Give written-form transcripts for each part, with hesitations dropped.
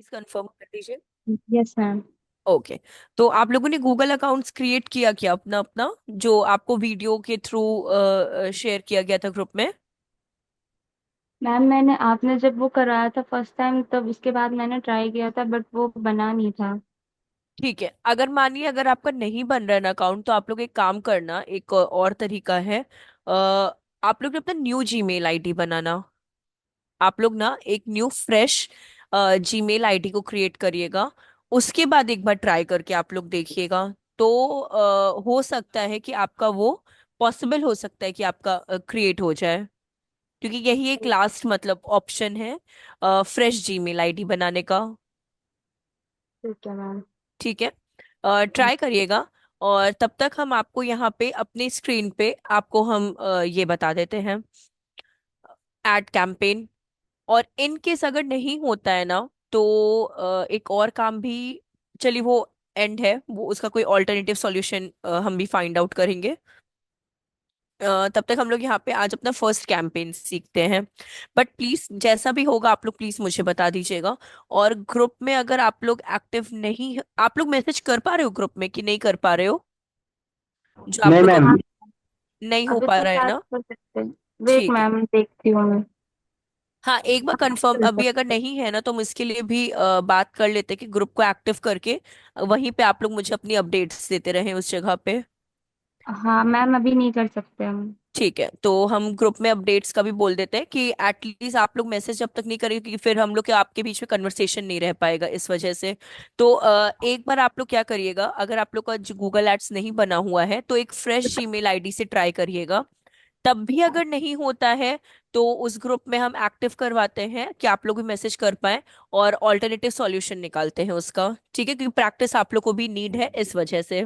Please confirm कर दीजिए। Yes ma'am. Okay. तो आप लोगों ने गूगल अकाउंट्स क्रिएट किया क्या अपना अपना, जो आपको वीडियो के थ्रू शेयर किया गया था ग्रुप में? मैम मैंने आपने जब वो कराया था फर्स्ट टाइम तब उसके बाद मैंने ट्राई किया था बट वो बना नहीं था। ठीक है, अगर मानिए अगर आपका नहीं बन रहा है ना अकाउंट, तो आप लोग एक काम करना, एक और तरीका है। आप लोग ने अपना न्यू जीमेल आईडी बनाना। आप लोग ना एक न्यू फ्रेश जीमेल आईडी को क्रिएट करिएगा। उसके बाद एक बार ट्राई करके आप लोग देखिएगा। तो हो सकता है कि आपका वो पॉसिबल हो सकता है कि आपका क्रिएट हो जाए, क्योंकि यही एक लास्ट मतलब ऑप्शन है फ्रेश जीमेल आईडी बनाने का। ठीक है मैम। ठीक है, ट्राई करिएगा। और तब तक हम आपको यहाँ पे अपनी स्क्रीन पे आपको हम ये बता देते हैं, एड कैंपेन। और इन केस अगर नहीं होता है ना, तो एक और काम भी, चलिए वो एंड है, वो उसका कोई ऑल्टरनेटिव सॉल्यूशन हम भी फाइंड आउट करेंगे। तब तक हम लोग यहाँ पे आज अपना फर्स्ट कैंपेन सीखते हैं। बट प्लीज जैसा भी होगा आप लोग प्लीज मुझे बता दीजिएगा। और ग्रुप में अगर आप लोग एक्टिव नहीं, आप लोग मैसेज कर पा रहे हो ग्रुप में कि नहीं कर पा रहे हो? जो आप नहीं लोग को मैम। हाँ, नहीं हो अभी पा तो रहा है बात ना? कर सकते हैं। वेट ठीक है। मैम देखती हूँ मैं। हाँ, एक बार कंफर्म कर अभी अगर सकते नहीं है ना, तो हम इसके लिए भी बात कर लेते हैं कि ग्रुप को एक्टिव करके वहीं पे आप लोग मुझे अपनी अपडेट्स देते रहें उस जगह पे। हैं। हाँ मैम अभी नहीं कर सकते हम। ठीक है, तो हम ग्रुप में अपडेट्स का भी बोल देते हैं कि एटलीस्ट आप लोग मैसेज जब तक नहीं करेंगे, क्योंकि फिर हम लोग के आपके बीच में कन्वर्सेशन नहीं रह पाएगा इस वजह से। तो एक बार आप लोग क्या करिएगा, अगर आप लोग का गूगल एड्स नहीं बना हुआ है तो एक फ्रेश जीमेल आईडी से ट्राई करिएगा। तब भी अगर नहीं होता है, तो उस ग्रुप में हम एक्टिव करवाते हैं कि आप लोग भी मैसेज कर पाए, और ऑल्टरनेटिव सॉल्यूशन निकालते हैं उसका। ठीक है, क्योंकि प्रैक्टिस आप लोग को भी नीड है इस वजह से।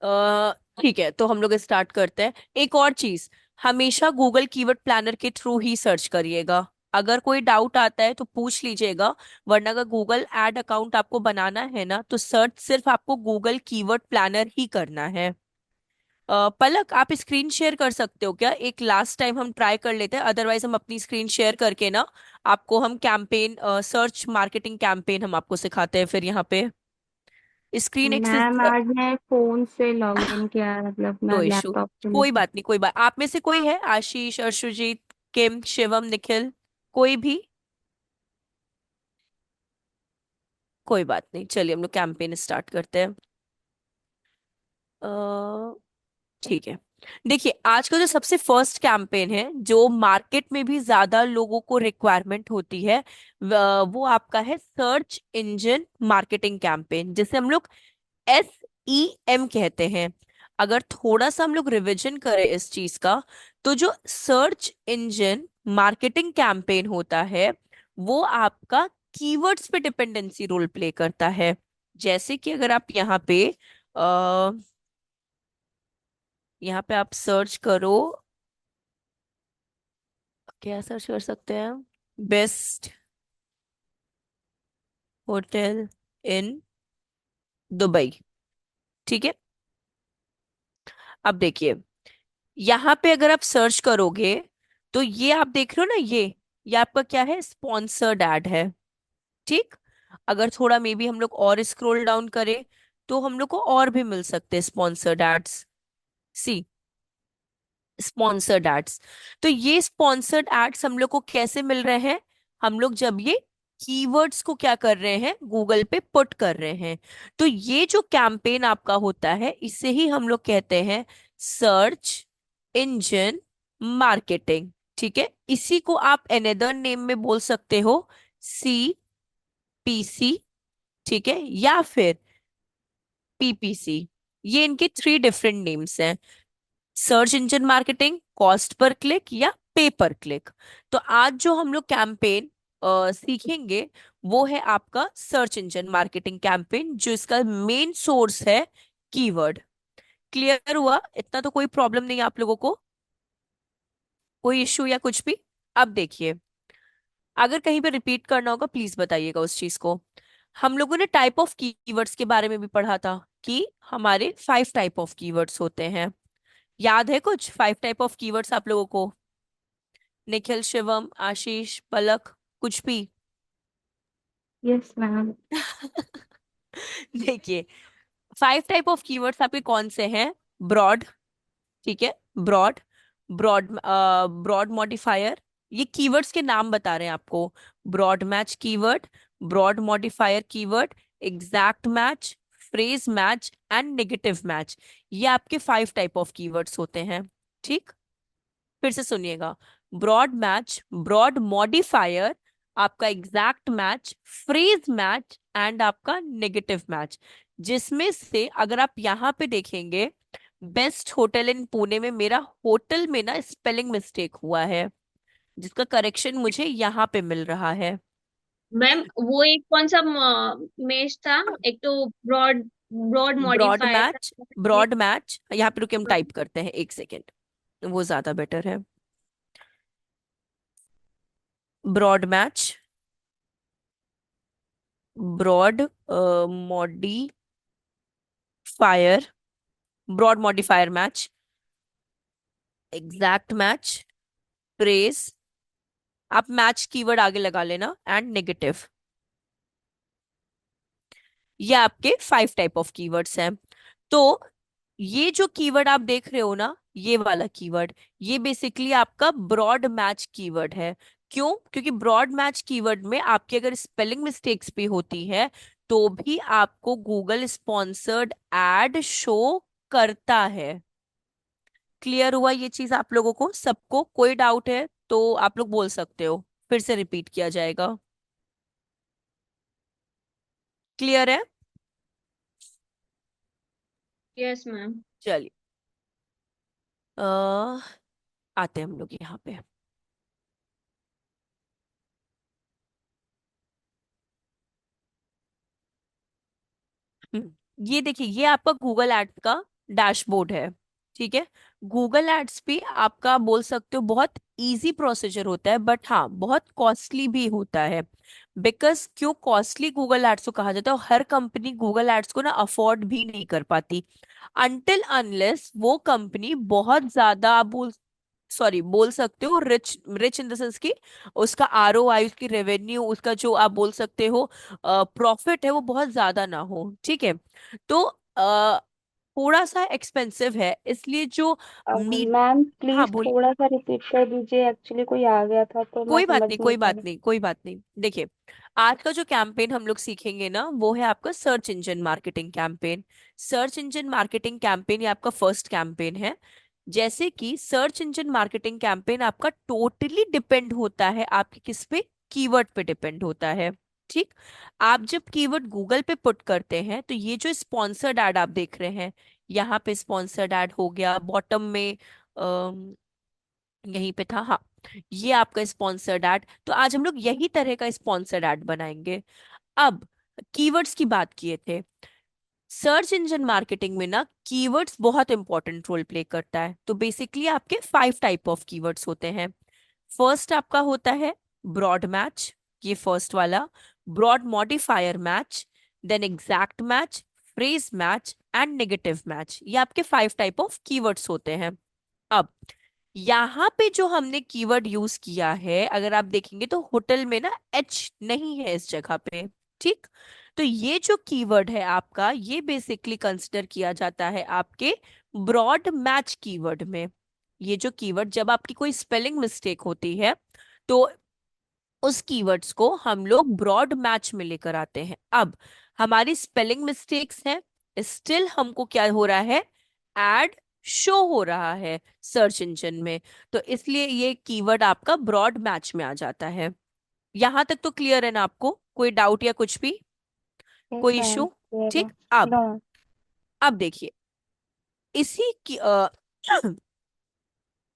अ, ठीक है, तो हम लोग स्टार्ट करते हैं। एक और चीज, हमेशा गूगल कीवर्ड प्लानर के थ्रू ही सर्च करिएगा। अगर कोई डाउट आता है तो पूछ लीजिएगा, वरना अगर गूगल एड अकाउंट आपको बनाना है ना, तो सर्च सिर्फ आपको गूगल कीवर्ड प्लानर ही करना है। पलक, आप स्क्रीन शेयर कर सकते हो क्या? एक लास्ट टाइम हम ट्राई कर लेते हैं, अदरवाइज हम अपनी स्क्रीन शेयर करके ना आपको हम कैंपेन, सर्च मार्केटिंग कैंपेन हम आपको सिखाते हैं फिर यहाँ पे स्क्रीन एक्सेस। मैम आज मैं फोन से लॉग इन किया है, मतलब नो मैं इशू, लैपटॉप से नहीं कोई की। बात नहीं, कोई बात। आप में से कोई है, आशीष, अर्शुजीत, किम, शिवम, निखिल, कोई भी? कोई बात नहीं, चलिए हम लोग कैंपेन स्टार्ट करते हैं। अ, ठीक है। देखिए, आज का जो सबसे फर्स्ट कैंपेन है, जो मार्केट में भी ज्यादा लोगों को रिक्वायरमेंट होती है, वो आपका है सर्च इंजन मार्केटिंग कैंपेन, जिसे हम लोग SEM कहते हैं। अगर थोड़ा सा हम लोग रिवीजन करें इस चीज का, तो जो सर्च इंजन मार्केटिंग कैंपेन होता है, वो आपका कीवर्ड्स पे डिपेंडेंसी रोल प्ले करता है। जैसे कि अगर आप यहाँ पे आप सर्च करो, क्या सर्च कर सकते हैं? Best hotel in Dubai. ठीक है, अब देखिए, यहाँ पे अगर आप सर्च करोगे, तो ये आप देख रहे हो ना, ये आपका क्या है? स्पॉन्सर्ड एड है। ठीक। अगर थोड़ा मे बी हम लोग और स्क्रॉल डाउन करें, तो हम लोग को और भी मिल सकते हैं स्पॉन्सर्ड एड्स। सी, स्पॉन्सर्ड एड्स। तो ये स्पॉन्सर्ड एड्स हम लोग को कैसे मिल रहे हैं? हम लोग जब ये कीवर्ड्स को क्या कर रहे हैं, गूगल पे पुट कर रहे हैं। तो ये जो कैंपेन आपका होता है, इसे ही हम लोग कहते हैं सर्च इंजन मार्केटिंग। ठीक है, इसी को आप अनदर नेम में बोल सकते हो, CPC। ठीक है, या फिर PPC। ये इनके थ्री डिफरेंट नेम्स हैं, search engine marketing, cost per click, या पे पर क्लिक। तो आज जो हम लोग कैंपेन सीखेंगे, वो है आपका सर्च इंजन मार्केटिंग कैंपेन, जो इसका मेन सोर्स है कीवर्ड। क्लियर हुआ इतना? तो कोई प्रॉब्लम नहीं है आप लोगों को, कोई इश्यू या कुछ भी? अब देखिए, अगर कहीं पे रिपीट करना होगा प्लीज बताइएगा उस चीज को। हम लोगों ने टाइप ऑफ कीवर्ड्स के बारे में भी पढ़ा था, कि हमारे 5 टाइप ऑफ कीवर्ड्स होते हैं। याद है कुछ 5 टाइप ऑफ कीवर्ड्स आप लोगों को? निखिल, शिवम, आशीष, पलक, कुछ भी? Yes ma'am. देखिए, 5 टाइप ऑफ कीवर्ड्स आपके कौन से हैं? ब्रॉड, ठीक है, ब्रॉड, ब्रॉड, ब्रॉड मॉडिफायर, ये कीवर्ड्स के नाम बता रहे हैं आपको। Broad match keyword, broad modifier keyword, exact match, phrase match and negative match, ये आपके 5 टाइप ऑफ कीवर्ड्स होते हैं। ठीक, फिर से सुनिएगा। ब्रॉड मैच, ब्रॉड मॉडिफायर, आपका exact match, phrase match and आपका नेगेटिव मैच। जिसमें से अगर आप यहाँ पे देखेंगे, बेस्ट होटल इन पुणे में मेरा होटल में ना स्पेलिंग मिस्टेक हुआ है, जिसका करेक्शन मुझे यहाँ पे मिल रहा है। मैम वो एक कौन सा मेश था? एक तो ब्रॉड ब्रॉड ब्रॉड मॉडिफायर था। मैच, ब्रॉड मैच, यहाँ पे रुके हम टाइप करते हैं, एक सेकेंड, वो ज्यादा बेटर है। Broad match, broad modifier, broad modifier match, exact match, phrase, आप मैच कीवर्ड आगे लगा लेना, एंड नेगेटिव। ये आपके 5 टाइप ऑफ कीवर्ड्स हैं। तो ये जो कीवर्ड आप देख रहे हो ना, ये वाला कीवर्ड, ये बेसिकली आपका ब्रॉड मैच कीवर्ड है। क्यों? क्योंकि ब्रॉड मैच कीवर्ड में आपकी अगर स्पेलिंग मिस्टेक्स भी होती है तो भी आपको गूगल स्पॉन्सर्ड एड शो करता है। क्लियर हुआ ये चीज आप लोगों को सबको? कोई डाउट है तो आप लोग बोल सकते हो, फिर से रिपीट किया जाएगा। क्लियर है? Yes ma'am. चलिए, अ आते हैं हम लोग यहाँ पे। ये देखिए, ये आपका गूगल एड्स का डैशबोर्ड है। ठीक है, गूगल एड्स भी आपका बोल सकते हो बहुत इजी प्रोसीजर होता है, बट हाँ बहुत कॉस्टली भी होता है। बिकॉज क्यों कॉस्टली गूगल एड्स को कहा जाता है? और हर कंपनी गूगल एड्स को ना अफोर्ड भी नहीं कर पाती, अनटिल अनलेस वो कंपनी बहुत ज्यादा, आप बोल सकते हो rich, rich in the sense की उसका ROI, उसकी रेवेन्यू, उसका जो आप बोल सकते हो प्रॉफिट है, वो बहुत ज्यादा ना हो। ठीक है, तो थोड़ा सा एक्सपेंसिव है, इसलिए जो मीट। मैम हाँ प्लीज बोलिए। थोड़ा सा रिपीट कर दीजिए, एक्चुअली कोई आ गया था तो मैं कोई बात समझ नहीं, नहीं कोई पा बात रही। नहीं, कोई बात नहीं। देखिए, आज का जो कैंपेन हम लोग सीखेंगे ना, वो है आपका search engine marketing campaign. Search engine marketing campaign ये आपका फर्स्ट कैंपेन है। जैसे कि सर्च इंजन मार्केटिंग कैंपेन आपका टोटली डिपेंड होता है आपके किस पे, कीवर्ड पे डिपेंड होता है। ठीक, आप जब कीवर्ड गूगल पे पुट करते हैं तो ये जो स्पॉन्सर्ड एड आप देख रहे हैं, यहाँ पे स्पॉन्सर्ड एड हो गया, बॉटम में यहीं पे था, हाँ, ये आपका स्पॉन्सर्ड एड। तो आज हम लोग यही तरह का स्पॉन्सर्ड एड बनाएंगे। अब कीवर्ड्स की बात किए थे, सर्च इंजन मार्केटिंग में ना कीवर्ड्स बहुत इंपॉर्टेंट रोल प्ले करता है। तो बेसिकली आपके 5 टाइप ऑफ कीवर्ड्स होते हैं। फर्स्ट आपका होता है ब्रॉड मैच, ये फर्स्ट वाला, broad modifier match, then exact match, phrase match and negative match, ये आपके 5 टाइप ऑफ कीवर्ड्स होते हैं। अब यहाँ पे जो हमने कीवर्ड यूज किया है, अगर आप देखेंगे तो होटल में ना एच नहीं है इस जगह पे। ठीक, तो ये जो कीवर्ड है आपका, ये बेसिकली कंसिडर किया जाता है आपके ब्रॉड मैच कीवर्ड में। ये जो कीवर्ड, जब आपकी कोई स्पेलिंग मिस्टेक होती है तो उस कीवर्ड्स को हम लोग ब्रॉड मैच में लेकर आते हैं। अब हमारी स्पेलिंग मिस्टेक्स हैं, स्टिल हमको क्या हो रहा है, एड शो हो रहा है सर्च इंजन में, तो इसलिए ये कीवर्ड आपका ब्रॉड मैच में आ जाता है। यहां तक तो क्लियर है ना आपको? कोई डाउट या कुछ भी, यस कोई मैम, इशू? क्लियर है। ठीक, अब नो। अब देखिए, इसी की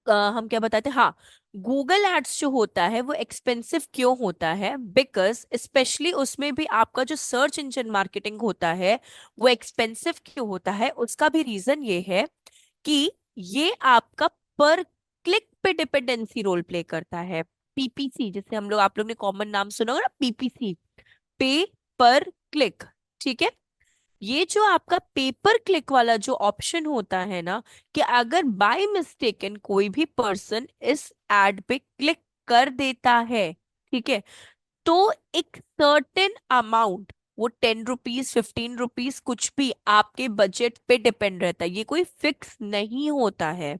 हम क्या बताते हैं, हाँ, गूगल एड्स जो होता है वो एक्सपेंसिव क्यों होता है? बिकॉज स्पेशली उसमें भी आपका जो सर्च इंजन मार्केटिंग होता है वो एक्सपेंसिव क्यों होता है, उसका भी रीजन ये है कि ये आपका पर क्लिक पे डिपेंडेंसी रोल प्ले करता है। PPC, जिसे हम लोग, आप लोग ने कॉमन नाम सुना होगा ना, PPC, पे पर क्लिक। ठीक है, ये जो आपका पेपर क्लिक वाला जो ऑप्शन होता है ना, कि अगर बाय मिस्टेकन कोई भी पर्सन इस एड पे क्लिक कर देता है, ठीक है, तो एक सर्टेन अमाउंट, वो 10 रुपीज 15 रुपीज कुछ भी आपके बजट पे डिपेंड रहता है, ये कोई फिक्स नहीं होता है।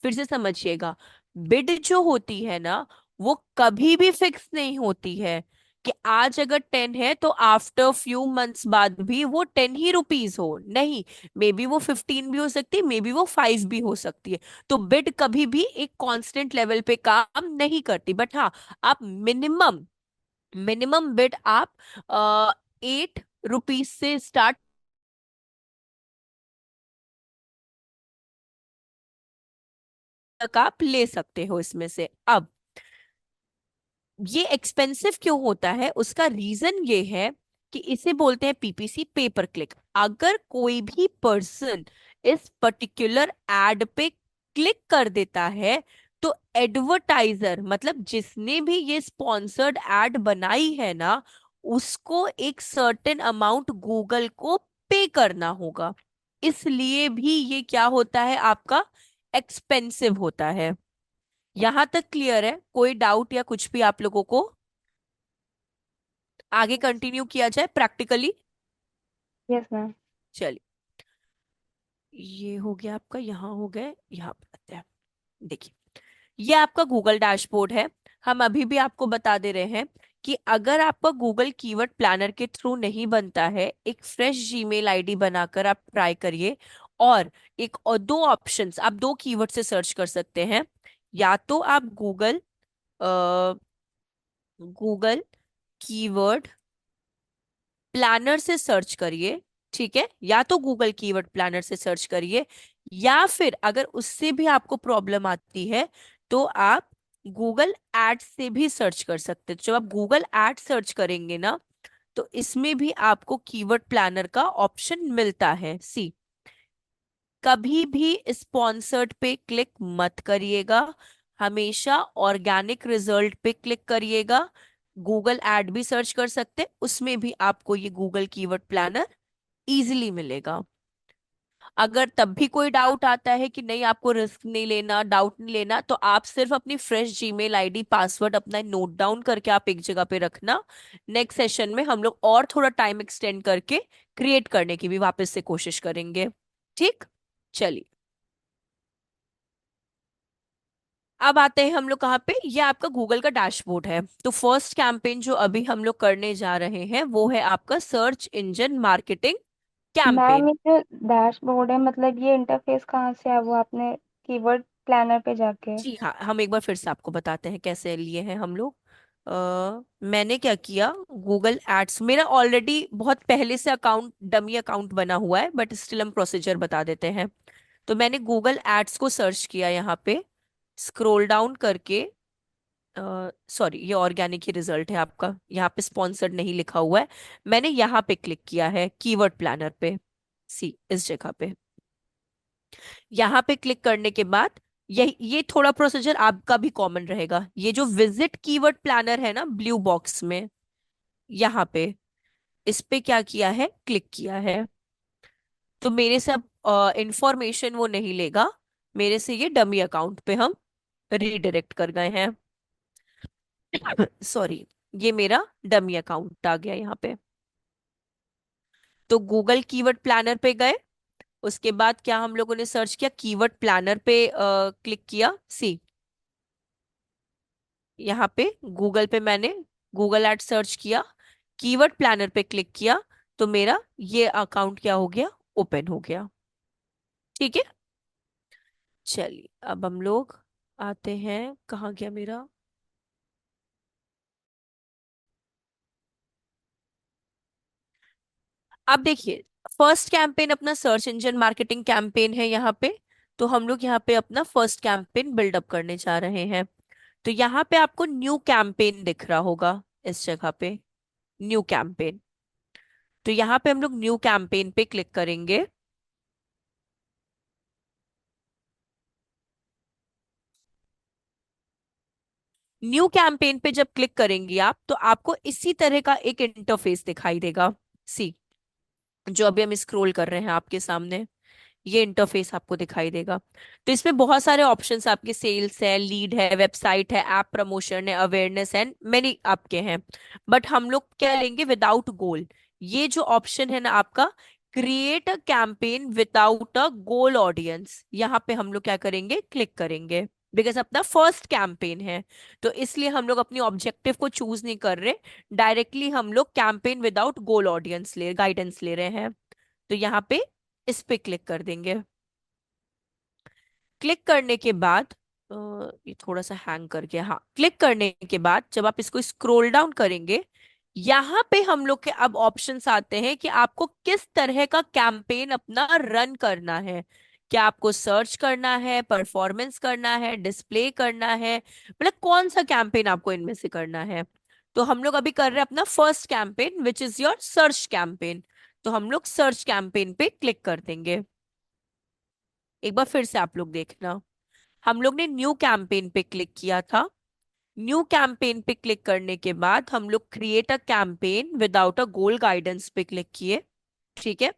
फिर से समझिएगा, बिड जो होती है ना, वो कभी भी फिक्स नहीं होती है कि आज अगर 10 है तो आफ्टर फ्यू मंथ्स बाद भी वो 10 ही रुपीज हो, नहीं। मे बी वो 15 भी हो सकती है, मे बी वो 5 भी हो सकती है। तो बिड कभी भी एक कांस्टेंट लेवल पे काम नहीं करती, बट हाँ, आप मिनिमम मिनिमम बिड आप 8 रुपीज से स्टार्ट तक आप ले सकते हो इसमें से। अब ये एक्सपेंसिव क्यों होता है, उसका रीजन ये है कि इसे बोलते हैं पीपीसी, पेपर क्लिक। अगर कोई भी पर्सन इस पर्टिकुलर एड पे क्लिक कर देता है, तो एडवर्टाइजर मतलब जिसने भी ये स्पॉन्सर्ड एड बनाई है ना, उसको एक सर्टेन अमाउंट गूगल को पे करना होगा। इसलिए भी ये क्या होता है, आपका एक्सपेंसिव होता है। यहां तक क्लियर है? कोई डाउट या कुछ भी आप लोगों को? आगे कंटिन्यू किया जाए प्रैक्टिकली। Yes ma'am. चलिए, ये हो गया आपका, यहाँ हो गए, यहाँ पे आते हैं। देखिए, ये आपका गूगल डैशबोर्ड है। हम अभी भी आपको बता दे रहे हैं कि अगर आपका गूगल कीवर्ड प्लानर के थ्रू नहीं बनता है, एक फ्रेश जीमेल आईडी बनाकर आप ट्राई करिए। और एक और दो ऑप्शंस, आप दो कीवर्ड से सर्च कर सकते हैं। या तो आप गूगल कीवर्ड प्लानर से सर्च करिए, ठीक है, या तो गूगल कीवर्ड प्लानर से सर्च करिए। या फिर अगर उससे भी आपको प्रॉब्लम आती है, तो आप गूगल एड से भी सर्च कर सकते हैं। जब आप गूगल एड सर्च करेंगे ना, तो इसमें भी आपको कीवर्ड प्लानर का ऑप्शन मिलता है। सी, कभी भी स्पॉन्सर्ड पे क्लिक मत करिएगा, हमेशा ऑर्गेनिक रिजल्ट पे क्लिक करिएगा। गूगल एड भी सर्च कर सकते हैं, उसमें भी आपको ये गूगल कीवर्ड प्लानर इजीली मिलेगा। अगर तब भी कोई डाउट आता है कि नहीं, आपको रिस्क नहीं लेना, डाउट नहीं लेना, तो आप सिर्फ अपनी फ्रेश जीमेल आईडी पासवर्ड अपना नोट डाउन करके आप एक जगह पे रखना। नेक्स्ट सेशन में हम लोग और थोड़ा टाइम एक्सटेंड करके क्रिएट करने की भी वापस से कोशिश करेंगे। ठीक, चलिए। अब आते हैं हम लोग कहाँ पे, ये आपका गूगल का डैशबोर्ड है। तो फर्स्ट कैंपेन जो अभी हम लोग करने जा रहे हैं, वो है आपका search engine marketing ma'am, campaign. ये जो डैशबोर्ड है, मतलब ये इंटरफेस कहाँ से है वो आपने कीवर्ड प्लानर पे जाके? जी हाँ, हम एक बार फिर से आपको बताते हैं कैसे लिए हैं हम लोग। मैंने क्या किया, गूगल एड्स मेरा ऑलरेडी बहुत पहले से अकाउंट, डमी अकाउंट बना हुआ है, बट स्टिल हम प्रोसीजर बता देते हैं। तो मैंने गूगल एड्स को सर्च किया यहाँ पे, स्क्रॉल डाउन करके। सॉरी, ये ऑर्गेनिक ही रिजल्ट है आपका, यहाँ पे स्पॉन्सर्ड नहीं लिखा हुआ है। मैंने यहाँ पे क्लिक किया है कीवर्ड प्लानर पे, सी इस जगह पे। यहाँ पे क्लिक करने के बाद ये थोड़ा प्रोसीजर आपका भी कॉमन रहेगा। ये जो विजिट कीवर्ड प्लानर है ना, ब्लू बॉक्स में, यहाँ पे इस पे क्या किया है, क्लिक किया है। तो मेरे से अब इंफॉर्मेशन वो नहीं लेगा, मेरे से ये डमी अकाउंट पे हम रीडायरेक्ट कर गए हैं। सॉरी, ये मेरा डमी अकाउंट आ गया यहाँ पे। तो गूगल कीवर्ड प्लानर पे गए, उसके बाद क्या हम लोगों ने सर्च किया, कीवर्ड प्लानर पे क्लिक किया। सी, यहाँ पे गूगल पे मैंने गूगल एड सर्च किया, कीवर्ड प्लानर पे क्लिक किया, तो मेरा ये अकाउंट क्या हो गया, ओपन हो गया। ठीक है, चलिए अब हम लोग आते हैं, कहाँ गया मेरा। अब देखिए, फर्स्ट कैंपेन अपना सर्च इंजन मार्केटिंग कैंपेन है यहाँ पे। तो हम लोग यहाँ पे अपना फर्स्ट कैंपेन बिल्डअप करने जा रहे हैं। तो यहाँ पे आपको न्यू कैंपेन दिख रहा होगा, इस जगह पे न्यू कैंपेन। तो यहाँ पे हम लोग न्यू कैंपेन पे क्लिक करेंगे। न्यू कैंपेन पे जब क्लिक करेंगे आप, तो आपको इसी तरह का एक इंटरफेस दिखाई देगा। सी, जो अभी हम स्क्रॉल कर रहे हैं आपके सामने, ये इंटरफेस आपको दिखाई देगा। तो इसमें बहुत सारे ऑप्शंस आपके, सेल्स है, लीड है, वेबसाइट है, ऐप प्रमोशन है, अवेयरनेस एंड मेनी आपके हैं। बट हम लोग क्या लेंगे, विदाउट गोल। ये जो ऑप्शन है ना आपका, create a campaign without a goal audience, यहाँ पे हम लोग क्या करेंगे, क्लिक करेंगे। बिकॉज अपना फर्स्ट कैंपेन है, तो इसलिए हम लोग अपनी ऑब्जेक्टिव को चूज नहीं कर रहे, डायरेक्टली हम लोग कैंपेन विदाउट गोल ऑडियंस ले गाइडेंस ले रहे हैं। तो यहाँ पे इस पे क्लिक कर देंगे। क्लिक करने के बाद ये थोड़ा सा हैंग कर गया, हाँ, क्लिक करने के बाद जब आप इसको स्क्रॉल डाउन करेंगे, यहाँ पे हम लोग के अब ऑप्शंस आते हैं कि आपको किस तरह का कैंपेन अपना रन करना है। क्या आपको सर्च करना है, परफॉर्मेंस करना है, डिस्प्ले करना है, मतलब कौन सा कैंपेन आपको इनमें से करना है। तो हम लोग अभी कर रहे हैं अपना first campaign which is your search campaign. तो हम लोग सर्च कैंपेन पे क्लिक कर देंगे। एक बार फिर से आप लोग देखना, हम लोग ने न्यू कैंपेन पे क्लिक किया था। न्यू कैंपेन पे क्लिक करने के बाद हम लोग create a campaign without a goal guidance पे क्लिक किए। ठीक है।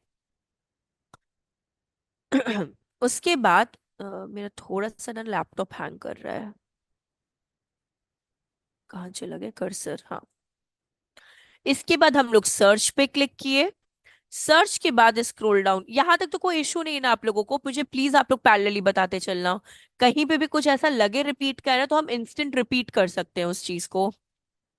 उसके बाद मेरा थोड़ा सा ना लैपटॉप हैंग कर रहा है, कहाँ चला गया कर्सर, हाँ। इसके बाद हम लोग सर्च पे क्लिक किए। सर्च के बाद स्क्रॉल डाउन, यहां तक तो कोई इशू नहीं है ना आप लोगों को, मुझे प्लीज आप लोग पैरेलली बताते चलना। कहीं पे भी कुछ ऐसा लगे रिपीट कर रहा है तो हम इंस्टेंट रिपीट कर सकते हैं उस चीज को।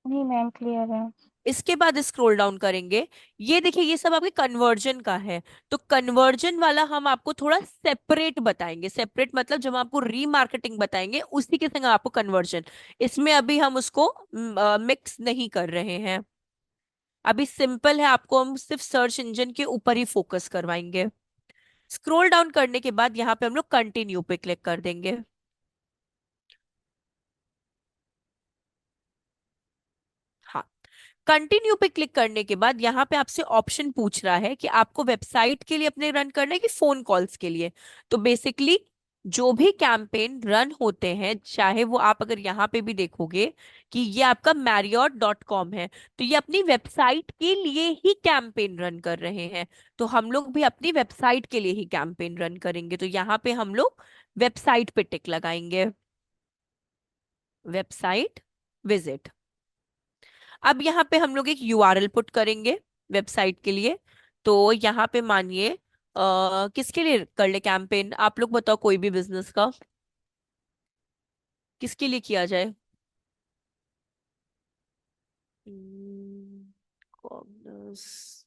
नहीं मैम, क्लियर है। इसके बाद स्क्रॉल डाउन करेंगे। ये देखिए, ये सब आपके कन्वर्जन का है। तो कन्वर्जन वाला हम आपको थोड़ा सेपरेट बताएंगे। सेपरेट मतलब जब हम आपको रीमार्केटिंग बताएंगे उसी के संग आपको कन्वर्जन, इसमें अभी हम उसको मिक्स नहीं कर रहे हैं। अभी सिंपल है, आपको हम सिर्फ सर्च इंजन के ऊपर ही फोकस करवाएंगे। स्क्रॉल डाउन करने के बाद यहाँ पे हम लोग कंटिन्यू पे क्लिक कर देंगे। हाँ, कंटिन्यू पे क्लिक करने के बाद यहाँ पे आपसे ऑप्शन पूछ रहा है कि आपको वेबसाइट के लिए अपने रन करना है कि फोन कॉल्स के लिए। तो बेसिकली जो भी कैंपेन रन होते हैं, चाहे वो आप अगर यहाँ पे भी देखोगे कि ये आपका marriott.com है, तो ये अपनी वेबसाइट के लिए ही कैंपेन रन कर रहे हैं। तो हम लोग भी अपनी वेबसाइट के लिए ही कैंपेन रन करेंगे, तो यहाँ पे हम लोग वेबसाइट पे टिक लगाएंगे। Website visit. अब यहाँ पे हम लोग एक यूआरएल पुट करेंगे वेबसाइट के लिए। तो यहाँ पे मानिए किसके लिए कर ले कैंपेन, आप लोग बताओ, कोई भी बिजनेस का किसके लिए किया जाए। कॉमर्स।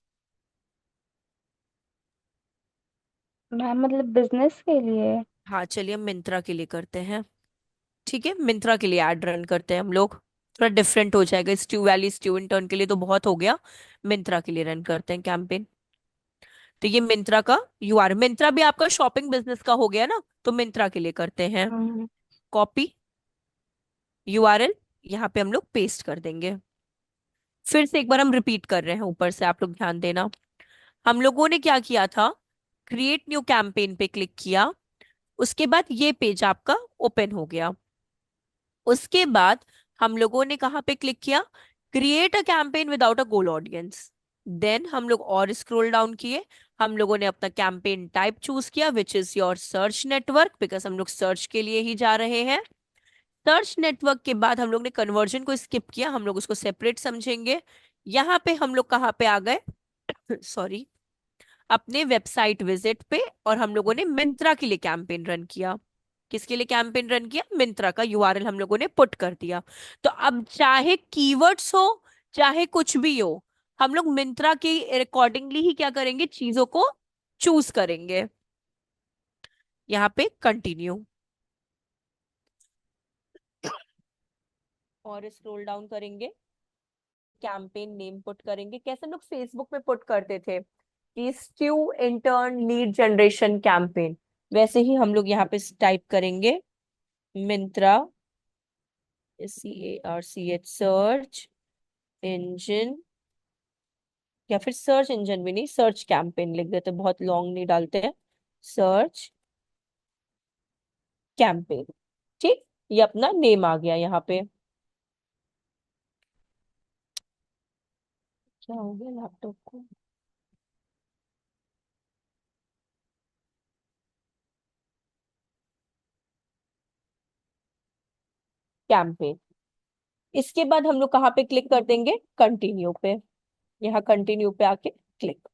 मैम मतलब बिजनेस के लिए? हाँ चलिए, हम मिंत्रा के लिए करते हैं। ठीक है, मिंत्रा के लिए एड रन करते हैं हम लोग। थोड़ा डिफरेंट हो जाएगा, स्ट्यू वैली स्ट्यू इंटर्न के लिए तो बहुत हो गया। मिंत्रा के लिए रन करते हैं कैंपेन। तो ये मिंत्रा का यूआर, मिंत्रा भी आपका शॉपिंग बिजनेस का हो गया ना, तो मिंत्रा के लिए करते हैं। हम्म। कॉपी यूआरएल, यहाँ पे हम लोग पेस्ट कर देंगे। फिर से एक बार हम रिपीट कर रहे हैं, ऊपर से आप लोग ध्यान देना। हम लोगों ने क्या किया था, क्रिएट न्यू कैंपेन पे क्लिक किया। उसके बाद ये पेज आपका ओपन हो गया। उसके बाद हम लोगों ने कहाँ पे क्लिक किया, create a campaign without a goal audience. Then हम लोग और स्क्रॉल डाउन किए। हम लोगों ने अपना कैंपेन टाइप चूज किया विच is your search network, because हम लोग सर्च के लिए ही जा रहे हैं। सर्च नेटवर्क के बाद हम लोग ने कन्वर्जन को स्किप किया, हम लोग उसको सेपरेट समझेंगे। यहाँ पे हम लोग कहाँ पे आ गए, सॉरी, अपने वेबसाइट विजिट पे, और हम लोगों ने मिंत्रा के लिए कैंपेन रन किया। किसके लिए कैंपेन रन किया, मिंत्रा का यूआरएल हम लोगों ने पुट कर दिया। तो अब चाहे कीवर्ड्स हो, चाहे कुछ भी हो, हम लोग मिंत्रा के अकॉर्डिंगली ही क्या करेंगे, चीजों को चूज करेंगे। यहाँ पे कंटिन्यू, और स्क्रॉल डाउन करेंगे। कैंपेन नेम पुट करेंगे, कैसे हम लोग फेसबुक पे पुट करते थे कि stew intern lead generation campaign, वैसे ही हम लोग यहाँ पे टाइप करेंगे मिंत्रा, CARCH सर्च इंजन, या फिर सर्च इंजन भी नहीं, सर्च कैंपेन लिख देते, बहुत लॉन्ग नहीं डालते हैं, सर्च कैंपेन। ठीक, ये अपना नेम आ गया यहाँ पे। क्या हो गया लैपटॉप को, कैंपेन। इसके बाद हम लोग कहाँ पे क्लिक कर देंगे, कंटिन्यू पे। यहाँ कंटिन्यू पे आके क्लिक।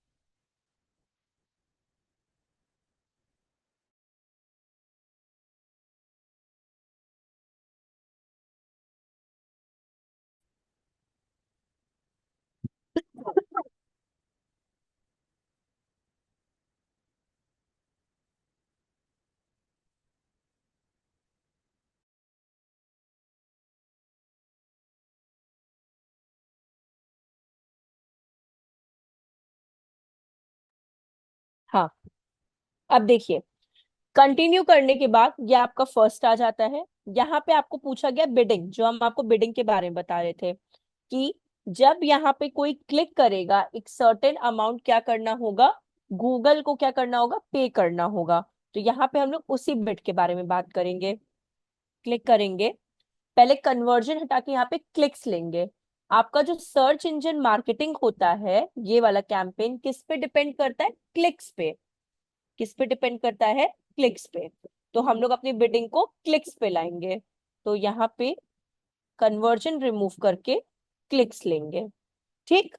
हाँ, अब देखिए, कंटिन्यू करने के बाद ये आपका फर्स्ट आ जाता है। यहाँ पे आपको पूछा गया बिडिंग, जो हम आपको बिडिंग के बारे में बता रहे थे कि जब यहाँ पे कोई क्लिक करेगा एक सर्टेन अमाउंट क्या करना होगा, गूगल को क्या करना होगा, पे करना होगा। तो यहाँ पे हम लोग उसी बिट के बारे में बात करेंगे। क्लिक करेंगे, पहले कन्वर्जन हटा के यहाँ पे क्लिक्स लेंगे। आपका जो सर्च इंजन मार्केटिंग होता है, ये वाला कैंपेन किस पे डिपेंड करता है, क्लिक्स पे। किस पे डिपेंड करता है, क्लिक्स पे। तो हम लोग अपनी बिडिंग को क्लिक्स पे लाएंगे। तो यहाँ पे कन्वर्जन रिमूव करके क्लिक्स लेंगे। ठीक।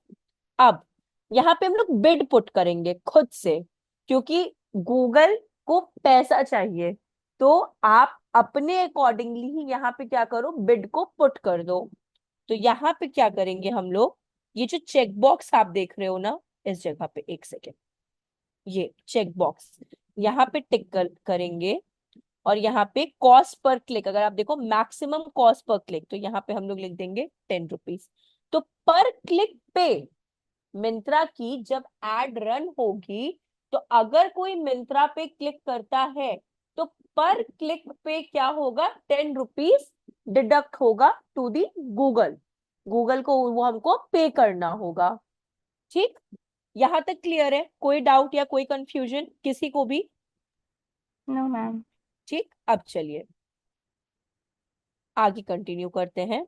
अब यहाँ पे हम लोग बिड पुट करेंगे खुद से, क्योंकि गूगल को पैसा चाहिए। तो आप अपने अकॉर्डिंगली ही यहाँ पे क्या करो, बिड को पुट कर दो। तो यहाँ पे क्या करेंगे हम लोग, ये जो चेक बॉक्स आप देख रहे हो ना, इस जगह पे, एक सेकेंड, ये चेक बॉक्स यहाँ पे टिक करेंगे। और यहाँ पे कॉस्ट पर क्लिक, अगर आप देखो मैक्सिमम कॉस्ट पर क्लिक, तो यहाँ पे हम लोग लिख देंगे 10 रुपीज। तो पर क्लिक पे मिंत्रा की जब एड रन होगी, तो अगर कोई मिंत्रा पे क्लिक करता है तो पर क्लिक पे क्या होगा, 10 रुपीज डिडक्ट होगा टू दी गूगल। गूगल को वो हमको पे करना होगा। ठीक। यहां तक क्लियर है? कोई डाउट या कोई कंफ्यूजन किसी को भी? No ma'am. ठीक, अब चलिए आगे कंटिन्यू करते हैं।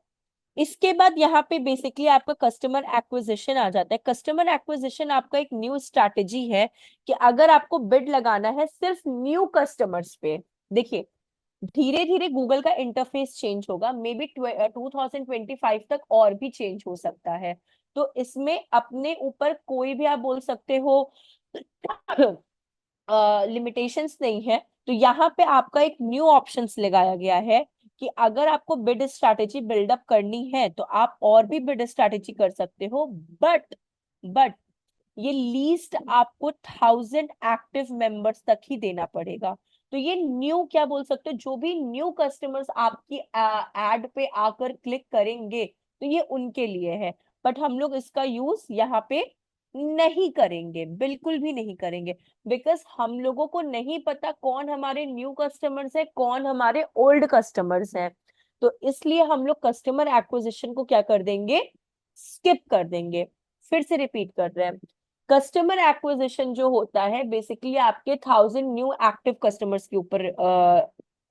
इसके बाद यहाँ पे बेसिकली आपका कस्टमर एक्विजिशन आ जाता है। कस्टमर एक्विजिशन आपका एक न्यू स्ट्रैटेजी है कि अगर आपको बिड लगाना है सिर्फ न्यू कस्टमर्स पे। देखिए, धीरे धीरे गूगल का इंटरफेस चेंज होगा, मे बी 2025 तक और भी चेंज हो सकता है। तो इसमें अपने ऊपर कोई भी आप बोल सकते हो लिमिटेशंस नहीं है। तो यहाँ पे आपका एक न्यू ऑप्शंस लगाया गया है कि अगर आपको बिड स्ट्रैटेजी बिल्डअप करनी है तो आप और भी बिड स्ट्रैटेजी कर सकते हो। बट ये लीस्ट आपको 1000 एक्टिव मेंबर्स तक ही देना पड़ेगा। तो ये न्यू क्या बोल सकते हो, जो भी न्यू कस्टमर्स आपकी एड पे आकर क्लिक करेंगे, तो ये उनके लिए है। बट हम लोग इसका यूज यहाँ पे नहीं करेंगे, बिल्कुल भी नहीं करेंगे। बिकॉज हम लोगों को नहीं पता कौन हमारे न्यू कस्टमर्स है, कौन हमारे ओल्ड कस्टमर्स हैं। तो इसलिए हम लोग कस्टमर एक्विजिशन को क्या कर देंगे, स्किप कर देंगे। फिर से रिपीट कर रहे हैं, कस्टमर एक्विजिशन जो होता है बेसिकली आपके 1000 न्यू एक्टिव कस्टमर्स के ऊपर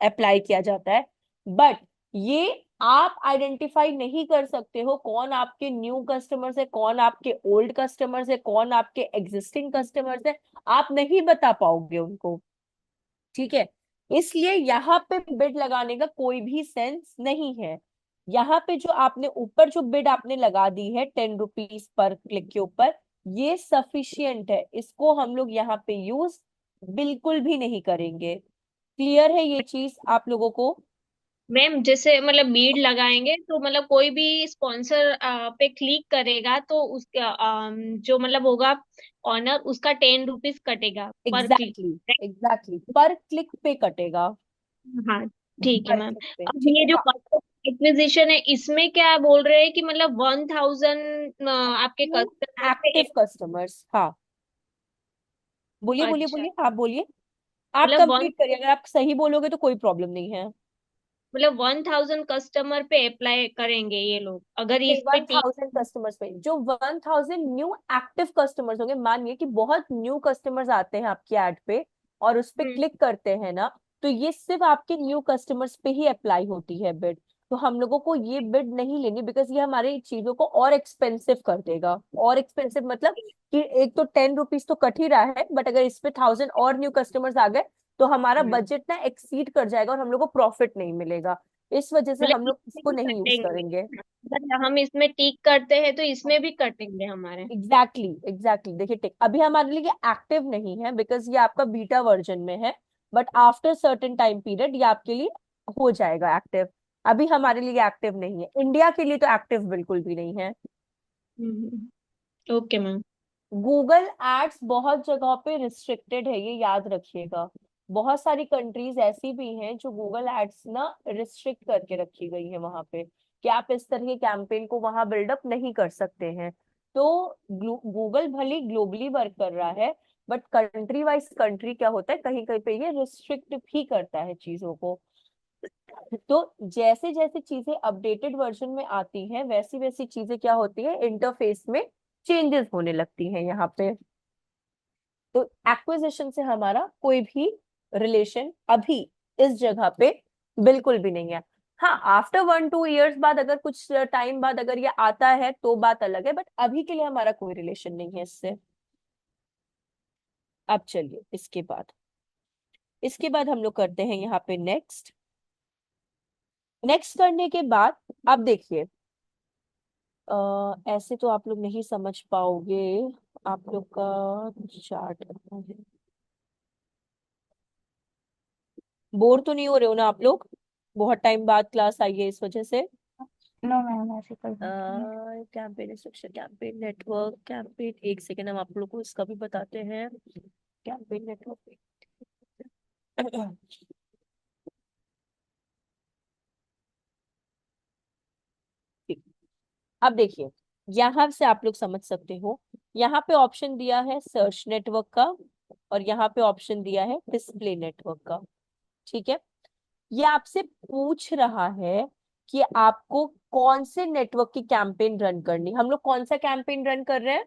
अप्लाई किया जाता है। बट ये आप आइडेंटिफाई नहीं कर सकते हो कौन आपके न्यू कस्टमर्स है, कौन आपके ओल्ड कस्टमर्स है, कौन आपके एग्जिस्टिंग कस्टमर्स है। आप नहीं बता पाओगे उनको। ठीक है। इसलिए यहाँ पे बिड लगाने का कोई भी सेंस नहीं है। यहाँ पे जो आपने ऊपर जो बिड आपने लगा दी है 10 रुपीज पर क्लिक के ऊपर, ये सफिशियंट है। इसको हम लोग यहाँ पे यूज बिल्कुल भी नहीं करेंगे। क्लियर है ये चीज आप लोगों को? मैम जैसे मतलब बीड लगाएंगे तो मतलब कोई भी स्पॉन्सर पे क्लिक करेगा तो उस जो मतलब होगा ऑनर, उसका 10 रुपीज कटेगा पर क्लिक। एग्जैक्टली, एग्जैक्टली, पर क्लिक पे कटेगा। हाँ ठीक है पर मैम। क्लिक पे, अब ठीक ये है। जो कस्टमर एक्विजिशन है इसमें क्या बोल रहे हैं कि मतलब 1000 आपके न्यू कस्टमर पे एक्टिव कस्टमर्स, हाँ। बोलिए बोलिए अच्छा, बोलिए, आप बोलिए। आप मतलब वन कंप्लीट करिए, अगर आप सही बोलोगे तो कोई प्रॉब्लम नहीं है। मतलब 1000 कस्टमर पे अप्लाई करेंगे ये लोग अगर नहीं, इस पे 1000 कस्टमर्स पे, जो 1000 न्यू एक्टिव कस्टमर्स होंगे, मानिए कि बहुत न्यू कस्टमर्स आते हैं आपकी एड पे और उस पे हम्म, क्लिक करते हैं ना, तो ये सिर्फ आपके न्यू कस्टमर्स पे ही अप्लाई होती है बिड। तो हम लोगों को ये बिड नहीं लेनी, बिकॉज ये हमारी चीजों को और एक्सपेंसिव कर देगा। और एक्सपेंसिव मतलब कि एक तो 10 रुपीज तो कट ही रहा है, बट अगर इस पे 1000 और न्यू कस्टमर्स आ गए तो हमारा बजट ना एक्सीड कर जाएगा और हम लोग को प्रॉफिट नहीं मिलेगा। इस वजह से मतलब हम लोग इसमें इसको भी नहीं यूज कटेंगे, करेंगे। अगर हम इसमें टिक करते हैं तो इसमें भी कटेंगे हमारे। एग्जैक्टली एग्जैक्टली, देखिए टिक अभी हमारे लिए एक्टिव नहीं है बिकॉज ये आपका बीटा वर्जन में है, but after certain time period ये आपके लिए हो जाएगा एक्टिव। अभी हमारे लिए एक्टिव नहीं है, इंडिया के लिए तो एक्टिव बिल्कुल भी नहीं है। Okay ma'am. गूगल एड्स बहुत जगहों पे रिस्ट्रिक्टेड है, ये याद रखिएगा। बहुत सारी कंट्रीज ऐसी भी हैं जो गूगल एड्स ना रिस्ट्रिक्ट करके रखी गई है वहां पे, कि आप इस तरह के कैंपेन को वहां बिल्डअप नहीं कर सकते हैं। तो गूगल भले ग्लोबली वर्क कर रहा है, बट कंट्री वाइज कंट्री क्या होता है, कहीं कहीं पे ये रिस्ट्रिक्ट भी करता है चीजों को। तो जैसे जैसे चीजें अपडेटेड वर्जन में आती हैं, वैसी वैसी चीजें क्या होती है, इंटरफेस में चेंजेस होने लगती हैं यहाँ पे। तो एक्विजिशन से हमारा कोई भी रिलेशन अभी इस जगह पे बिल्कुल भी नहीं है। हाँ, आफ्टर 1-2 इयर्स बाद, अगर कुछ टाइम बाद अगर ये आता है तो बात अलग है, बट अभी के लिए हमारा कोई रिलेशन नहीं है इससे। अब चलिए इसके बाद हम लोग करते हैं यहाँ पे नेक्स्ट। नेक्स्ट करने के बाद अब देखिए, ऐसे तो आप लोग नहीं समझ पाओगे, आप लोग का चार्ट है। बोर तो नहीं हो रहे हो ना आप लोग? बहुत टाइम बाद क्लास आई है इस वजह से। नो मैम, ऐसी कोई बात नहीं है। Campaign instruction, campaign network, campaign, एक सेकेंड हम आप लोग को इसका भी बताते हैं। कैंपेन नेटवर्क अब देखिए, यहां से आप लोग समझ सकते हो, यहाँ पे ऑप्शन दिया है सर्च नेटवर्क का, और यहाँ पे ऑप्शन दिया है डिस्प्ले नेटवर्क का। ठीक है, ये आपसे पूछ रहा है कि आपको कौन से नेटवर्क की कैंपेन रन करनी। हम लोग कौन सा कैंपेन रन कर रहे हैं,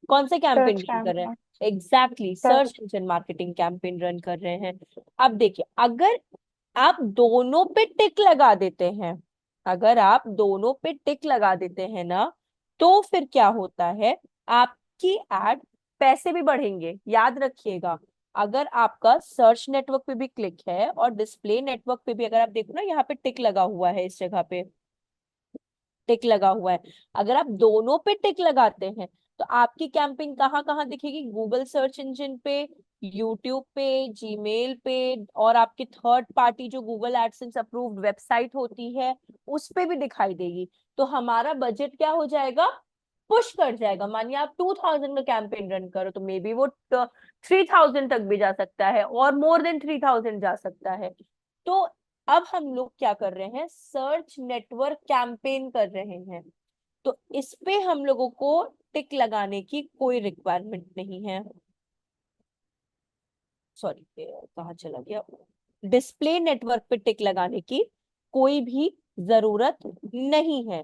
कौन सा कैंपेन सर्च रन कर रहे कैंपेन। हैं? Exactly, search search. Engine marketing campaign run कर रहे हैं। अब देखिए, अगर आप दोनों पे टिक लगा देते हैं, अगर आप दोनों पे टिक लगा देते हैं ना, तो फिर क्या होता है, आपकी एड पैसे भी बढ़ेंगे, याद रखिएगा। अगर आपका सर्च नेटवर्क पे भी क्लिक है और डिस्प्ले नेटवर्क पे भी, अगर आप देखो ना यहाँ पे टिक लगा हुआ है, इस जगह पे टिक लगा हुआ है, अगर आप दोनों पे टिक लगाते हैं तो आपकी कैंपेन कहाँ कहाँ दिखेगी, गूगल सर्च इंजन पे, यूट्यूब पे, जीमेल पे, और आपके थर्ड पार्टी जो गूगल एडसेंस अप्रूव्ड वेबसाइट होती है उस पे भी दिखाई देगी। तो हमारा बजट क्या हो जाएगा, पुश कर जाएगा। मानिए आप 2000 का कैंपेन रन करो तो मे बी वो 3000 तक भी जा सकता है, और मोर देन 3000 जा सकता है। तो अब हम लोग क्या कर रहे हैं, सर्च नेटवर्क कैंपेन कर रहे हैं, तो इस पे हम लोगों को टिक लगाने की कोई रिक्वायरमेंट नहीं है। सॉरी, कहाँ चला गया, डिस्प्ले नेटवर्क पे टिक लगाने की कोई भी जरूरत नहीं है।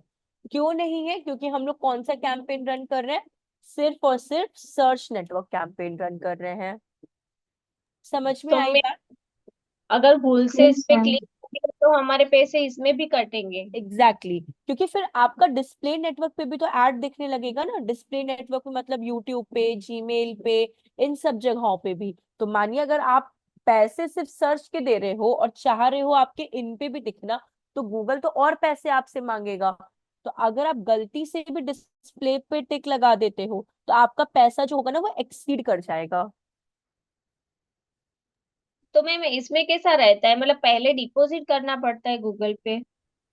क्यों नहीं है, क्योंकि हम लोग कौन सा कैंपेन रन कर रहे हैं, सिर्फ और सिर्फ सर्च नेटवर्क कैंपेन रन कर रहे हैं। समझ में तो आई मैं बात? अगर भूल से इस यस पे मैम। क्लिक करेंगे तो हमारे पैसे इसमें भी कटेंगे। एग्जैक्टली क्योंकि फिर आपका डिस्प्ले नेटवर्क पे भी तो ऐड दिखने लगेगा ना। डिस्प्ले नेटवर्क में मतलब यूट्यूब पे, जीमेल पे, इन सब जगहों पे भी। तो मानिए अगर आप पैसे सिर्फ सर्च के दे रहे हो और चाह रहे हो आपके इन पे भी दिखना, तो गूगल तो और पैसे आपसे मांगेगा। तो अगर आप गलती से भी डिस्प्ले पे टिक लगा देते हो तो आपका पैसा जो होगा ना वो एक्सीड कर जाएगा। तो मैम इसमें कैसा रहता है, मतलब पहले डिपॉजिट करना पड़ता है गूगल पे?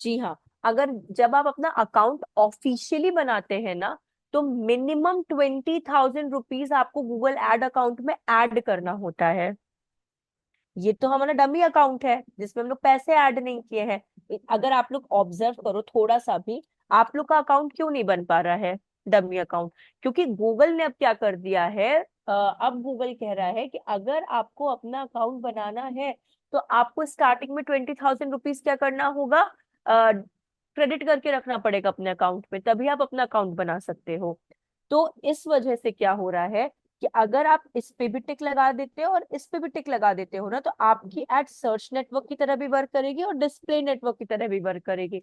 जी हाँ, अगर जब आप अपना अकाउंट ऑफिशियली बनाते हैं ना, तो मिनिमम 20,000 रुपीज आपको गूगल एड अकाउंट में ऐड करना होता है। ये तो हमारा डमी अकाउंट है जिसमें हम लोग पैसे ऐड नहीं किए हैं। अगर आप लोग ऑब्जर्व करो थोड़ा सा भी, आप लोग का अकाउंट क्यों नहीं बन पा रहा है, डमी अकाउंट? क्योंकि गूगल ने अब क्या कर दिया है, अब गूगल कह रहा है कि अगर आपको अपना अकाउंट बनाना है तो आपको स्टार्टिंग में 20,000 रुपीज क्या करना होगा, क्रेडिट करके रखना पड़ेगा अपने अकाउंट में, तभी आप अपना अकाउंट बना सकते हो। तो इस वजह से क्या हो रहा है कि अगर आप इस पे भी टिक लगा देते हो और इस पे भी टिक लगा देते हो ना, तो आपकी एड सर्च नेटवर्क की तरह भी वर्क करेगी और डिस्प्ले नेटवर्क की तरह भी वर्क करेगी।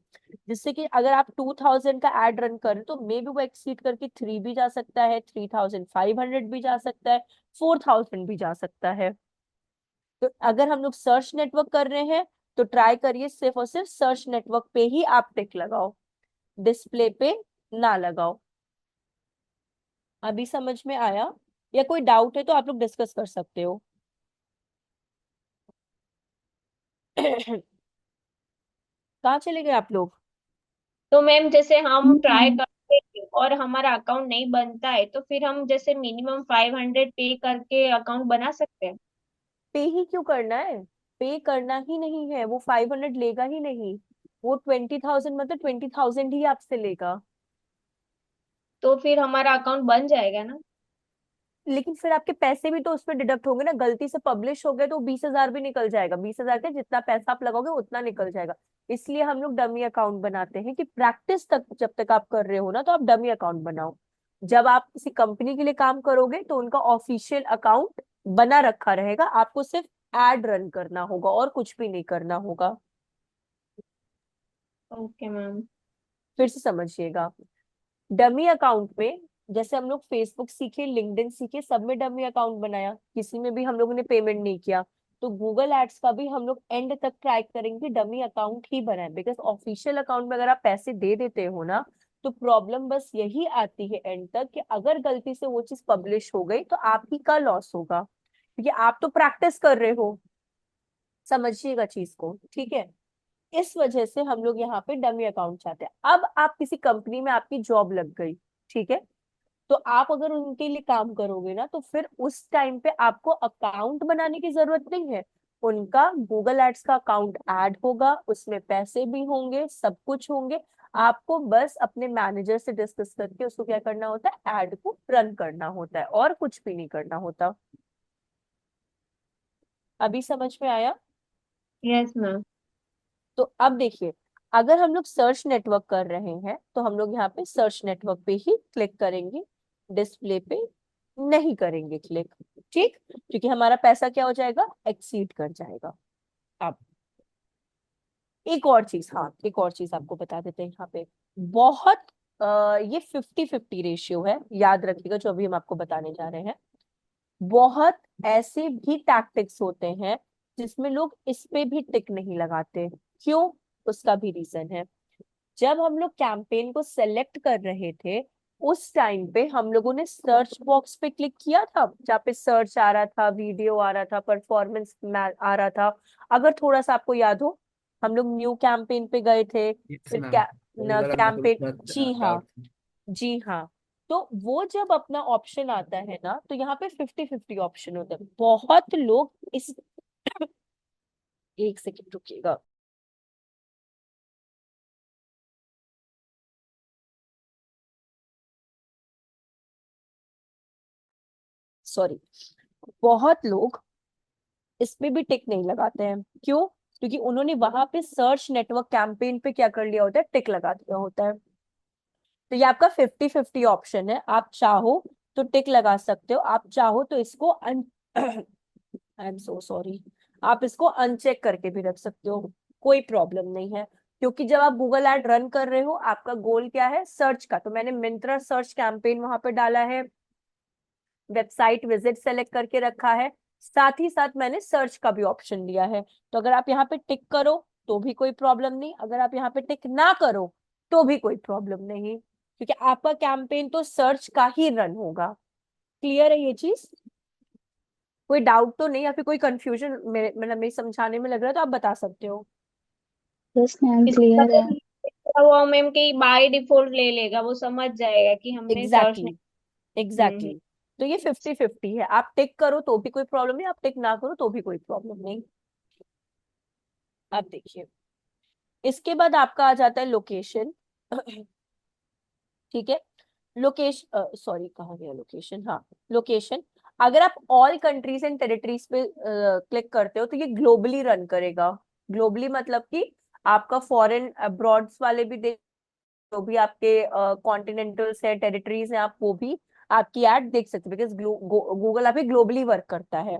जिससे कि अगर आप 2000 का एड रन करें तो मे बी वो एक्सीड करके 3 भी जा सकता है, 3500 भी जा सकता है, 4000 भी जा सकता है। तो अगर हम लोग सर्च नेटवर्क कर रहे हैं तो ट्राई करिए सिर्फ और सिर्फ सर्च नेटवर्क पे ही आप टिक लगाओ, डिस्प्ले पे ना लगाओ। अभी समझ में आया? या कोई डाउट है तो आप लोग डिस्कस कर सकते हो। कहाँ चले गए आप लोग? तो मैम जैसे हम ट्राई हम्म। करते हैं और हमारा अकाउंट नहीं बनता है, तो फिर हम जैसे मिनिमम 500 पे करके अकाउंट बना सकते हैं। पे ही क्यों करना है? पे करना ही नहीं है, वो 500 लेगा ही नहीं। वो 20,000 मतलब 20,000 ही आपसे लेगा। तो फिर हमारा अकाउंट बन जाएगा ना। लेकिन फिर आपके पैसे भी तो उसमें डिडक्ट होंगे ना, गलती से पब्लिश हो गए तो 20,000 भी निकल जाएगा। 20,000 का जितना पैसा आप लगाओगे उतना निकल जाएगा। इसलिए हम लोग डमी अकाउंट बनाते हैं कि प्रैक्टिस तक जब तक आप कर रहे हो ना, तो आप डमी अकाउंट बनाओ। जब आप किसी कंपनी के लिए काम करोगे तो उनका ऑफिशियल अकाउंट बना रखा रहेगा, आपको सिर्फ एड रन करना होगा और कुछ भी नहीं करना होगा। Okay ma'am. फिर से समझिएगा, डमी अकाउंट में जैसे हम लोग फेसबुक सीखे, लिंक्डइन सीखे, सब में डमी अकाउंट बनाया, किसी में भी हम लोगों ने पेमेंट नहीं किया। तो गूगल एड्स का भी हम लोग एंड तक ट्राई करेंगे डमी अकाउंट ही बनाए, बिकॉज ऑफिशियल अकाउंट में अगर आप पैसे दे देते हो ना, तो प्रॉब्लम बस यही आती है एंड तक कि अगर गलती से वो चीज पब्लिश हो गई तो आप ही का लॉस होगा, क्योंकि आप तो प्रैक्टिस कर रहे हो। समझिएगा चीज को, ठीक है? इस वजह से हम लोग यहाँ पे डमी अकाउंट चाहते हैं। अब आप किसी कंपनी में, आपकी जॉब लग गई, ठीक है, तो आप अगर उनके लिए काम करोगे ना, तो फिर उस टाइम पे आपको अकाउंट बनाने की जरूरत नहीं है। उनका गूगल एड्स का अकाउंट ऐड होगा, उसमें पैसे भी होंगे, सब कुछ होंगे। आपको बस अपने मैनेजर से डिस्कस करके उसको क्या करना होता है, एड को रन करना होता है, और कुछ भी नहीं करना होता। अभी समझ में आया? Yes ma'am. तो अब देखिए, अगर हम लोग सर्च नेटवर्क कर रहे हैं तो हम लोग यहाँ पे सर्च नेटवर्क पे ही क्लिक करेंगे, डिस्प्ले पे नहीं करेंगे क्लिक। ठीक, क्योंकि हमारा पैसा क्या हो जाएगा, एक्सीड कर जाएगा। अब एक और चीज, हाँ एक और चीज आपको बता देते हैं यहाँ पे। बहुत ये 50-50 रेशियो है, याद रखिएगा जो अभी हम आपको बताने जा रहे हैं। बहुत ऐसे भी टैक्टिक्स होते हैं जिसमें लोग इस पे भी टिक नहीं लगाते। क्यों? उसका भी रीजन है। जब हम लोग कैंपेन को सेलेक्ट कर रहे थे, उस टाइम पे हम लोगों ने सर्च बॉक्स पे क्लिक किया था, जहाँ पे सर्च आ रहा था, वीडियो आ रहा था, परफॉर्मेंस आ रहा था। अगर थोड़ा सा आपको याद हो, हम लोग न्यू कैंपेन पे गए थे, यस फिर मैम। वही वाला मेरे को कैंपेन, जी थोड़ा हाँ, डाउट था। जी हाँ। तो वो जब अपना ऑप्शन आता है ना, तो यहाँ पे 50-50 ऑप्शन होता है। बहुत लोग इस एक सेकंड रुकिएगा। सॉरी। बहुत लोग इसमें भी टिक नहीं लगाते हैं। क्यों? क्योंकि उन्होंने वहां पे सर्च नेटवर्क कैंपेन पे क्या कर लिया होता है, टिक लगा दिया होता है। तो ये आपका 50-50 ऑप्शन है, आप चाहो तो टिक लगा सकते हो, आप चाहो तो इसको आई एम सो सॉरी, आप इसको अनचेक करके भी रख सकते हो, कोई प्रॉब्लम नहीं है। क्योंकि जब आप गूगल एड रन कर रहे हो, आपका गोल क्या है, सर्च का। तो मैंने मिंत्रा सर्च कैंपेन वहां पे डाला है, वेबसाइट विजिट सेलेक्ट करके रखा है, साथ ही साथ मैंने सर्च का भी ऑप्शन दिया है। तो अगर आप यहाँ पे टिक करो तो भी कोई प्रॉब्लम नहीं, अगर आप यहाँ पे टिक ना करो तो भी कोई प्रॉब्लम नहीं, क्योंकि आपका कैंपेन तो सर्च का ही रन होगा। क्लियर है ये चीज? कोई डाउट तो नहीं, या फिर कोई कंफ्यूजन मेरे मतलब मेरे समझाने में लग रहा है तो आप बता सकते हो। यस मैम, इसका क्लियर तो है। वो मैम की बाय डिफॉल्ट ले लेगा, वो समझ जाएगा कि हमने सर्च एग्जैक्टली, नहीं। एग्जैक्टली। तो ये 50-50 है, आप टिक करो तो भी कोई प्रॉब्लम नहीं, आप टिक ना करो तो भी कोई प्रॉब्लम नहीं। अब देखिए, इसके बाद आपका आ जाता है लोकेशन। ठीक है, लोकेशन, सॉरी कहाँ गया लोकेशन, हाँ लोकेशन। अगर आप ऑल कंट्रीज एंड टेरिटरीज पे क्लिक करते हो तो ये ग्लोबली रन करेगा। ग्लोबली मतलब कि आपका फॉरेन अब्रॉड्स वाले भी देख, जो भी आपके कॉन्टिनेंटल्स है, टेरिटरीज हैं, आप वो भी आपकी ऐड देख सकते हो, बिकॉज गूगल आप ग्लोबली वर्क करता है।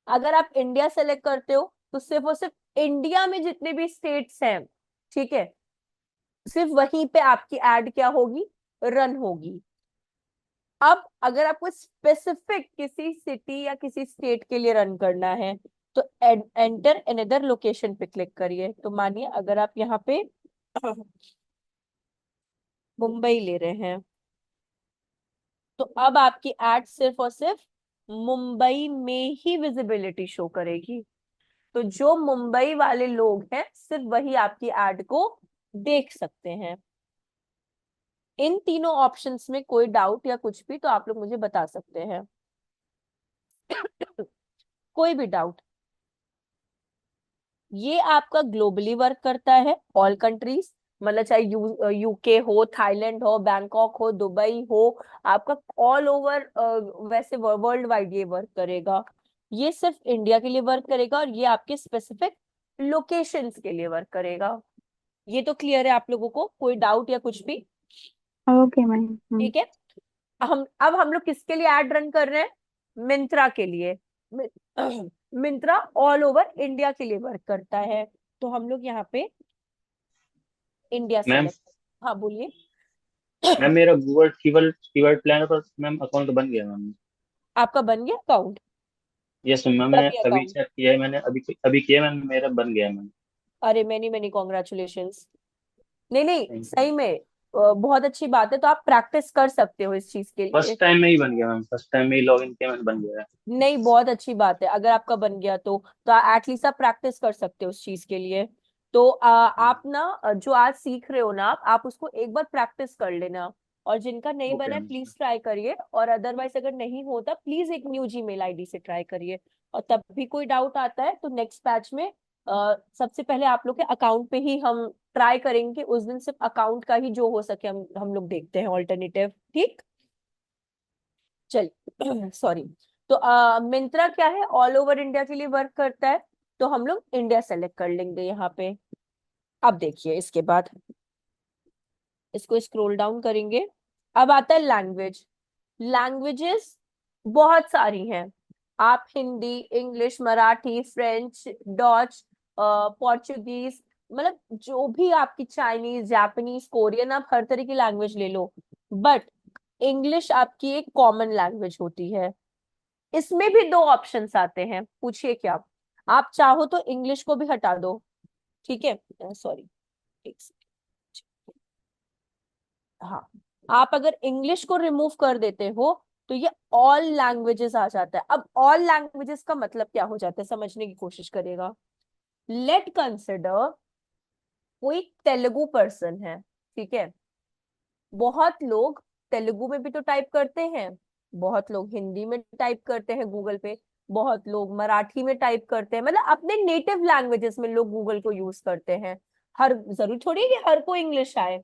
अगर आप इंडिया सेलेक्ट करते हो तो सिर्फ और सिर्फ इंडिया में जितने भी स्टेट्स हैं, ठीक है, सिर्फ वहीं पे आपकी एड क्या होगी, रन होगी। अब अगर आपको स्पेसिफिक किसी सिटी या किसी स्टेट के लिए रन करना है, तो एंटर अनदर लोकेशन पे क्लिक करिए। तो मानिए अगर आप यहाँ पे मुंबई ले रहे हैं, तो अब आपकी एड सिर्फ और सिर्फ मुंबई में ही विजिबिलिटी शो करेगी। तो जो मुंबई वाले लोग हैं सिर्फ वही आपकी एड को देख सकते हैं। इन तीनों ऑप्शंस में कोई डाउट या कुछ भी तो आप लोग मुझे बता सकते हैं। कोई भी डाउट? ये आपका ग्लोबली वर्क करता है, ऑल कंट्रीज, मतलब चाहे यूके हो, थाईलैंड हो, बैंकॉक हो, दुबई हो, आपका ऑल ओवर, वैसे वर्ल्ड वाइड ये वर्क करेगा। ये सिर्फ इंडिया के लिए वर्क करेगा और ये आपके स्पेसिफिक लोकेशंस के लिए वर्क करेगा। ये तो क्लियर है आप लोगों को? कोई डाउट या कुछ भी? Okay ma'am. ठीक है। हम लोग किसके लिए एड रन कर रहे हैं? मिंत्रा के लिए। मिंत्रा ऑल ओवर इंडिया के लिए वर्क करता है, तो हम लोग यहाँ पे इंडिया मैम सेलेक्ट। हाँ बोलिए। मैम मेरा गूगल फीवर फीवर प्लान पर मैम अकाउंट बन गया मैम। आपका बन गया अकाउंट? यस मैम, कब मैंने ये अभी अकाउंट? चेक किया है, मैंने अभी अभी किया मैम, मेरा बन गया मैम। अरे मैनी मैनी कॉन्ग्रेचुलेशंस। नहीं नहीं, थैंक यू। सही में बहुत अच्छी बात है। तो आप प्रैक्टिस कर सकते हो इस चीज के लिए। फर्स्ट टाइम में ही बन गया मैम, फर्स्ट टाइम में ही लॉग इन किया मैंने, बन गया है। नहीं, बहुत अच्छी बात है अगर आपका बन गया तो एटलीस्ट आप प्रैक्टिस कर सकते हो उस चीज के लिए। तो आप ना जो आज सीख रहे हो ना, आप उसको एक बार प्रैक्टिस कर लेना। और जिनका नहीं ओके बना है मैम। प्लीज ट्राई करिए, और अदरवाइज अगर नहीं होता प्लीज एक न्यू जीमेल आईडी से ट्राई करिए। और तब भी कोई डाउट आता है तो नेक्स्ट बैच में सबसे पहले आप लोग के अकाउंट पे ही हम ट्राई करेंगे। उस दिन सिर्फ अकाउंट का ही जो हो सके हम लोग देखते हैं ऑल्टरनेटिव। ठीक। चलिए सॉरी। तो मिंत्रा क्या है, ऑल ओवर इंडिया के लिए वर्क करता है, तो हम लोग इंडिया सेलेक्ट कर लेंगे यहाँ पे। अब देखिए इसके बाद इसको स्क्रॉल डाउन करेंगे। अब आता है लैंग्वेज। लैंग्वेजेस बहुत सारी हैं। आप Hindi, English, Marathi, French, Dutch, Portuguese, मतलब जो भी आपकी, चाइनीज, जापानीज, कोरियन, आप हर तरह की लैंग्वेज ले लो। बट इंग्लिश आपकी एक कॉमन लैंग्वेज होती है। इसमें भी दो ऑप्शंस आते हैं, पूछिए क्या? आप चाहो तो इंग्लिश को भी हटा दो। ठीक है, सॉरी, एक सेकंड। हाँ, आप अगर इंग्लिश को रिमूव कर देते हो तो ये ऑल लैंग्वेजेस आ जाता है। अब ऑल लैंग्वेजेस का मतलब क्या हो जाता है, समझने की कोशिश करिएगा। लेट कंसिडर कोई तेलुगु पर्सन है, ठीक है। बहुत लोग तेलुगु में भी तो टाइप करते हैं, बहुत लोग हिंदी में टाइप करते हैं गूगल पे, बहुत लोग मराठी में टाइप करते हैं, मतलब अपने नेटिव लैंग्वेजेस में लोग गूगल को यूज करते हैं। हर जरूरी थोड़ी है कि हर कोई इंग्लिश आए,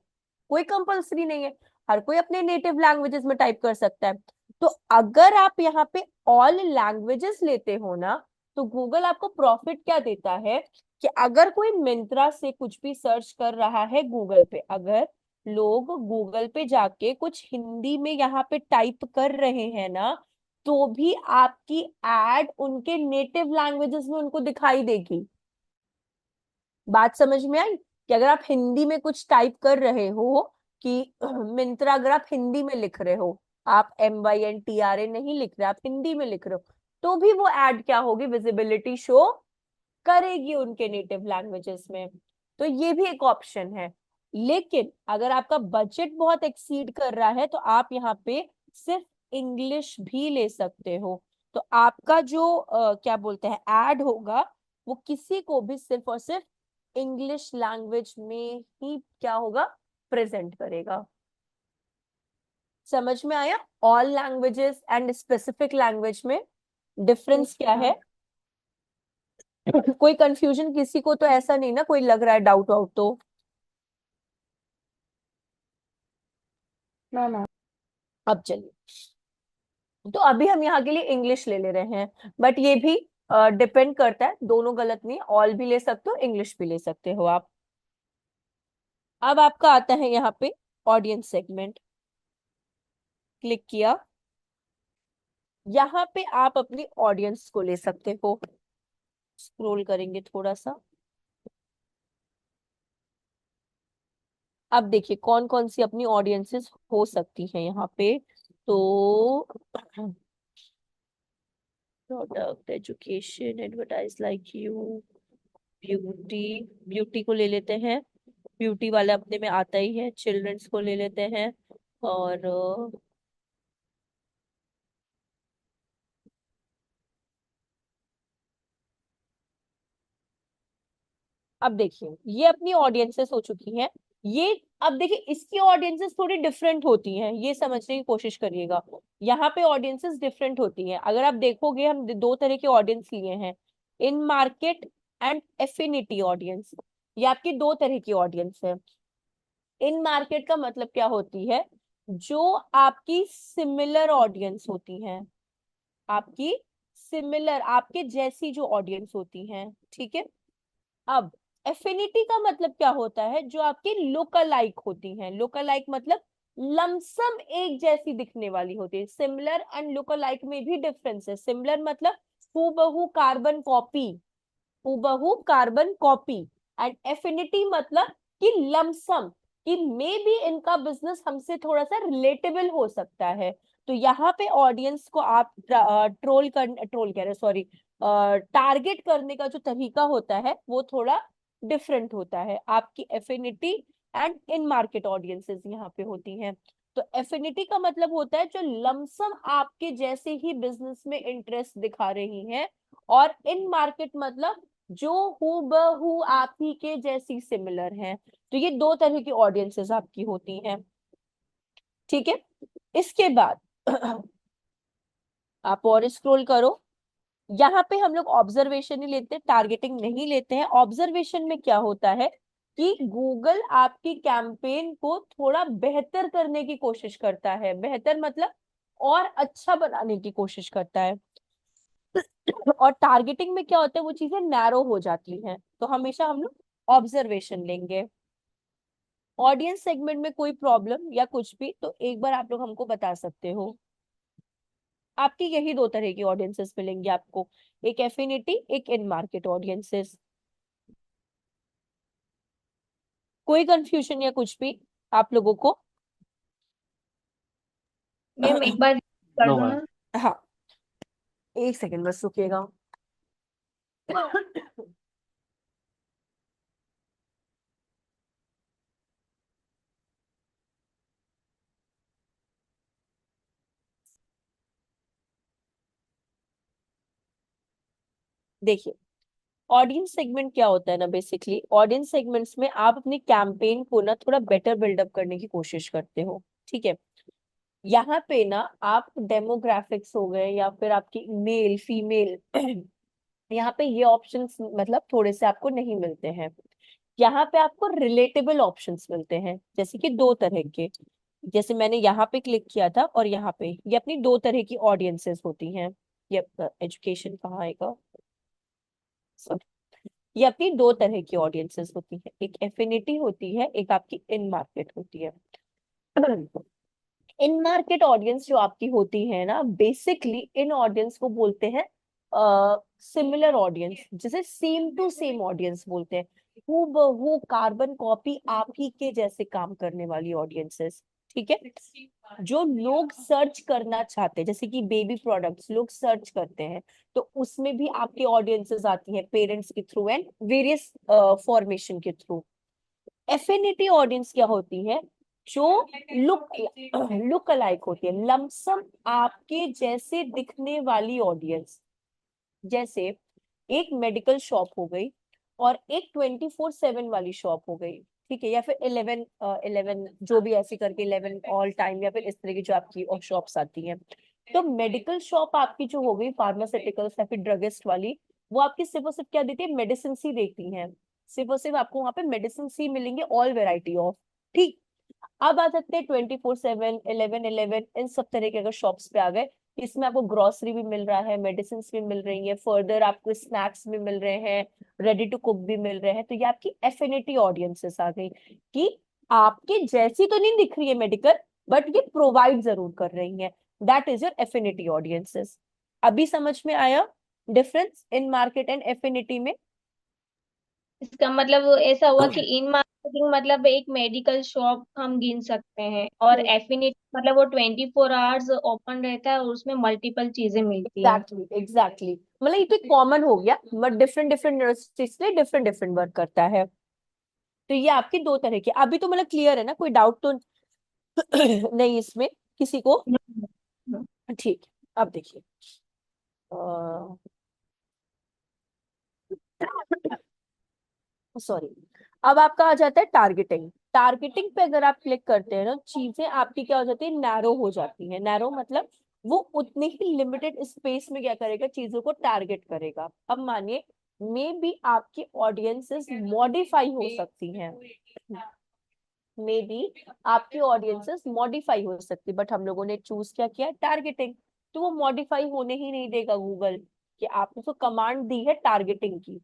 कोई कंपलसरी नहीं है। हर कोई अपने नेटिव लैंग्वेजेस में टाइप कर सकता है। तो अगर आप यहाँ पे ऑल लैंग्वेजेस लेते हो ना, तो गूगल आपको प्रॉफिट क्या देता है कि अगर कोई मिंत्रा से कुछ भी सर्च कर रहा है गूगल पे, अगर लोग गूगल पे जाके कुछ हिंदी में यहाँ पे टाइप कर रहे हैं ना, तो भी आपकी एड उनके नेटिव लैंग्वेजेस में उनको दिखाई देगी। बात समझ में आई? कि अगर आप हिंदी में कुछ टाइप कर रहे हो, कि मिंत्रा, अगर आप हिंदी में लिख रहे हो, आप MYNTRA नहीं लिख रहे, आप हिंदी में लिख रहे हो, तो भी वो एड क्या होगी, विजिबिलिटी शो करेगी उनके नेटिव लैंग्वेजेस में। तो ये भी एक ऑप्शन है। लेकिन अगर आपका बजट बहुत एक्सीड कर रहा है तो आप यहाँ पे सिर्फ इंग्लिश भी ले सकते हो। तो आपका जो क्या बोलते हैं एड होगा, वो किसी को भी सिर्फ और सिर्फ इंग्लिश लैंग्वेज में ही क्या होगा, प्रेजेंट करेगा। समझ में आया? All languages and specific language में डिफरेंस क्या है? कोई कंफ्यूजन किसी को तो ऐसा नहीं ना, कोई लग रहा है डाउट वाउट तो? No no. अब चलिए, तो अभी हम यहाँ के लिए इंग्लिश ले ले रहे हैं, बट ये भी डिपेंड करता है, दोनों गलत नहीं, ऑल भी ले सकते हो, इंग्लिश भी ले सकते हो आप। अब आपका आता है यहाँ पे ऑडियंस सेगमेंट। क्लिक किया, यहाँ पे आप अपनी ऑडियंस को ले सकते हो। स्क्रॉल करेंगे थोड़ा सा। अब देखिए कौन कौन सी अपनी ऑडियंसेस हो सकती हैं यहाँ पे। तो product, education, advertise like you, beauty, beauty को ले लेते हैं, ब्यूटी वाला अपने में आता ही है। चिल्ड्रंस को ले लेते हैं, और अब देखिए ये अपनी ऑडियंसेस हो चुकी हैं। ये अब देखिए इसकी ऑडियंसेस थोड़ी डिफरेंट होती हैं, ये समझने की कोशिश करिएगा। यहाँ पे ऑडियंसेस डिफरेंट होती हैं। अगर आप देखोगे हम दो तरह के ऑडियंस लिए हैं, इन मार्केट एंड एफिनिटी ऑडियंस। ये आपकी दो तरह की ऑडियंस है। इन मार्केट का मतलब क्या होती है, जो आपकी सिमिलर ऑडियंस होती हैं, आपकी सिमिलर, आपके जैसी जो ऑडियंस होती हैं, ठीक है। अब एफिनिटी का मतलब क्या होता है, जो आपकी लोकल लाइक होती हैं। लोकल लाइक मतलब लमसम एक जैसी दिखने वाली होती है। सिमिलर एंड लोकल लाइक में भी डिफरेंस है। सिमिलर मतलब हूबहू कार्बन कॉपी, हूबहू कार्बन कॉपी। एंड एफिनिटी मतलब कि लमसम, कि मे बी इनका बिजनेस हमसे थोड़ा सा रिलेटेबल हो सकता है। तो यहाँ पे ऑडियंस को आप ट्रोल कह रहे, सॉरी, टारगेट करने का जो तरीका होता है वो थोड़ा डिफरेंट होता है। आपकी affinity and in market audiences यहाँ पे होती हैं। तो एफिनिटी का मतलब होता है जो लमसम आपके जैसे ही बिजनेस में इंटरेस्ट दिखा रही हैं, और इन मार्केट मतलब जो हूबहू आप ही के जैसी सिमिलर हैं। तो ये दो तरह की ऑडियंसेस आपकी होती हैं, ठीक है। इसके बाद आप और स्क्रॉल करो। यहाँ पे हम लोग ऑब्जर्वेशन ही लेते हैं, टारगेटिंग नहीं लेते हैं। ऑब्जर्वेशन में क्या होता है कि गूगल आपकी कैंपेन को थोड़ा बेहतर करने की कोशिश करता है। बेहतर मतलब और अच्छा बनाने की कोशिश करता है। और टारगेटिंग में क्या होता है, वो चीजें नैरो हो जाती हैं। तो हमेशा हम लोग ऑब्जर्वेशन लेंगे। ऑडियंस सेगमेंट में कोई प्रॉब्लम या कुछ भी तो एक बार आप लोग हमको बता सकते हो। आपकी यही दो तरह की ऑडियंसेस मिलेंगी आपको, एक एफिनिटी, एक इन मार्केट ऑडियंसेस। कोई कंफ्यूजन या कुछ भी आप लोगों को? मैम एक बार कर नो दो मैम। ना। हाँ, एक सेकंड बस रुकिएगा। देखिए ऑडियंस सेगमेंट क्या होता है ना, बेसिकली ऑडियंस सेगमेंट्स में आप अपनी कैंपेन को ना थोड़ा बेटर बिल्डअप करने की कोशिश करते हो, ठीक है। यहाँ पे ना आप डेमोग्राफिक्स हो गए या फिर आपकी मेल फीमेल यहाँ पे ये ऑप्शंस मतलब थोड़े से आपको नहीं मिलते हैं। यहाँ पे आपको रिलेटेबल ऑप्शंस मिलते हैं, जैसे कि दो तरह के। जैसे मैंने यहाँ पे क्लिक किया था और यहाँ पे, ये अपनी दो तरह की ऑडियंसेस होती हैं। ये एजुकेशन कहाँ आएगा, Sorry. ये अपनी दो तरह की ऑडियंसेस होती है, एक एफिनिटी होती है, एक आपकी इन मार्केट होती है। इन मार्केट ऑडियंस जो आपकी होती है ना, बेसिकली इन ऑडियंस को बोलते हैं सिमिलर ऑडियंस, जिसे सेम टू सेम ऑडियंस बोलते हैं। हूबहू कार्बन कॉपी आप ही के जैसे काम करने वाली ऑडियंसेस, ठीक है। जो लोग सर्च करना चाहते हैं, जैसे कि बेबी प्रोडक्ट्स लोग सर्च करते हैं, तो उसमें भी आपकी ऑडियंसेस आती है पेरेंट्स के थ्रू एंड वेरियस फॉर्मेशन के थ्रू। एफिनिटी ऑडियंस क्या होती है, जो लुक लुक अलाइक होती है, लमसम आपके जैसे दिखने वाली ऑडियंस। जैसे एक मेडिकल शॉप हो गई और एक 24/7 वाली शॉप हो गई, ठीक है, या फिर 11 जो भी ऐसी करके 11 ऑल टाइम, या फिर इस तरह की जो आपकी शॉप्स आती हैं। तो मेडिकल शॉप आपकी जो हो गई फार्मास्यूटिकल्स या फिर ड्रगिस्ट वाली, वो आपकी सिर्फ और सिर्फ क्या देती है, मेडिसिन ही देती हैं। सिर्फ और सिर्फ आपको वहां पे मेडिसिन ही मिलेंगे, ऑल वेराइटी ऑफ, ठीक। अब आ सकते हैं 24/7, 11/11, इन सब तरह के अगर शॉप्स पे आ गए, इसमें आपको ग्रोसरी भी मिल रहा है, मेडिसिन भी मिल रही है, फर्दर आपको स्नैक्स भी मिल रहे हैं, रेडी टू कुक भी मिल रहे हैं। तो ये आपकी एफिनिटी ऑडियंसेस आ गई, कि आपके जैसी तो नहीं दिख रही है मेडिकल, बट ये प्रोवाइड जरूर कर रही है। That is your affinity audiences. अभी समझ में आया difference in market and affinity में? इसका मतलब ऐसा हुआ कि इन मतलब एक मेडिकल शॉप हम गिन सकते हैं, और एफिनिट मतलब वो 24 आवर्स ओपन रहता है और उसमें मल्टीपल चीजें मिलती है। एग्जैक्टली एग्जैक्टली, मतलब ये तो कॉमन हो गया, बट डिफरेंट डिफरेंट यूनिवर्सिटीज में डिफरेंट डिफरेंट वर्क करता है। तो ये आपके दो तरह के, अभी तो मतलब क्लियर है ना, कोई डाउट तो नहीं इसमें किसी को? ठीक है, अब देखिए, सॉरी, अब आपका आ जाता है टारगेटिंग। टारगेटिंग पे अगर आप क्लिक करते हैं ना, चीजें आपकी क्या हो जाती है, नैरो हो जाती है। नैरो मतलब वो उतनी ही लिमिटेड स्पेस में क्या करेगा, चीजों को टारगेट करेगा। अब मानिए मे बी आपकी ऑडियंसेस मॉडिफाई हो सकती हैं, मे बी आपकी ऑडियंसेस मॉडिफाई हो सकती, बट हम लोगों ने चूज क्या किया, टारगेटिंग। तो वो मॉडिफाई होने ही नहीं देगा गूगल, कि आपने उसको कमांड दी है टारगेटिंग की।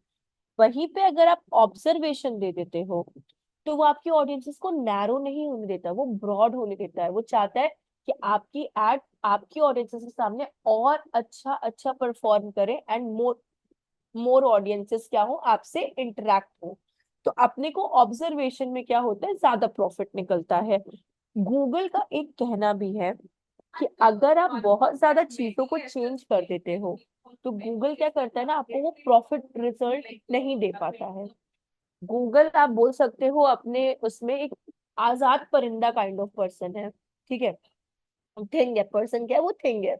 वहीं पे अगर आप ऑब्जर्वेशन दे देते हो, तो वो आपकी ऑडियंसेस को नैरो नहीं होने देता, वो ब्रॉड होने देता है। वो चाहता है कि आपकी एड आपकी ऑडियंसेस के सामने और अच्छा अच्छा परफॉर्म करे, एंड मोर मोर ऑडियंसेस क्या हो, आपसे इंटरेक्ट हो। तो अपने को ऑब्जर्वेशन में क्या होता है, ज्यादा प्रॉफिट निकलता है। गूगल का एक कहना भी है कि अगर आप बहुत ज्यादा चीजों को चेंज कर देते हो, तो गूगल क्या करता है ना, आपको वो प्रॉफिट रिजल्ट नहीं दे पाता है। गूगल आप बोल सकते हो अपने उसमें एक आजाद परिंदा काइंड ऑफ पर्सन है, ठीक है, थिंग है, पर्सन क्या है, वो थिंग है।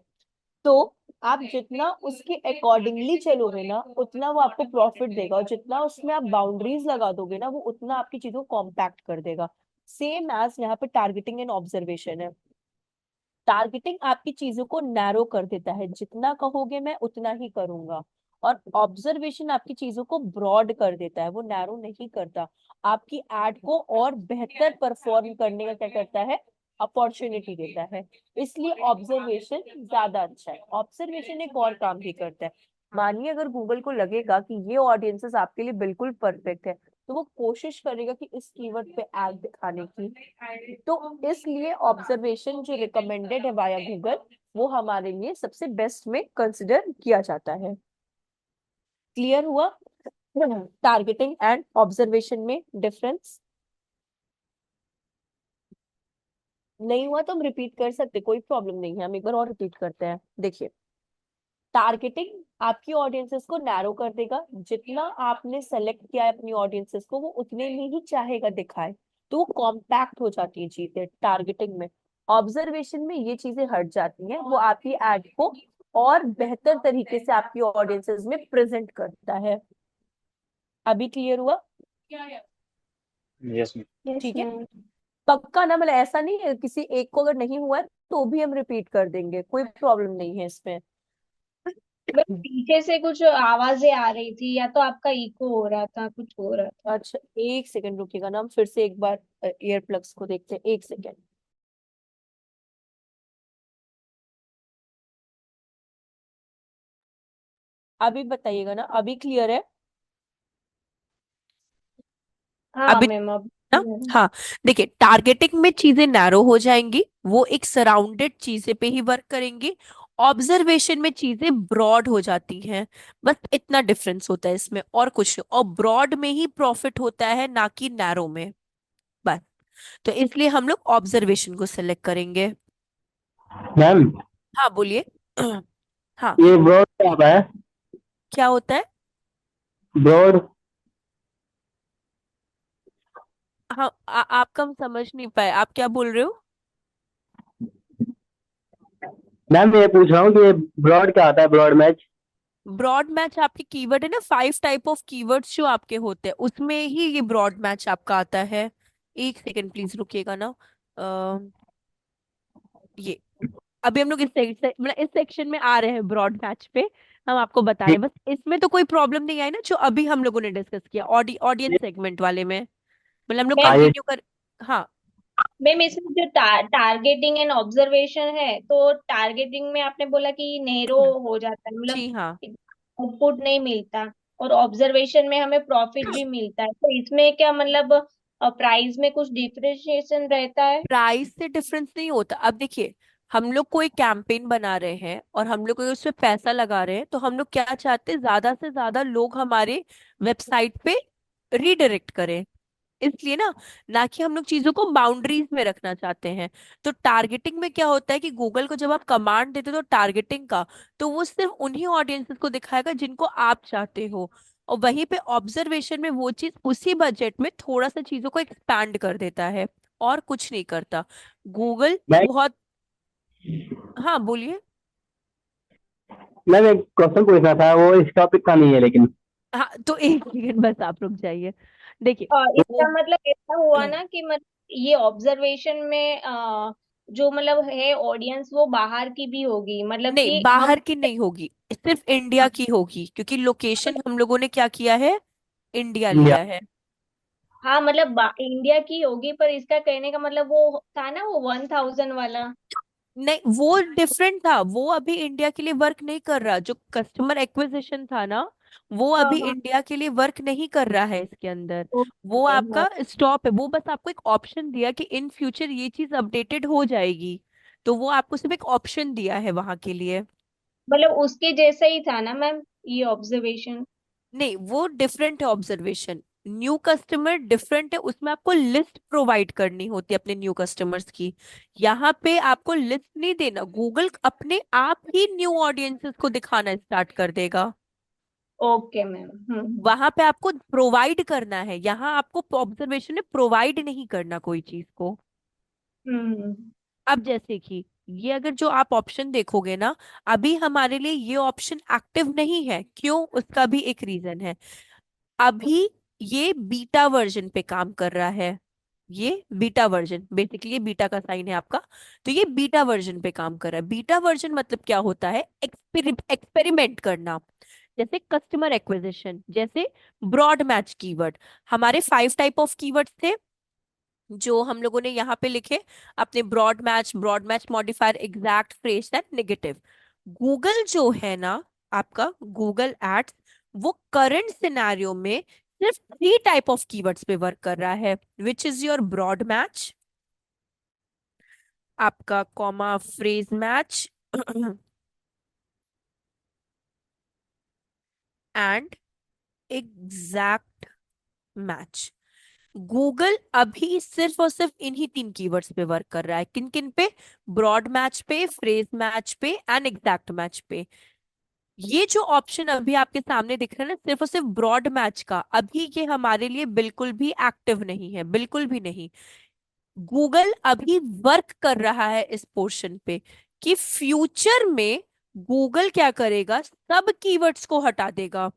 तो आप जितना उसके अकॉर्डिंगली चलोगे ना, उतना वो आपको प्रॉफिट देगा, और जितना उसमें आप बाउंड्रीज लगा दोगे ना, वो उतना आपकी चीजों को कॉम्पैक्ट कर देगा। सेम एज यहाँ पे टारगेटिंग एंड ऑब्जर्वेशन है। टारगेटिंग आपकी चीजों को नैरो कर देता है, जितना कहोगे मैं उतना ही करूंगा। और ऑब्जर्वेशन आपकी चीजों को ब्रॉड कर देता है, वो नैरो नहीं करता। आपकी एड को और बेहतर परफॉर्म करने का क्या करता है, अपॉर्चुनिटी देता है। इसलिए ऑब्जर्वेशन ज्यादा अच्छा है। ऑब्जर्वेशन एक और काम भी करता है। मानिए अगर गूगल को लगेगा कि ये ऑडियंसेस आपके लिए बिल्कुल परफेक्ट है, तो वो कोशिश करेगा कि इस कीवर्ड पे एड दिखाने की। तो इसलिए ऑब्जर्वेशन जो रिकमेंडेड है वाया गूगल, वो हमारे लिए सबसे बेस्ट में कंसिडर किया जाता है। क्लियर हुआ टारगेटिंग एंड ऑब्जर्वेशन में डिफरेंस? नहीं हुआ तो हम रिपीट कर सकते, कोई प्रॉब्लम नहीं है, हम एक बार और रिपीट करते हैं। देखिए, टारगेटिंग आपकी ऑडियंसेस को नैरो कर देगा, जितना आपने सेलेक्ट किया है अपनी ऑडियंसेस को, वो उतने में ही चाहेगा दिखाए। तो वो कॉम्पैक्ट हो जाती है चीजें टारगेटिंग में। ऑब्जर्वेशन में ये चीजें हट जाती हैं, वो आपकी एड को और बेहतर तरीके से आपकी ऑडियंसेस में प्रेजेंट करता है। अभी क्लियर हुआ? Yes ma'am. यस ठीक है, मैम। पक्का ना, मतलब ऐसा नहीं है किसी एक को अगर नहीं हुआ है तो भी हम रिपीट कर देंगे, कोई प्रॉब्लम नहीं है इसमें। बस पीछे से कुछ आवाजें आ रही थी, या तो आपका इको हो रहा था, कुछ हो रहा था। अच्छा, एक सेकंड रुकिएगा ना, हम फिर से एक बार ईयर प्लग्स को देखते हैं, एक सेकंड। अभी बताइएगा ना, अभी क्लियर है? हाँ अभी मैम, अब ना, हाँ, देखिए टारगेटिंग में चीजें नैरो हो जाएंगी, वो एक सराउंडेड चीजें पे ही वर्क करेंगी। ऑब्जर्वेशन में चीजें ब्रॉड हो जाती हैं। बस इतना डिफरेंस होता है इसमें, और कुछ नहीं। और ब्रॉड में ही प्रॉफिट होता है, ना कि नैरो में। बस, तो इसलिए हम लोग ऑब्जर्वेशन को सिलेक्ट करेंगे। मैम, हाँ बोलिए। हाँ, ये ब्रॉड क्या होता है? क्या होता है? ब्रॉड। हाँ, आपका हम समझ नहीं पाए, आप क्या बोल रहे हो? मैम, मैं ये पूछ रहा हूँ कि ये ब्रॉड क्या होता है, ब्रॉड मैच? ब्रॉड मैच आपके कीवर्ड है ना, 5 टाइप ऑफ कीवर्ड्स जो आपके होते हैं, उसमें ही ये ब्रॉड मैच आपका आता है। एक सेकंड प्लीज रुकिएगा ना। अ, ये अभी हम लोग मतलब इस सेक्शन में आ रहे हैं, ब्रॉड मैच पे हम आपको बता रहे ठीक। हैं। बस इसमें तो कोई प्रॉब्लम नहीं आई ना, जो अभी हम लोगों ने डिस्कस किया ऑडियंस सेगमेंट वाले में, मतलब हम लोग मैम हाँ, ये कंटिन्यू कर। हाँ, मैम इसमें जो टारगेटिंग एंड ऑब्जर्वेशन है, तो टारगेटिंग में आपने बोला कि नेरो हो जाता है, मतलब जी हाँ। आउटपुट नहीं मिलता, और ऑब्जर्वेशन में हमें प्रॉफिट भी मिलता है, तो इसमें क्या मतलब प्राइस में कुछ डिफरेंशिएशन रहता है? प्राइस से डिफरेंस नहीं होता। अब देखिए, हम लोग कोई कैंपेन बना रहे हैं और हम लोग कोई उसमें पैसा लगा रहे हैं, तो हम लोग क्या चाहते हैं, ज्यादा से ज्यादा लोग हमारे वेबसाइट पे रीडायरेक्ट करें। इसलिए ना कि हम लोग चीजों को बाउंड्रीज में रखना चाहते हैं। तो टारगेटिंग में क्या होता है कि गूगल को जब आप कमांड देते हो तो टारगेटिंग का, तो वो सिर्फ उन्हीं ऑडियंसेस को दिखाएगा जिनको आप चाहते हो। और वहीं पे ऑब्जर्वेशन में वो चीज उसी बजट में थोड़ा सा चीजों को एक्सपैंड कर देता है, और कुछ नहीं करता गूगल मैं बहुत। हाँ बोलिए। मैं एक क्वेश्चन पूछना था, वो इस टॉपिक का नहीं है लेकिन। हाँ तो एक सेकंड बस आप रुक जाइए। देखिए इसका वो मतलब ऐसा हुआ ना कि मतलब ये ऑब्जर्वेशन में जो मतलब है ऑडियंस वो बाहर की भी होगी, मतलब नहीं, कि हम। बाहर की नहीं होगी, सिर्फ इंडिया की होगी, क्योंकि लोकेशन हम लोगों ने क्या किया है, इंडिया इंडिया। लिया है। हाँ मतलब इंडिया की होगी, पर इसका कहने का मतलब वो था ना वो 1000 वाला। नहीं वो डिफरेंट था, वो अभी इंडिया के लिए वर्क नहीं कर रहा। जो कस्टमर एक्विजिशन था ना, वो हाँ अभी हाँ। इंडिया के लिए वर्क नहीं कर रहा है इसके अंदर। वो ओके हाँ। आपका स्टॉप है, वो बस आपको एक ऑप्शन दिया कि इन फ्यूचर ये चीज अपडेटेड हो जाएगी। तो वो आपको सिर्फ एक ऑप्शन दिया है वहां के लिए। मतलब उसके जैसा ही था ना मैम ये ऑब्जर्वेशन। नहीं वो डिफरेंट है ऑब्जर्वेशन। न्यू कस्टमर डिफरेंट है, उसमें आपको लिस्ट प्रोवाइड करनी होती है अपने न्यू कस्टमर्स की। यहाँ पे आपको लिस्ट नहीं देना, गूगल अपने आप ही न्यू ऑडियंसेस को दिखाना स्टार्ट कर देगा। Okay ma'am. वहां पे आपको प्रोवाइड करना है, यहाँ आपको ऑब्जर्वेशन में प्रोवाइड नहीं करना कोई चीज को। हम्म। अब जैसे कि ये अगर जो आप ऑप्शन देखोगे ना, अभी हमारे लिए ये ऑप्शन एक्टिव नहीं है। क्यों? उसका भी एक रीजन है। अभी ये बीटा वर्जन पे काम कर रहा है। ये बीटा वर्जन, बेसिकली ये बीटा का साइन है आपका। तो ये बीटा वर्जन पे काम कर रहा है। बीटा वर्जन मतलब क्या होता है, एक्सपेरिमेंट करना। जैसे कस्टमर एक्विजिशन, जैसे ब्रॉड मैच कीवर्ड। हमारे 5 टाइप ऑफ कीवर्ड्स थे जो हम लोगों ने यहाँ पे लिखे अपने। Broad match modifier, exact, phrase and negative. Google जो है ना, आपका गूगल एड्स, वो करंट सिनेरियो में सिर्फ 3 टाइप ऑफ कीवर्ड्स पे वर्क कर रहा है, which is your broad match, आपका comma phrase match and exact match. Google अभी सिर्फ और सिर्फ इन्हीं 3 कीवर्ड्स पे वर्क कर रहा है। किन किन पे? ब्रॉड मैच पे, फ्रेज मैच पे एंड एग्जैक्ट मैच पे। ये जो ऑप्शन अभी आपके सामने दिख रहा है ना, सिर्फ और सिर्फ ब्रॉड मैच का, अभी ये हमारे लिए बिल्कुल भी एक्टिव नहीं है, बिल्कुल भी नहीं। गूगल अभी वर्क कर रहा है इस पोर्शन पे कि फ्यूचर में गूगल क्या करेगा, सब कीवर्ड्स को हटा देगा।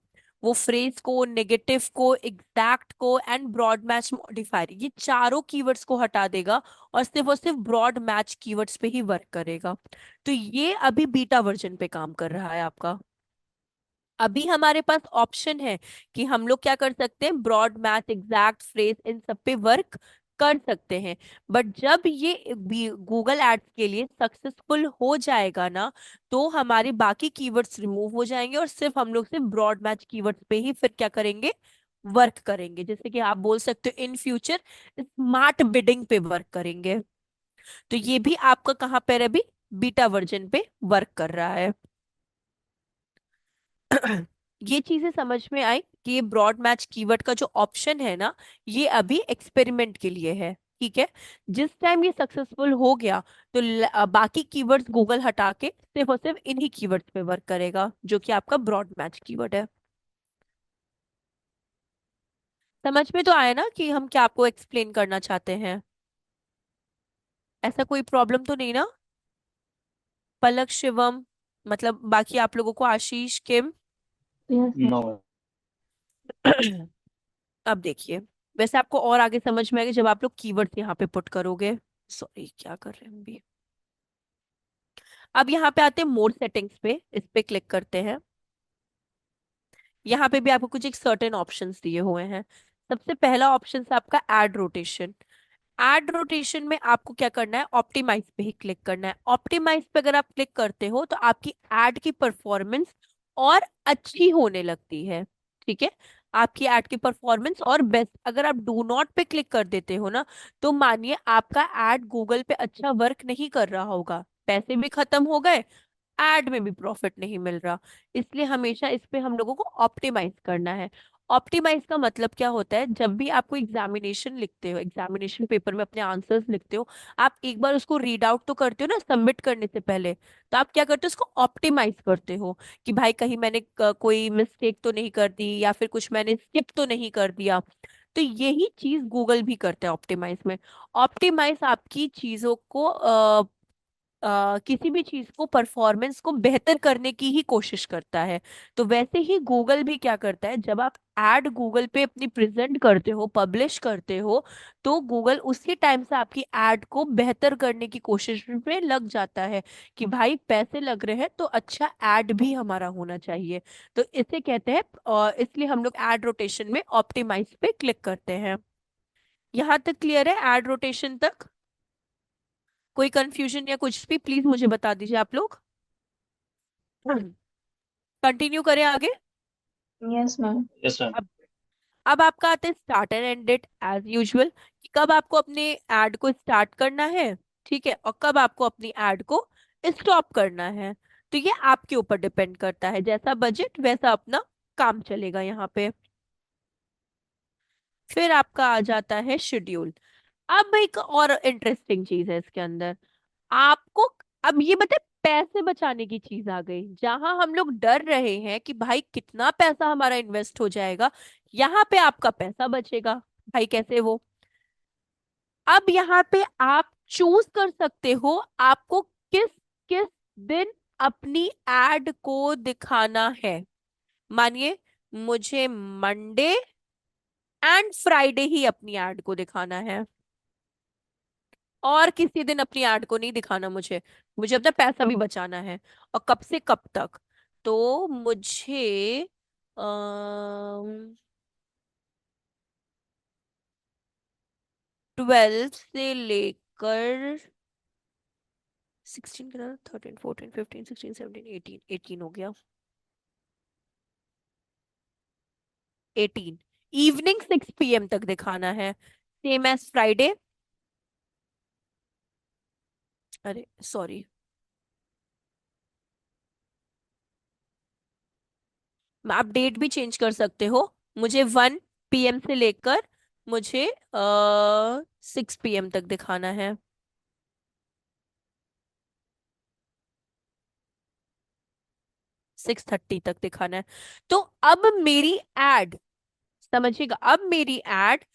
वो फ्रेज को, नेगेटिव को, एग्जैक्ट को एंड ब्रॉड मैच मॉडिफायर, ये चारों कीवर्ड्स को हटा देगा और सिर्फ ब्रॉड मैच कीवर्ड्स पे ही वर्क करेगा। तो ये अभी बीटा वर्जन पे काम कर रहा है आपका। अभी हमारे पास ऑप्शन है कि हम लोग क्या कर सकते हैं, ब्रॉड मैच, एग्जैक्ट, फ्रेज, इन सब पे वर्क कर सकते हैं। बट जब ये गूगल एड्स के लिए सक्सेसफुल हो जाएगा ना, तो हमारे बाकी कीवर्ड्स रिमूव हो जाएंगे और सिर्फ हम लोग सिर्फ ब्रॉड मैच कीवर्ड्स पे ही फिर क्या करेंगे, वर्क करेंगे। जैसे कि आप बोल सकते हो इन फ्यूचर स्मार्ट बिडिंग पे वर्क करेंगे। तो ये भी आपका कहाँ पर है अभी, बीटा वर्जन पे वर्क कर रहा है। ये चीजें समझ में आई कि ये ब्रॉड मैच कीवर्ड का जो ऑप्शन है ना, ये अभी एक्सपेरिमेंट के लिए है। ठीक है। जिस टाइम ये सक्सेसफुल हो गया तो बाकी कीवर्ड्स गूगल हटा के सिर्फ और सिर्फ इन्हीं कीवर्ड्स पे वर्क करेगा, जो कि आपका ब्रॉड मैच कीवर्ड है। समझ में तो आया ना कि हम क्या आपको एक्सप्लेन करना चाहते हैं? ऐसा कोई प्रॉब्लम तो नहीं ना? पलक, शिवम, मतलब बाकी आप लोगों को, Ashish, Kim. Yes ma'am. No. अब देखिए, वैसे आपको और आगे समझ में आएगा जब आप लोग कीवर्ड्स यहाँ पे पुट करोगे। सॉरी, क्या कर रहे हैं हम भी। अब यहाँ पे आते हैं मोड सेटिंग्स पे, इस पे क्लिक करते हैं। यहाँ पे भी आपको कुछ एक सर्टेन ऑप्शंस दिए हुए हैं। सबसे पहला ऑप्शन है आपका एड रोटेशन। एड रोटेशन में आपको क्या करना है, ऑप्टिमाइज पे ही क्लिक करना है। ऑप्टिमाइज पे अगर आप क्लिक करते हो तो आपकी एड की परफॉर्मेंस और अच्छी होने लगती है। ठीक है। आपकी एड की परफॉर्मेंस और बेस्ट। अगर आप डू नॉट पे क्लिक कर देते हो ना, तो मानिए आपका एड गूगल पे अच्छा वर्क नहीं कर रहा होगा, पैसे भी खत्म हो गए, एड में भी प्रॉफिट नहीं मिल रहा। इसलिए हमेशा इस पे हम लोगों को ऑप्टिमाइज करना है। ऑप्टिमाइज का मतलब क्या होता है, जब भी आपको एग्जामिनेशन लिखते हो, एग्जामिनेशन पेपर में अपने आंसर्स लिखते हो, आप एक बार उसको रीड आउट तो करते हो ना सबमिट करने से पहले, तो आप क्या करते हो, उसको ऑप्टिमाइज करते हो कि भाई कहीं मैंने कोई मिस्टेक तो नहीं कर दी, या फिर कुछ मैंने स्किप तो नहीं कर दिया। तो यही चीज गूगल भी करता है ऑप्टिमाइज में। ऑप्टिमाइज आपकी चीजों को किसी भी चीज को, परफॉर्मेंस को बेहतर करने की ही कोशिश करता है। तो वैसे ही गूगल भी क्या करता है, जब आप एड गूगल पे अपनी प्रेजेंट करते हो, पब्लिश करते हो, तो गूगल उसी टाइम से आपकी एड को बेहतर करने की कोशिश में लग जाता है कि भाई पैसे लग रहे हैं तो अच्छा एड भी हमारा होना चाहिए। तो इसे कहते हैं, और इसलिए हम लोग एड रोटेशन में ऑप्टिमाइज पे क्लिक करते हैं। यहाँ तक क्लियर है एड रोटेशन तक? कोई कंफ्यूजन या कुछ भी प्लीज मुझे बता दीजिए आप लोग। कंटिन्यू करें आगे। Yes ma'am. Yes ma'am. अब अब आपका आता है start end end date as usual, कि कब आपको अपने ऐड को स्टार्ट करना है, ठीक है, और कब आपको अपनी ऐड को स्टॉप करना है। तो ये आपके ऊपर डिपेंड करता है, जैसा बजट वैसा अपना काम चलेगा यहाँ पे। फिर आपका आ जाता है शेड्यूल। अब एक और इंटरेस्टिंग चीज है इसके अंदर, आपको अब ये बताए, पैसे बचाने की चीज आ गई, जहां हम लोग डर रहे हैं कि भाई कितना पैसा हमारा इन्वेस्ट हो जाएगा, यहाँ पे आपका पैसा बचेगा। भाई कैसे वो, अब यहाँ पे आप चूज कर सकते हो आपको किस किस दिन अपनी एड को दिखाना है। मानिए मुझे मंडे एंड फ्राइडे ही अपनी एड को दिखाना है, और किसी दिन अपनी ऐड को नहीं दिखाना मुझे, मुझे अपना पैसा भी बचाना है। और कब से कब तक, तो मुझे 12 से लेकर 16 का, 13 14 15 16 17 18, 18 हो गया, 18 इवनिंग 6 PM तक दिखाना है, सेम एज फ्राइडे। अरे सॉरी, आप डेट भी चेंज कर सकते हो, मुझे 1 PM से लेकर मुझे 6 PM तक दिखाना है। 6:30 तक दिखाना है। तो अब मेरी एड, समझिएगा, अब मेरी एड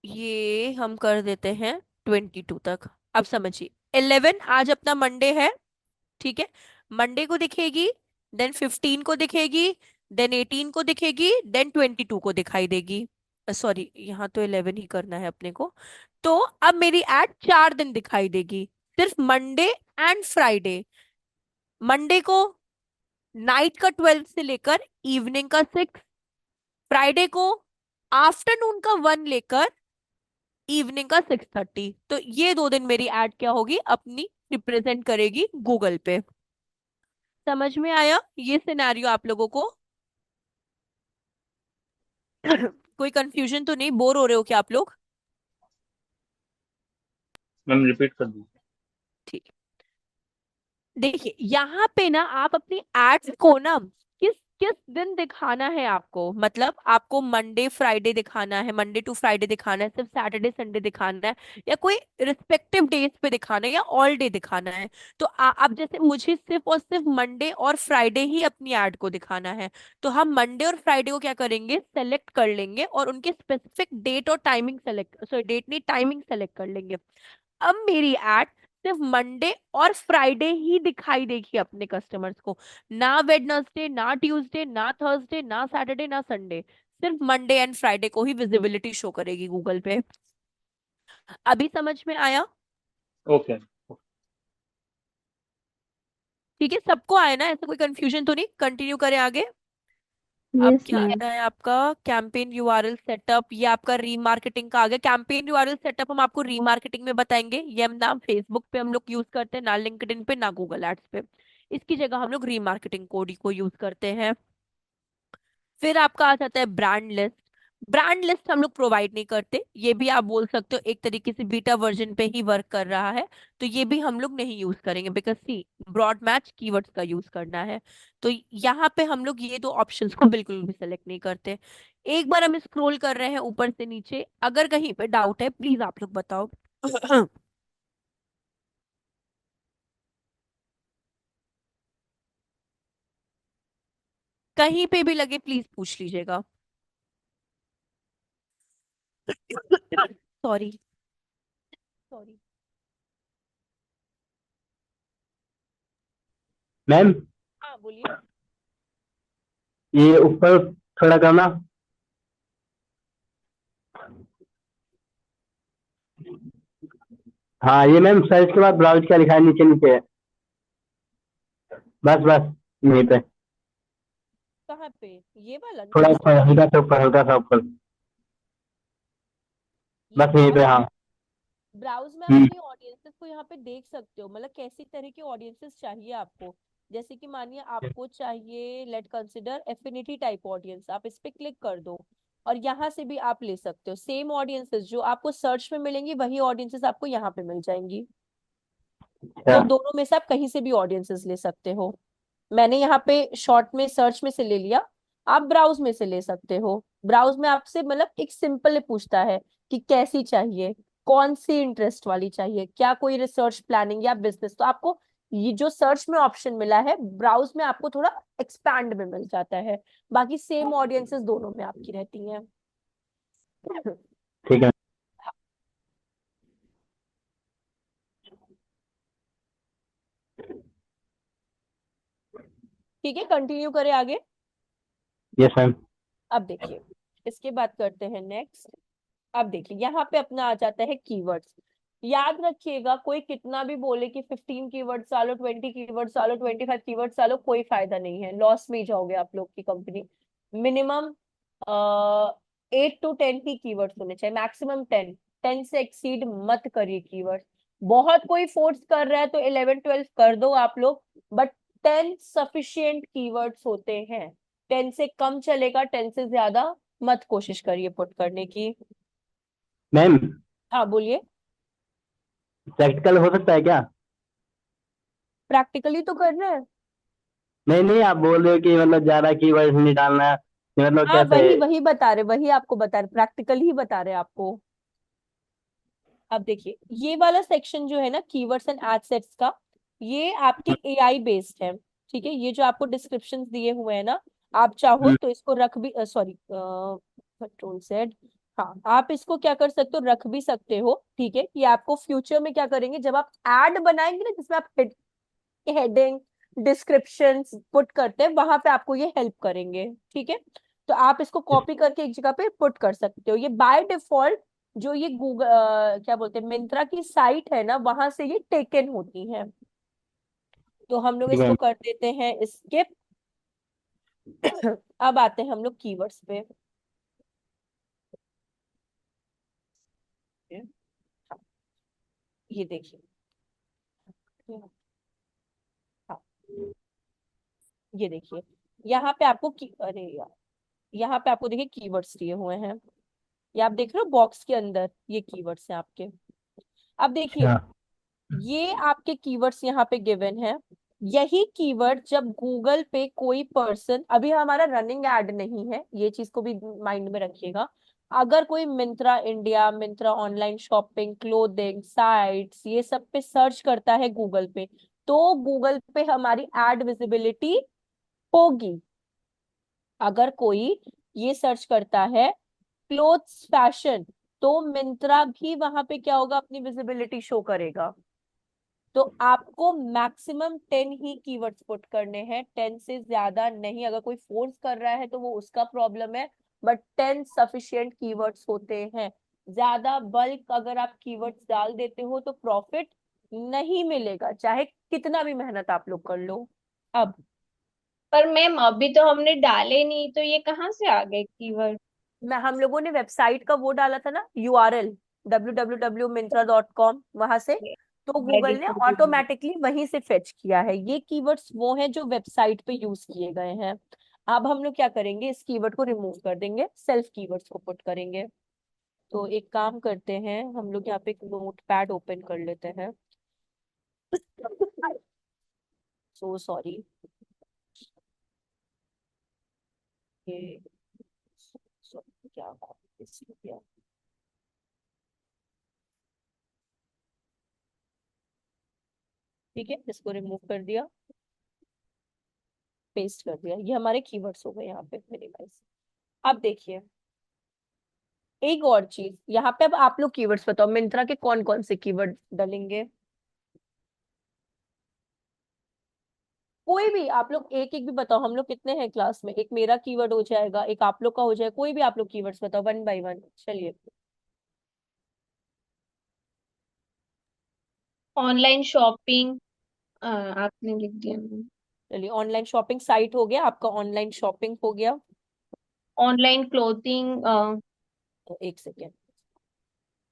ये हम कर देते हैं 22 तक। अब समझिए 11 आज अपना मंडे है, ठीक है, मंडे को दिखेगी, देन 15 को दिखेगी, देन 18 को दिखेगी, देन 22 को दिखाई देगी। सॉरी, यहाँ तो 11 ही करना है अपने को। तो अब मेरी एड 4 दिन दिखाई देगी, सिर्फ मंडे एंड फ्राइडे। मंडे को नाइट का 12 से लेकर इवनिंग का 6, फ्राइडे को आफ्टरनून का 1 लेकर इवनिंग का 6:30। तो ये 2 दिन मेरी एड क्या होगी, अपनी रिप्रेजेंट करेगी गूगल पे। समझ में आया ये सिनेरियो आप लोगों को? कोई कंफ्यूजन तो नहीं, बोर हो रहे हो क्या आप लोग? मैम रिपीट कर दीजिए। ठीक, देखिए यहाँ पे ना आप अपनी एड्स को ना किस किस दिन दिखाना है आपको, मतलब आपको मंडे फ्राइडे दिखाना है, मंडे टू फ्राइडे दिखाना है, सिर्फ सैटरडे संडे दिखाना है, या कोई रिस्पेक्टिव डेज पे दिखाना है, या ऑल डे दिखाना है। तो आप जैसे मुझे सिर्फ और सिर्फ मंडे और फ्राइडे ही अपनी ऐड को दिखाना है, तो हम मंडे और फ्राइडे को क्या करेंगे, सेलेक्ट कर लेंगे और उनके स्पेसिफिक डेट और टाइमिंग सेलेक्ट, सॉरी डेट नहीं टाइमिंग सेलेक्ट कर लेंगे। अब मेरी एड सिर्फ मंडे और फ्राइडे ही दिखाई देगी अपने कस्टमर्स को, ना वेडनेसडे, ना ट्यूसडे, ना थर्सडे, ना सैटरडे, ना संडे, सिर्फ मंडे एंड फ्राइडे को ही विजिबिलिटी शो करेगी गूगल पे। अभी समझ में आया? ओके। ठीक है, सबको आया ना, ऐसा कोई कंफ्यूजन तो नहीं? कंटिन्यू करें आगे। अब यस क्या मैम। आता है आपका कैंपेन यूआरएल सेटअप, ये आपका रीमार्केटिंग का आ गया। कैंपेन यूआरएल सेटअप हम आपको रीमार्केटिंग में बताएंगे, ये हम ना फेसबुक पे हम लोग यूज करते हैं, ना लिंक्डइन पे, ना गूगल एड्स पे, इसकी जगह हम लोग रीमार्केटिंग कोड को यूज करते हैं। फिर आपका आ जाता है ब्रांड लिस्ट। ब्रांड लिस्ट हम लोग प्रोवाइड नहीं करते, ये भी आप बोल सकते हो एक तरीके से बीटा वर्जन पे ही वर्क कर रहा है, तो ये भी हम लोग नहीं यूज करेंगे, because see broad match keywords का यूज करना है। तो यहाँ पे हम लोग ये दो ऑप्शंस को बिल्कुल भी सेलेक्ट नहीं करते। एक बार हम स्क्रॉल कर रहे हैं ऊपर से नीचे, अगर कहीं पे डाउट है प्लीज आप लोग बताओ। कहीं पे भी लगे प्लीज पूछ लीजिएगा। Sorry, sorry. मैम हाँ बोलिए। ये ऊपर थोड़ा करना। हाँ ये मैम सर्च के बाद ब्राउज क्या लिखा है नीचे नीचे, बस बस यहीं पे, कहाँ पे? ये वाला थोड़ा नेक्स्ट? ऊपर, हल्का सा ऊपर, हल्का सा ऊपर, ये बस यहीं पे, ब्राउज? हाँ। ब्राउज में आप हम्म। अपनी ऑडियंसेस को यहाँ पे देख सकते हो, मतलब कैसी तरह की ऑडियंसेस चाहिए आपको। जैसे कि मानिए आपको चाहिए, late consider affinity type audience, आप इस पे क्लिक कर दो और यहाँ से भी आप ले सकते हो सेम ऑडियंसेस जो आपको सर्च में मिलेंगी, वही ऑडियंसेस आपको यहाँ पे मिल जाएंगी। तो अच्छा। दोनों में से आप कहीं से भी ऑडियंसेस ले सकते हो। मैंने यहाँ पे शॉर्ट में सर्च में से ले लिया, आप ब्राउज में से ले सकते हो। ब्राउज में आपसे मतलब एक सिंपल पूछता है कि कैसी चाहिए, कौन सी इंटरेस्ट वाली चाहिए, क्या कोई रिसर्च प्लानिंग या बिजनेस, तो आपको ये जो सर्च में ऑप्शन मिला है, ब्राउज में आपको थोड़ा एक्सपैंड में मिल जाता है। बाकी सेम ऑडियंसेस दोनों में आपकी रहती हैं। ठीक है। ठीक है, कंटिन्यू करें आगे। Yes ma'am. अब देखिए, इसके बाद करते हैं नेक्स्ट। अब देखिए यहाँ पे अपना आ जाता है कीवर्ड्स। याद रखिएगा, कोई कितना भी बोले कि 15 कीवर्ड्स डालो, 20 कीवर्ड्स डालो, 25 कीवर्ड्स डालो, कोई फायदा नहीं है, लॉस में ही जाओगे आप लोग की company. Minimum 8 to 10 he keywords होने चाहिए, मैक्सिमम 10। 10 से एक्सीड मत करिए कीवर्ड्स। बहुत कोई फोर्स कर रहा है तो 11-12 कर दो आप लोग, बट 10 सफिशियंट कीवर्ड्स होते हैं। 10 से कम चलेगा, 10 से ज्यादा मत कोशिश करिए पुट करने की। मैम हाँ बोलिए। प्रैक्टिकल हो सकता है क्या? प्रैक्टिकली तो कर रहे हैं। नहीं नहीं, आप बोल रहे हो कि मतलब ज्यादा कीवर्ड्स नहीं डालना है, मतलब हाँ कैसे? वही वही बता रहे, वही आपको बता रहे, प्रैक्टिकल ही बता रहे आपको। अब देखिए ये वाला सेक्शन जो है ना, कीवर्ड्स एंड एडसेट्स का, ये आपके एआई बेस्ड है। ठीक है, ये जो आपको डिस्क्रिप्शन दिए हुए हैं ना, आप चाहो हम्म। तो इसको रख भी, सॉरी, कंट्रोल सेड, हाँ आप इसको क्या कर सकते हो, रख भी सकते हो। ठीक है, कि आपको फ्यूचर में क्या करेंगे, जब आप एड बनाएंगे ना जिसमें आप हेडिंग डिस्क्रिप्शन पुट करते हैं, वहां पे आपको ये हेल्प करेंगे। ठीक है, तो आप इसको कॉपी करके एक जगह पे पुट कर सकते हो। ये बाय डिफॉल्ट जो ये गूगल क्या बोलते हैं, मिंत्रा की साइट है ना, वहां से ये टेकन होती है। तो हम लोग ठीक है। इसको कर देते हैं स्किप। अब आते हैं हम लोग कीवर्ड्स पे। ये देखिए, हाँ ये देखिए, यहाँ पे आपको अरे यार, यहाँ पे आपको देखिए कीवर्ड्स दिए हुए हैं। ये आप देख रहे हो बॉक्स के अंदर, ये कीवर्ड्स हैं आपके। अब देखिए, अच्छा। ये आपके कीवर्ड्स यहाँ पे गिवन है। यही कीवर्ड जब गूगल पे कोई पर्सन, अभी हमारा रनिंग एड नहीं है, ये चीज को भी माइंड में रखिएगा। अगर कोई Myntra India, Myntra online shopping, clothing sites, ये सब पे सर्च करता है गूगल पे, तो गूगल पे हमारी एड विजिबिलिटी होगी। अगर कोई ये सर्च करता है क्लोथ्स फैशन, तो मिंत्रा भी वहां पे क्या होगा, अपनी विजिबिलिटी शो करेगा। तो आपको मैक्सिमम 10 ही कीवर्ड्स पुट करने हैं, 10 से ज्यादा नहीं। अगर कोई फोर्स कर रहा है तो वो उसका प्रॉब्लम है, बट 10 सफिशिएंट कीवर्ड्स होते हैं। ज्यादा बल्क अगर आप कीवर्ड्स डाल देते हो तो प्रॉफिट नहीं मिलेगा, चाहे कितना भी मेहनत आप लोग कर लो। अब पर मैम अभी तो हमने डाले नहीं, तो ये कहाँ से आ गए कीवर्ड? मैं, हम लोगों ने वेबसाइट का वो डाला था ना, यूआरएल www.myntra.com, वहां से, तो वेरी गूगल ने गुड। ऑटोमेटिकली वहीं से फेच किया है। ये कीवर्ड्स वो हैं जो वेबसाइट पे यूज किए गए हैं। अब हम लोग क्या करेंगे, इस कीवर्ड को रिमूव कर देंगे, सेल्फ कीवर्ड्स को पुट करेंगे। तो एक काम करते हैं, हम लोग यहाँ पे एक नोट पैड ओपन कर लेते हैं। सो सॉरी, ये क्या किया। ठीक है, इसको रिमूव कर दिया, पेस्ट कर दिया, ये हमारे कीवर्ड्स हो गए यहाँ पे मेरे गाइस। अब देखिए एक और चीज यहाँ पे, अब आप लोग कीवर्ड्स बताओ, मिंत्रा के कौन कौन से कीवर्ड डालेंगे? कोई भी आप लोग एक एक भी बताओ, हम लोग कितने हैं क्लास में, एक मेरा कीवर्ड हो जाएगा, एक आप लोग का हो जाएगा, कोई भी आप लोग कीवर्ड्स बताओ वन बाय वन, चलिए। ऑनलाइन शॉपिंग, आपने लिख दिया। चलिए, ऑनलाइन शॉपिंग साइट हो गया आपका, ऑनलाइन शॉपिंग हो गया। ऑनलाइन क्लोथिंग, तो एक सेकेंड,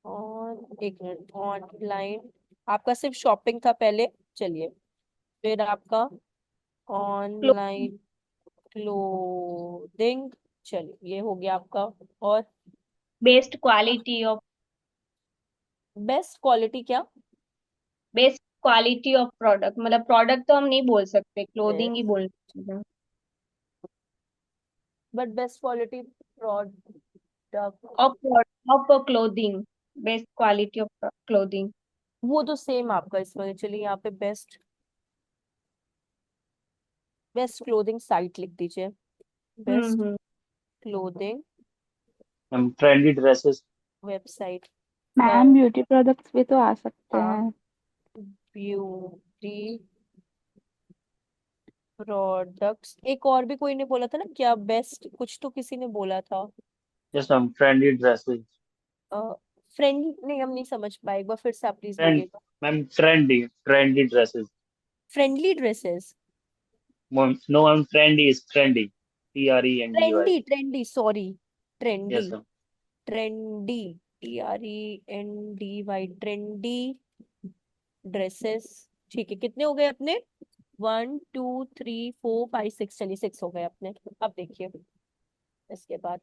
और एक मिनट, ऑनलाइन आपका सिर्फ शॉपिंग था पहले, चलिए। फिर आपका ऑनलाइन क्लोथिंग, चलिए ये हो गया आपका। और best quality of, best quality क्या? बेस्ट क्वालिटी ऑफ प्रोडक्ट, मतलब प्रोडक्ट तो हम नहीं बोल सकते, क्लोथिंग ही बोल सकते हैं। But best quality product, of clothing, best quality of clothing. वो तो सेम आपका इसमें, चलिए यहाँ पे बेस्ट, बेस्ट क्लोथिंग साइट लिख दीजिए, best hmm. Clothing ma'am trendy dresses. Website. Ma'am beauty products भी तो आ सकते हाँ, हैं। ब्यूटी प्रोडक्ट्स, एक और भी कोई ने बोला था ना क्या, बेस्ट कुछ तो किसी ने बोला था। Yes ma'am, trendy dresses. Friend नहीं, हम नहीं समझ पाए, एक बार फिर से आप प्लीज ट्रेंड बोलिएगा। Ma'am, trendy trendy dresses. Friendly dresses, no ma'am, trendy is trendy, TRENDY। Trendy, trendy sorry, trendy, yes ma'am. Trendy, TRENDY, trendy dresses. ठीक है, कितने हो गए अपने, 1 2 3 4 5 6, चलिए 6 हो गए अपने। अब देखिए इसके बाद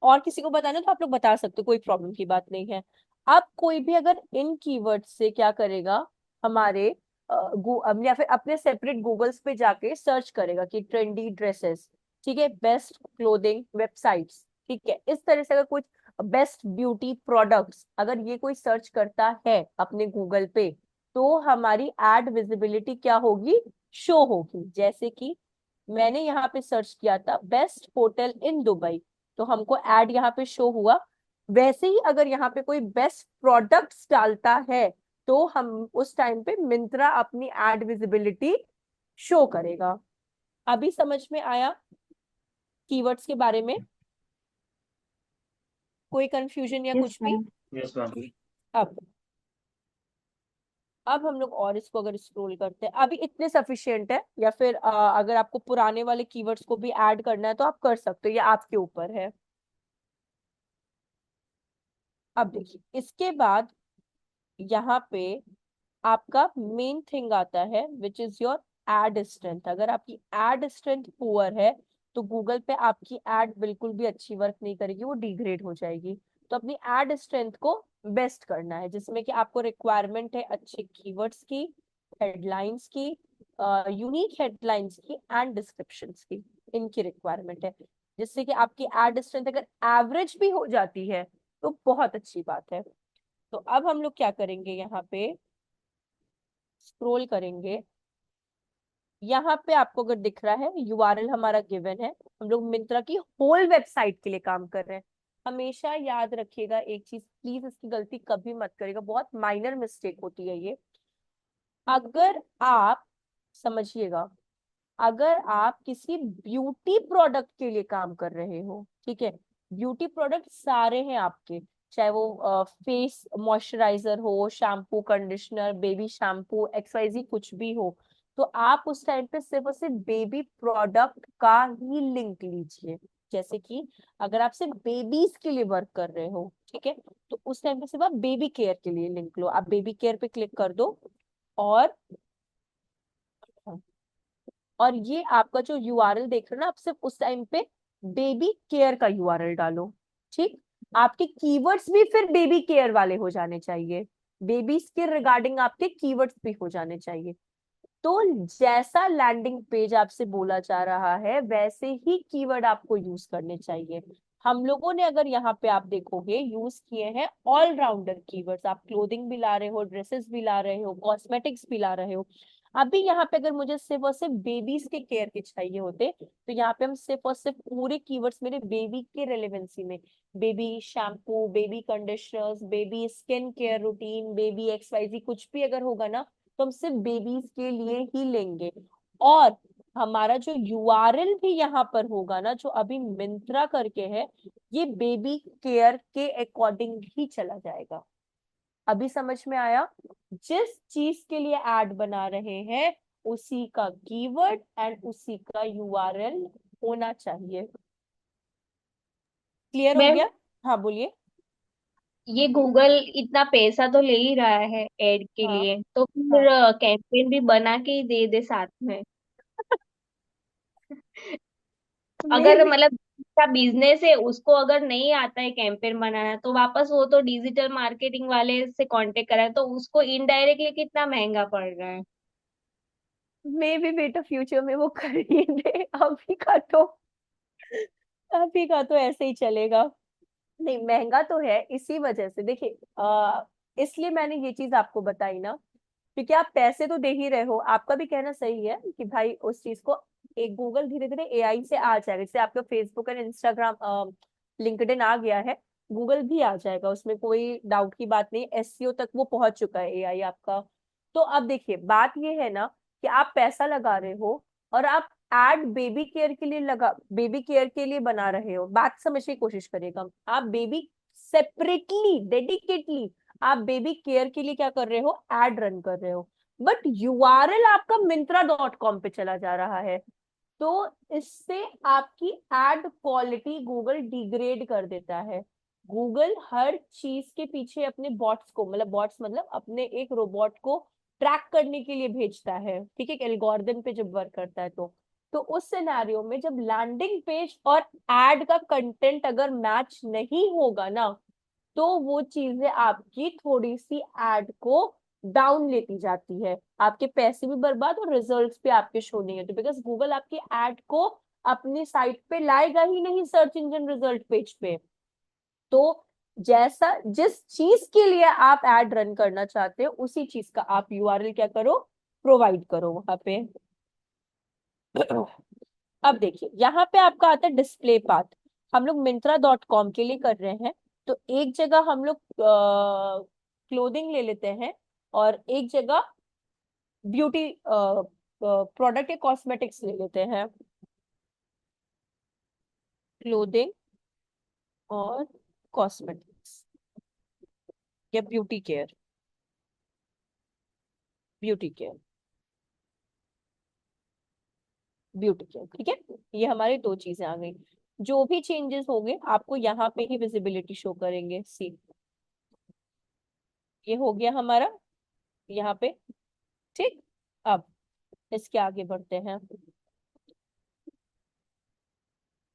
और किसी को बताना तो आप लोग बता सकते हो, कोई प्रॉब्लम की बात नहीं है। अब कोई भी अगर इन कीवर्ड से क्या करेगा, हमारे या फिर अपने सेपरेट गूगल्स पे जाके सर्च करेगा कि ट्रेंडी ड्रेसेस, ठीक है, बेस्ट क्लोथिंग वेबसाइट्स, ठीक है, इस तरह से अगर कुछ बेस्ट ब्यूटी प्रोडक्ट्स, अगर ये कोई सर्च करता है अपने गूगल पे, तो हमारी एड विजिबिलिटी क्या होगी, शो होगी। जैसे कि मैंने यहाँ पे सर्च किया था बेस्ट होटल इन दुबई, तो हमको एड यहाँ पे शो हुआ। वैसे ही अगर यहाँ पे कोई बेस्ट प्रोडक्ट्स डालता है, तो हम उस टाइम पे मिंत्रा अपनी एड विजिबिलिटी शो करेगा। अभी समझ में आया कीवर्ड्स के बारे में, कोई कंफ्यूजन या यस कुछ भी? मैम। Yes ma'am. अब अब हम लोग और इसको अगर स्क्रॉल करते हैं, अभी इतने सफिशिएंट है, या फिर अगर आपको पुराने वाले कीवर्ड्स को भी ऐड करना है तो आप कर सकते हो, ये आपके ऊपर है। अब देखिए इसके बाद यहाँ पे आपका मेन थिंग आता है which is your add strength. अगर आपकी एड स्ट्रेंथ पुअर है तो गूगल पे आपकी एड बिल्कुल भी अच्छी वर्क नहीं करेगी, वो डिग्रेड हो जाएगी। तो अपनी एड स्ट्रेंथ को बेस्ट करना है, जिसमें कि आपको रिक्वायरमेंट है अच्छे कीवर्ड्स की, हेडलाइंस की, यूनिक हेडलाइंस की एंड डिस्क्रिप्शंस की, इनकी रिक्वायरमेंट है। जिससे कि आपकी एड स्ट्रेंथ अगर एवरेज भी हो जाती है तो बहुत अच्छी बात है। तो अब हम लोग क्या करेंगे, यहाँ पे स्क्रॉल करेंगे, यहाँ पे आपको अगर दिख रहा है यूआरएल हमारा गिवन है, हम लोग मिंत्रा की होल वेबसाइट के लिए काम कर रहे हैं। हमेशा याद रखिएगा एक चीज, प्लीज इसकी गलती कभी मत करिएगा, बहुत माइनर मिस्टेक होती है ये। अगर आप समझिएगा, अगर आप किसी ब्यूटी प्रोडक्ट के लिए काम कर रहे हो, ठीक है, ब्यूटी प्रोडक्ट सारे हैं आपके, चाहे वो फेस मॉइस्चराइजर हो, shampoo, conditioner, baby shampoo, XYZ कुछ भी हो, तो आप उस टाइम पे सिर्फ और सिर्फ बेबी प्रोडक्ट का ही लिंक लीजिए। जैसे कि अगर आप सिर्फ बेबीज के लिए वर्क कर रहे हो, ठीक है, तो उस टाइम पे सिर्फ आप बेबी केयर के लिए लिंक लो, आप बेबी केयर पे क्लिक कर दो। और और ये आपका जो यूआरएल देख रहे हो ना, आप सिर्फ उस टाइम पे बेबी केयर का यूआरएल डालो। ठीक, आपके कीवर्ड्स भी फिर बेबी केयर वाले हो जाने चाहिए, बेबीज के रिगार्डिंग आपके कीवर्ड्स भी हो जाने चाहिए। तो जैसा लैंडिंग पेज आपसे बोला जा रहा है वैसे ही कीवर्ड आपको यूज करने चाहिए। हम लोगों ने अगर यहाँ पे आप देखोगे यूज किए हैं ऑलराउंडर कीवर्ड्स, आप क्लोथिंग भी ला रहे हो, ड्रेसेस भी ला रहे हो, कॉस्मेटिक्स भी ला रहे हो। अभी यहाँ पे अगर मुझे सिर्फ और सिर्फ बेबीज के केयर के चाहिए होते तो यहाँ पे हम सिर्फ और सिर्फ पूरे कीवर्ड्स मेरे बेबी के रेलेवेंसी में, baby shampoo, baby conditioners, baby skin care routine, baby XYZ, कुछ भी अगर होगा ना तो हम सिर्फ बेबीज के लिए ही लेंगे। और हमारा जो यूआरएल भी यहाँ पर होगा ना, जो अभी मिंत्रा करके है, ये बेबी केयर के अकॉर्डिंग ही चला जाएगा। अभी समझ में आया? जिस चीज के लिए ऐड बना रहे हैं उसी का कीवर्ड एंड उसी का यूआरएल होना चाहिए। क्लियर हो मैम, गया? हाँ बोलिए। ये गूगल इतना पैसा तो ले ही रहा है एड के हाँ लिए, तो हाँ। फिर कैंपेन भी बना के ही दे दे साथ में। मे अगर भी मतलब का बिजनेस है उसको अगर नहीं आता है कैंपेन बनाना, तो वापस वो तो डिजिटल मार्केटिंग वाले से कांटेक्ट करा है, तो उसको इनडायरेक्टली कितना महंगा पड़ रहा है। मे भी बेटा फ्यूचर में वो कर ही दे, अभी का तो ऐसे ही चलेगा। नहीं महंगा तो है इसी वजह से, देखिए इसलिए मैंने ये चीज आपको बताई ना, क्योंकि आप पैसे तो दे ही रहे हो। आपका भी कहना सही है कि भाई उस चीज को एक गूगल धीरे धीरे एआई से आ जाएगा, जैसे आपका फेसबुक और इंस्टाग्राम लिंक्डइन आ गया है, गूगल भी आ जाएगा, उसमें कोई डाउट की बात नहीं। एसईओ तक वो पहुंच चुका है एआई आपका। तो अब देखिए बात ये है ना कि आप पैसा लगा रहे हो और आप एड बेबी केयर के लिए लगा, बेबी केयर के लिए बना रहे हो, बात समझने की कोशिश करिएगा। आप बेबी सेपरेटली डेडिकेटली आप बेबी केयर के लिए क्या कर रहे हो, एड रन कर रहे हो, बट यूआरएल आपका Myntra.com पे चला जा रहा है। तो इससे आपकी एड क्वालिटी गूगल डिग्रेड कर देता है। गूगल हर चीज के पीछे अपने बॉट्स को, मतलब बॉट्स मतलब अपने एक रोबोट को ट्रैक करने के लिए भेजता है, ठीक है, एक एल्गोरिदम पे जब वर्क करता है तो उस सिनेरियो में जब लैंडिंग पेज और एड का कंटेंट अगर मैच नहीं होगा ना, तो वो चीजें आपकी थोड़ी सी एड को डाउन लेती जाती है, आपके पैसे भी बर्बाद और रिजल्ट्स भी आपके शो नहीं होते, बिकॉज गूगल आपकी एड को अपनी साइट पे लाएगा ही नहीं सर्च इंजन रिजल्ट पेज पे। तो जैसा जिस चीज के लिए आप एड रन करना चाहते हो उसी चीज का आप यूआरएल क्या करो, प्रोवाइड करो वहां पे। अब देखिए यहाँ पे आपका आता है डिस्प्ले पाथ। हम लोग Myntra.com के लिए कर रहे हैं, तो एक जगह हम लोग क्लोथिंग ले लेते हैं और एक जगह ब्यूटी प्रोडक्ट या कॉस्मेटिक्स ले लेते हैं। क्लोथिंग और कॉस्मेटिक्स या beauty care, beauty care, beauty care, ठीक है। ये हमारी दो चीजें आ गई। जो भी चेंजेस होंगे आपको यहाँ पे ही विजिबिलिटी शो करेंगे। सी ये हो गया हमारा यहाँ पे, ठीक। अब इसके आगे बढ़ते हैं।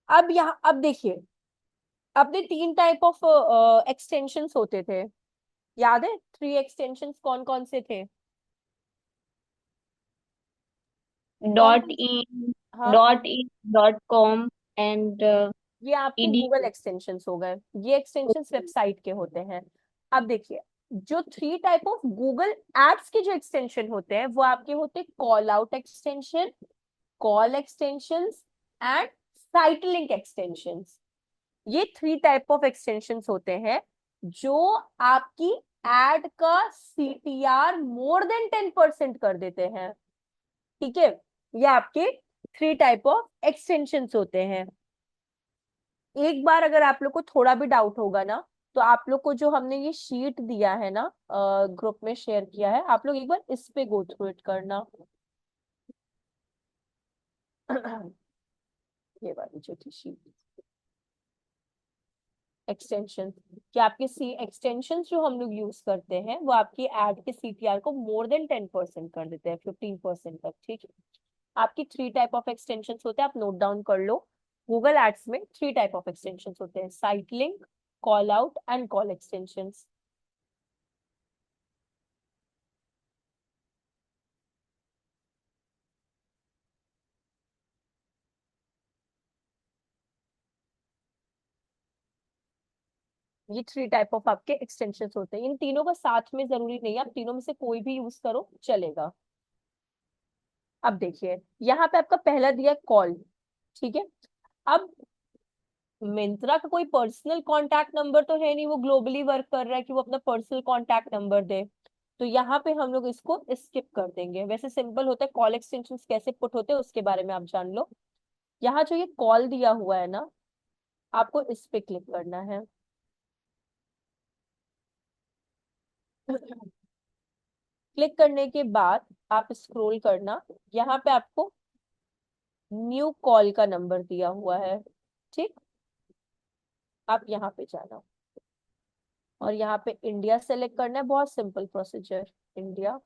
अब यहाँ अब देखिए अपने तीन टाइप ऑफ एक्सटेंशंस होते थे, याद है? 3 एक्सटेंशंस कौन कौन से थे? कौन डॉट कौन से? इन, हाँ, .in.com एंड ये आपके ईडी। गूगल एक्सटेंशंस हो गए, ये एक्सटेंशंस वेबसाइट के होते हैं। अब देखिए जो 3 टाइप ऑफ गूगल एड्स के जो एक्सटेंशन होते हैं वो आपके होते हैं call out extension, call extensions and site link extensions. ये 3 टाइप ऑफ एक्सटेंशंस होते हैं जो आपकी एड का सीटीआर मोर देन 10% कर देते हैं, ठीक है। ये आपके 3 टाइप ऑफ एक्सटेंशंस होते हैं। एक बार अगर आप लोग को थोड़ा भी डाउट होगा ना, तो आप लोग को जो हमने ये शीट दिया है ना, ग्रुप में शेयर किया है, आप लोग एक बार इस पे गो थ्रू इट करना। ये वाली जो थी शीट, एक्सटेंशन, कि आपके सी एक्सटेंशन जो हम लोग यूज करते हैं वो आपकी एड के सीटीआर को मोर देन 10% कर देते हैं, 15% तक, ठीक है। आपकी 3 टाइप ऑफ एक्सटेंशन होते हैं, आप नोट डाउन कर लो। गूगल एड्स में 3 टाइप ऑफ एक्सटेंशन होते हैं, site link, call out and call extension. ये 3 टाइप ऑफ आपके एक्सटेंशन होते हैं। इन तीनों का साथ में जरूरी नहीं है, आप तीनों में से कोई भी यूज करो चलेगा। अब देखिए यहाँ पे आपका पहला दिया कॉल, ठीक है। अब मिंत्रा का कोई पर्सनल कांटेक्ट नंबर तो है नहीं, वो ग्लोबली वर्क कर रहा है कि वो अपना पर्सनल कांटेक्ट नंबर दे। तो यहाँ पे हम लोग इसको स्किप कर देंगे। वैसे सिंपल होता है, कॉल एक्सटेंशन कैसे पुट होते हैं उसके बारे में आप जान लो। यहाँ जो ये कॉल दिया हुआ है ना, आपको इस पे क्लिक करना है। क्लिक करने के बाद आप स्क्रॉल करना, यहाँ पे आपको न्यू कॉल का नंबर दिया हुआ है, ठीक। आप यहाँ पे जाना और यहाँ पे इंडिया सेलेक्ट करना है, बहुत simple procedure. India,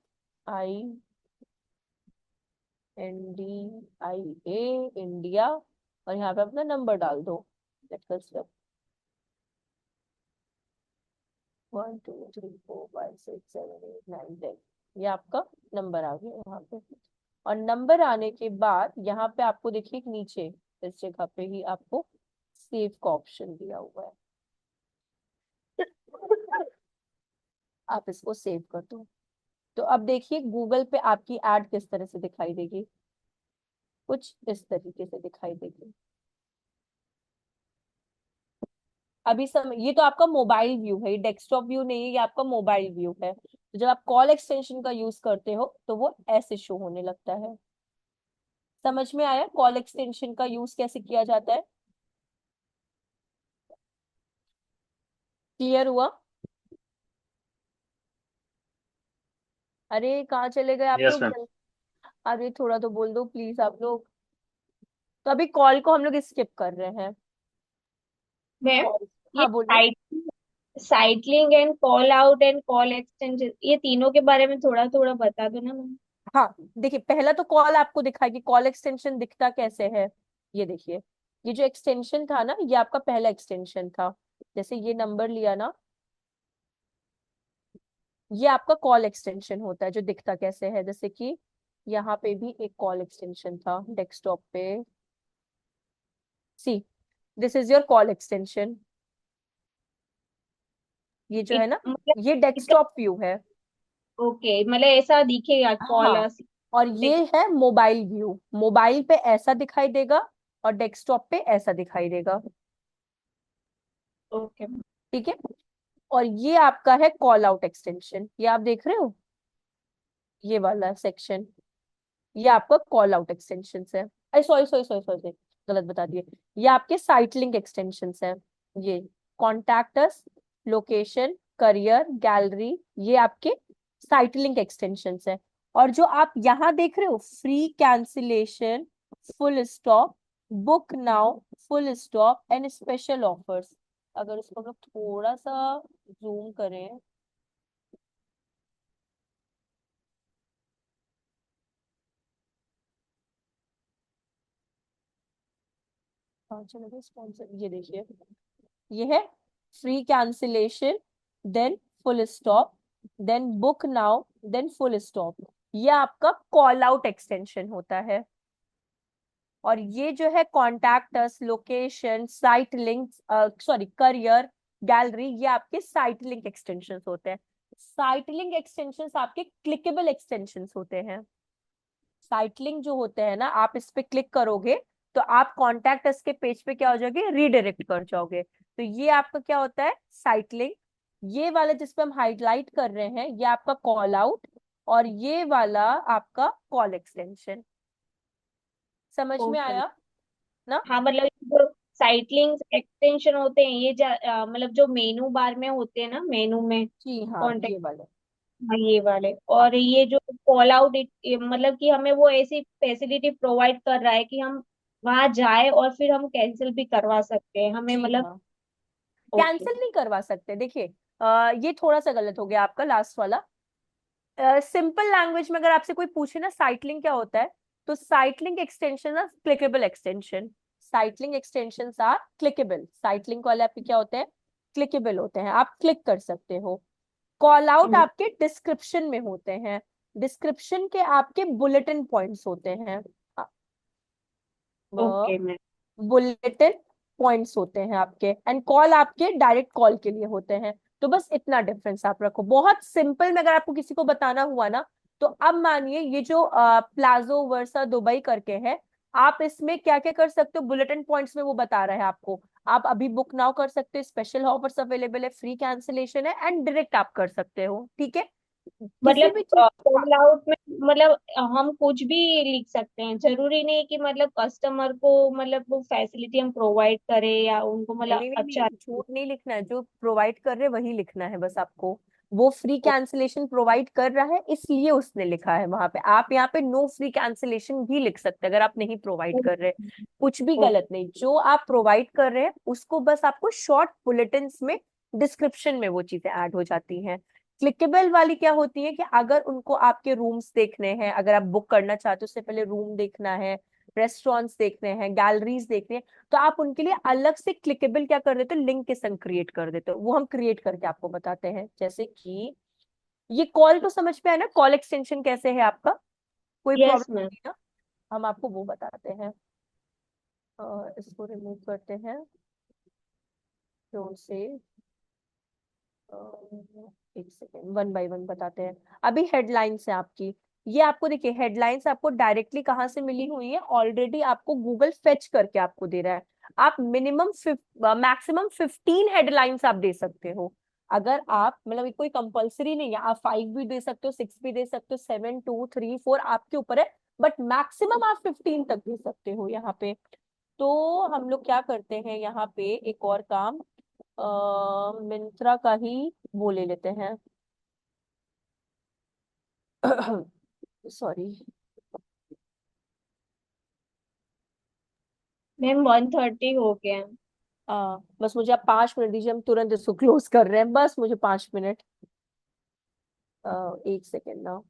INDIA, India, और यहाँ पे अपना नंबर डाल दो। लेट्स 1 2 3 4 5 6 7 8 9 10, ये आपका नंबर आ गया यहाँ पे। और नंबर आने के बाद यहाँ पे आपको देखिए एक नीचे इस जगह पे ही आपको सेव का ऑप्शन दिया हुआ है, आप इसको सेव कर दो। तो अब देखिए गूगल पे आपकी एड किस तरह से दिखाई देगी, कुछ इस तरीके से दिखाई देगी। अभी ये तो आपका मोबाइल व्यू है, ये डेस्कटॉप व्यू नहीं है, ये आपका मोबाइल व्यू है। तो जब आप कॉल एक्सटेंशन का यूज करते हो तो वो ऐसे शो होने लगता है। समझ में आया कॉल एक्सटेंशन का यूज कैसे किया जाता है? क्लियर हुआ? अरे कहाँ चले गए आप यस लोग? मैम। अरे थोड़ा तो बोल दो प्लीज आप लोग। तो अभी कॉल को हम लोग स्किप कर रहे हैं। मैम, कॉल, ये हाँ बोलिए। Sitelink and call out and call extension, ये तीनों के बारे में थोड़ा थोड़ा बता दो ना मैम। हाँ देखिए, पहला तो कॉल आपको दिखाएगी, कॉल एक्सटेंशन दिखता कैसे है, ये देखिए। ये जो एक्सटेंशन था ना, ये आपका पहला एक्सटेंशन था। जैसे ये नंबर लिया ना, ये आपका कॉल एक्सटेंशन होता है जो दिखता कैसे है। जैसे कि यहाँ पे भी एक कॉल एक्सटेंशन था डेस्कटॉप पे, see this is your call extension. ये जो है ना, मतलब ये डेस्कटॉप व्यू है। ओके, मतलब ऐसा दिखेगा कॉल। हाँ, और ये है मोबाइल व्यू। मोबाइल पे ऐसा दिखाई देगा और डेस्कटॉप पे ऐसा दिखाई देगा, ओके। ठीक है। और ये आपका है कॉल आउट एक्सटेंशन, ये आप देख रहे हो, ये वाला सेक्शन, ये आपका कॉल आउट एक्सटेंशन है। अरे सॉरी सॉरी सॉरी सॉरी, गलत बता दिए। ये आपके साइट लिंक एक्सटेंशन है। ये कॉन्टैक्टस, लोकेशन, करियर, गैलरी, ये आपके साइट लिंक एक्सटेंशन है। और जो आप यहाँ देख रहे हो, free cancellation, full stop, book now, full stop and special offers, अगर इसको हम लोग थोड़ा सा जूम करें, हाँ चलो स्पॉन्सर, ये देखिए, ये है free cancellation, then full stop, then book now, then full stop. ये आपका कॉल आउट एक्सटेंशन होता है। और ये जो है contact us, location, site link, sorry career, gallery, ये आपके साइट लिंक एक्सटेंशन होते हैं। साइट लिंक एक्सटेंशन आपके क्लिकेबल एक्सटेंशन होते हैं। साइट लिंक जो होते हैं ना, आप इस पे क्लिक करोगे तो आप कॉन्टैक्ट अस के पेज पे क्या हो जाओगे, रीडायरेक्ट कर जाओगे। तो ये आपका क्या होता है, साइट लिंक। ये वाला जिसपे हम हाईलाइट कर रहे हैं, ये आपका कॉल आउट, और ये वाला आपका कॉल एक्सटेंशन। समझ में ओके। आया ना? हाँ, मतलब जो साइट लिंक्स एक्सटेंशन होते हैं ये मतलब जो मेनू बार में होते हैं ना, मेनू में जी हाँ, कॉन्टेक्ट, ये वाले। ये वाले। हाँ और ये जो कॉल आउट, मतलब कि हमें वो ऐसी फैसिलिटी प्रोवाइड कर रहा है कि हम वहां जाए और फिर हम कैंसिल भी करवा सकते हैं हमें, जी मतलब। हाँ, ओके। कैंसिल नहीं करवा सकते। देखिए ये थोड़ा सा गलत हो गया आपका लास्ट वाला। सिंपल लैंग्वेज में अगर आपसे कोई पूछे ना साइट लिंक क्या होता है, तो site link extension are clickable extension, site link extensions are clickable, site link वाले आपके क्या होते हैं, क्लिकेबल होते हैं, आप क्लिक कर सकते हो। कॉल आउट आपके डिस्क्रिप्शन में होते हैं, डिस्क्रिप्शन के आपके बुलेटिन पॉइंट्स होते हैं, ओके मैम। बुलेटिन पॉइंट्स होते हैं आपके, एंड कॉल आपके डायरेक्ट कॉल के लिए होते हैं। तो बस इतना डिफरेंस आप रखो, बहुत सिंपल में अगर आपको किसी को बताना हुआ ना, तो अब मानिए ये जो प्लाजो वर्सा दुबई करके है, आप इसमें क्या क्या कर सकते हो, बुलेटिन पॉइंट्स में वो बता रहा है आपको, आप अभी बुक नाउ कर सकते हो, स्पेशल ऑफर्स अवेलेबल है, फ्री कैंसिलेशन है, एंड डायरेक्ट आप कर सकते हो, ठीक है, किसी मतलब भी चीज। कॉल आउट में मतलब हम कुछ भी लिख सकते हैं, जरूरी नहीं कि मतलब कस्टमर को मतलब वो फैसिलिटी हम प्रोवाइड करें या उनको नहीं मतलब नहीं नहीं अच्छा। नहीं, झूठ नहीं लिखना है, जो प्रोवाइड कर रहे वही लिखना है बस आपको। वो फ्री कैंसिलेशन प्रोवाइड कर रहा है इसलिए उसने लिखा है वहां पे, आप यहाँ पे नो फ्री कैंसिलेशन भी लिख सकते हैं अगर आप नहीं प्रोवाइड कर रहे, कुछ भी गलत नहीं, जो आप प्रोवाइड कर रहे हैं उसको बस आपको शॉर्ट बुलेटिन्स में, डिस्क्रिप्शन में वो चीजें ऐड हो जाती हैं। क्लिकेबल वाली क्या होती है कि अगर उनको आपके रूम्स देखने हैं, अगर आप बुक करना चाहते हो उससे पहले रूम देखना है, रेस्टोरेंट्स देखने हैं, गैलरीज देखने हैं, तो आप उनके लिए अलग से क्लिकेबल क्या कर देते हो, लिंक के संग क्रिएट कर देते हो, वो हम क्रिएट करके आपको बताते हैं। जैसे कि ये कॉल तो समझ में आया ना, कॉल एक्सटेंशन कैसे है आपका, कोई यस प्रॉब्लम मैम। नहीं ना, हम आपको वो बताते हैं। इसको रिमूव करते हैं से, एक सेकेंड, वन बाय वन बताते हैं। अभी हेडलाइंस है आपकी, ये आपको देखिए हेडलाइंस आपको डायरेक्टली कहाँ से मिली हुई है, ऑलरेडी आपको गूगल फेच करके आपको दे रहा है। आप मिनिमम मैक्सिमम 15 हेडलाइंस आप दे सकते हो, अगर आप मतलब कोई कंपलसरी नहीं है, आप 5 भी दे सकते हो, 6 भी दे सकते हो, 7 2 3 4 आपके ऊपर है, बट मैक्सिमम आप 15 तक दे सकते हो यहाँ पे। तो हम लोग क्या करते हैं यहाँ पे, एक और काम, मिंत्रा का ही वो ले लेते हैं, सॉरी। मैम 1:30 हो गया। बस मुझे आप 5 मिनट दीजिए, हम तुरंत इसको क्लोज कर रहे हैं, बस मुझे 5 मिनट, एक सेकेंड ना।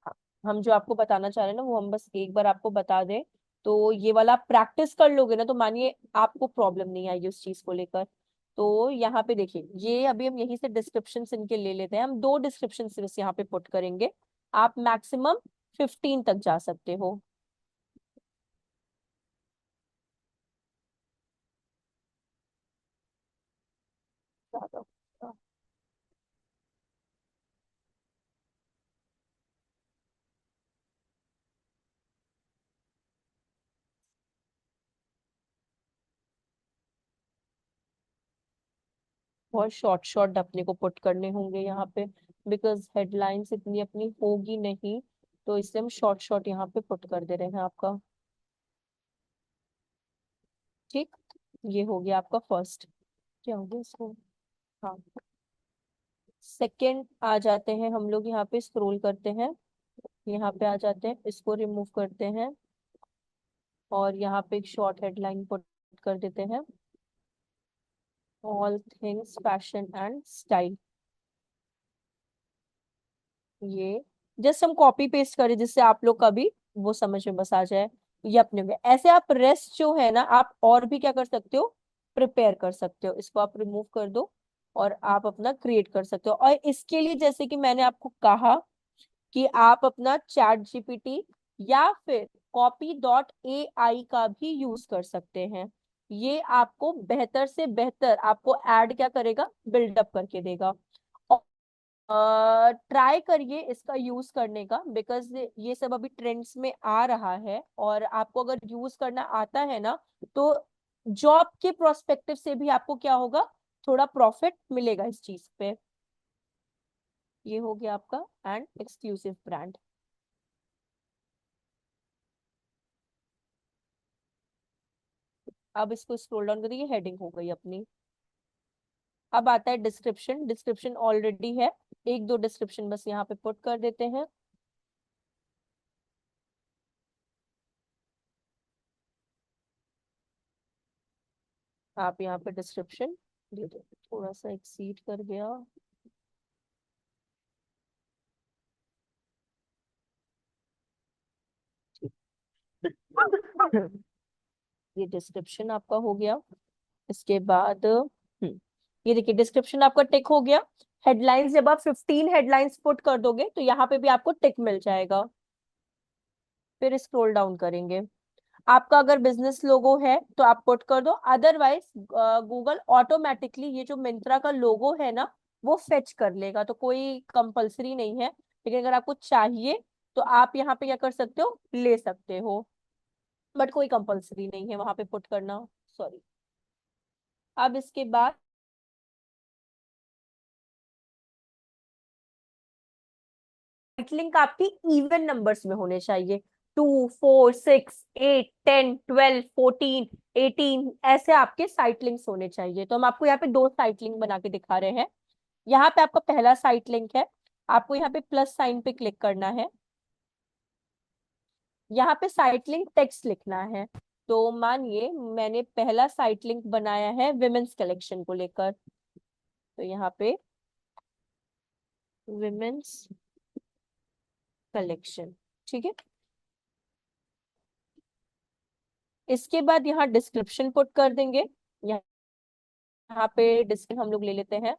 हाँ, हम जो आपको बताना चाह रहे हैं ना वो हम बस एक बार आपको बता दें, तो ये वाला आप प्रैक्टिस कर लोगे ना तो मानिए आपको प्रॉब्लम नहीं आएगी उस चीज को लेकर। तो यहाँ पे देखिए, ये अभी हम यहीं से डिस्क्रिप्शन इनके ले लेते हैं, हम 2 डिस्क्रिप्शन बस यहाँ पे पुट करेंगे, आप मैक्सिमम 15 तक जा सकते हो। ज्यादा बहुत शॉर्ट शॉर्ट अपने को पुट करने होंगे यहाँ पे, बिकॉज हेडलाइंस इतनी अपनी होगी नहीं, तो इसलिए हम शॉर्ट शॉर्ट यहाँ पे पुट कर दे रहे हैं आपका, ठीक। ये हो गया आपका फर्स्ट, क्या हो गया इसको, हाँ। सेकंड आ जाते हैं हम लोग, यहाँ पे स्क्रॉल करते हैं, यहाँ पे आ जाते हैं, इसको रिमूव करते हैं, और यहाँ पे एक शॉर्ट हेडलाइन पुट कर देते हैं, all things fashion and style. ये जस्ट हम कॉपी पेस्ट करें जिससे आप लोग का भी वो समझ में बस आ जाए, ये अपने में ऐसे आप रेस्ट जो है ना आप और भी क्या कर सकते हो, प्रिपेयर कर सकते हो, इसको आप रिमूव कर दो और आप अपना क्रिएट कर सकते हो। और इसके लिए जैसे कि मैंने आपको कहा कि आप अपना चैट जीपीटी या फिर copy.ai का भी यूज कर सकते हैं, ये आपको बेहतर से बेहतर आपको ऐड क्या करेगा, बिल्डअप करके देगा। ट्राई करिए इसका यूज करने का, बिकॉज ये सब अभी ट्रेंड्स में आ रहा है, और आपको अगर यूज करना आता है ना तो जॉब के प्रोस्पेक्टिव से भी आपको क्या होगा, थोड़ा प्रॉफिट मिलेगा इस चीज पे। ये हो गया आपका एंड एक्सक्लूसिव ब्रांड। अब इसको स्क्रॉल डाउन करिए, हेडिंग हो गई अपनी। अब आता है डिस्क्रिप्शन, डिस्क्रिप्शन ऑलरेडी है, एक दो डिस्क्रिप्शन बस यहाँ पे पुट कर देते हैं। आप यहाँ पे डिस्क्रिप्शन दे दो, थोड़ा सा एक्सीड कर गया, ये डिस्क्रिप्शन आपका हो गया। इसके बाद ये देखिए डिस्क्रिप्शन आपका टिक हो गया। हेडलाइंस जब आप 15 हेडलाइंस पुट कर दोगे तो यहाँ पे भी आपको टिक मिल जाएगा। फिर स्क्रॉल डाउन करेंगे। आपका अगर बिजनेस लोगो है तो आप पुट कर दो, अदरवाइज गूगल ऑटोमेटिकली ये जो मिंत्रा का लोगो है ना वो फेच कर लेगा, तो कोई कंपलसरी नहीं है। लेकिन अगर आपको चाहिए तो आप यहाँ पे क्या कर सकते हो, ले सकते हो, बट कोई कंपलसरी नहीं है वहां पे पुट करना। सॉरी। अब इसके बाद लिंक आपकी इवन नंबर्स में होने चाहिए। 2, 4, 6, 8, 10, 12, 14, 18 ऐसे आपके साइट लिंक्स होने चाहिए। तो हम आपको यहाँ पे दो साइट लिंक बना के दिखा रहे हैं। यहाँ पे आपका पहला साइट लिंक है, आपको यहाँ पे प्लस साइन पे क्लिक करना है। यहाँ पे साइट लिंक टेक्स्ट लिखना है। तो मानिए मैंने पहला साइट लिंक बनाया है विमेन्स कलेक्शन को लेकर, तो यहाँ पे विमेन्स कलेक्शन, ठीक है। इसके बाद यहाँ डिस्क्रिप्शन पुट कर देंगे। यहाँ पे डिस्क्रिप्शन हम लोग ले लेते हैं।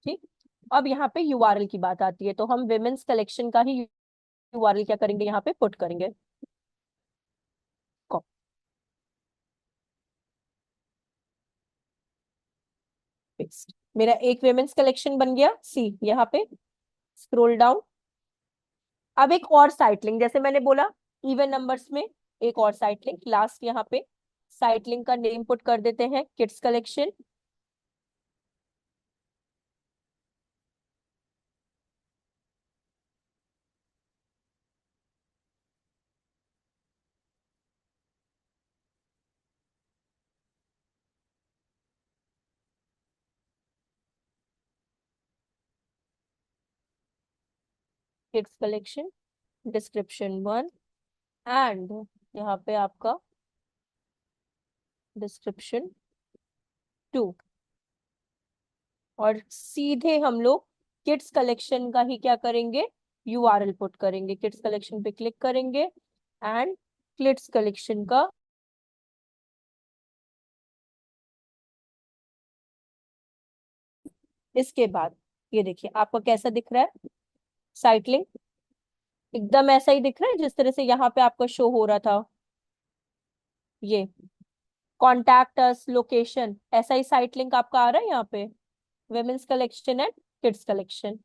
ठीक। अब यहाँ पे यूआरएल की बात आती है, तो हम विमेन्स कलेक्शन का ही यूआरएल क्या करेंगे, यहाँ पे पुट करेंगे। Paste। मेरा एक विमेन्स कलेक्शन बन गया। सी यहाँ पे स्क्रॉल डाउन। अब एक और साइट लिंक, जैसे मैंने बोला इवन नंबर्स में एक और साइट लिंक लास्ट, यहाँ पे साइट लिंक का नेम पुट कर देते हैं kids collection. Kids collection description 1 and यहाँ पे आपका डिस्क्रिप्शन 2। और सीधे हम लोग किड्स कलेक्शन का ही क्या करेंगे, यूआरएल पुट करेंगे। किड्स कलेक्शन पे क्लिक करेंगे एंड किड्स कलेक्शन का इसके बाद ये देखिए आपको कैसा दिख रहा है साइट लिंक, एकदम ऐसा ही दिख रहा है जिस तरह से यहाँ पे आपका शो हो रहा था। ये कॉन्टैक्ट अस, लोकेशन, ऐसा ही साइट लिंक आपका आ रहा है यहाँ पे, women's collection and kids collection.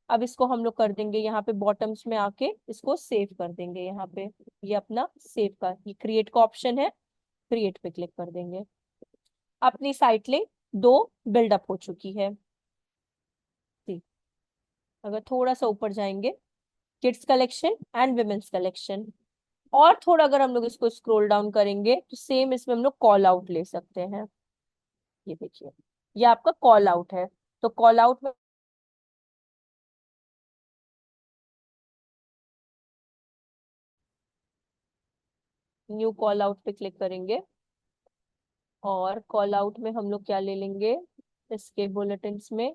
अब इसको हम लोग कर देंगे यहाँ पे बॉटम्स में आके इसको सेव कर देंगे। यहाँ पे ये अपना सेव का ये क्रिएट का ऑप्शन है, क्रिएट पे क्लिक कर देंगे। अपनी साइट लिंक 2 बिल्डअप हो चुकी है। ठीक। अगर थोड़ा सा ऊपर जाएंगे, kids collection and women's collection, और थोड़ा अगर हम लोग इसको स्क्रॉल डाउन करेंगे तो सेम इसमें हम लोग कॉल आउट ले सकते हैं। ये देखिए ये आपका कॉल आउट है, तो कॉल आउट में न्यू कॉल आउट पे क्लिक करेंगे और कॉल आउट में हम लोग क्या ले लेंगे, इसके बुलेटिन्स में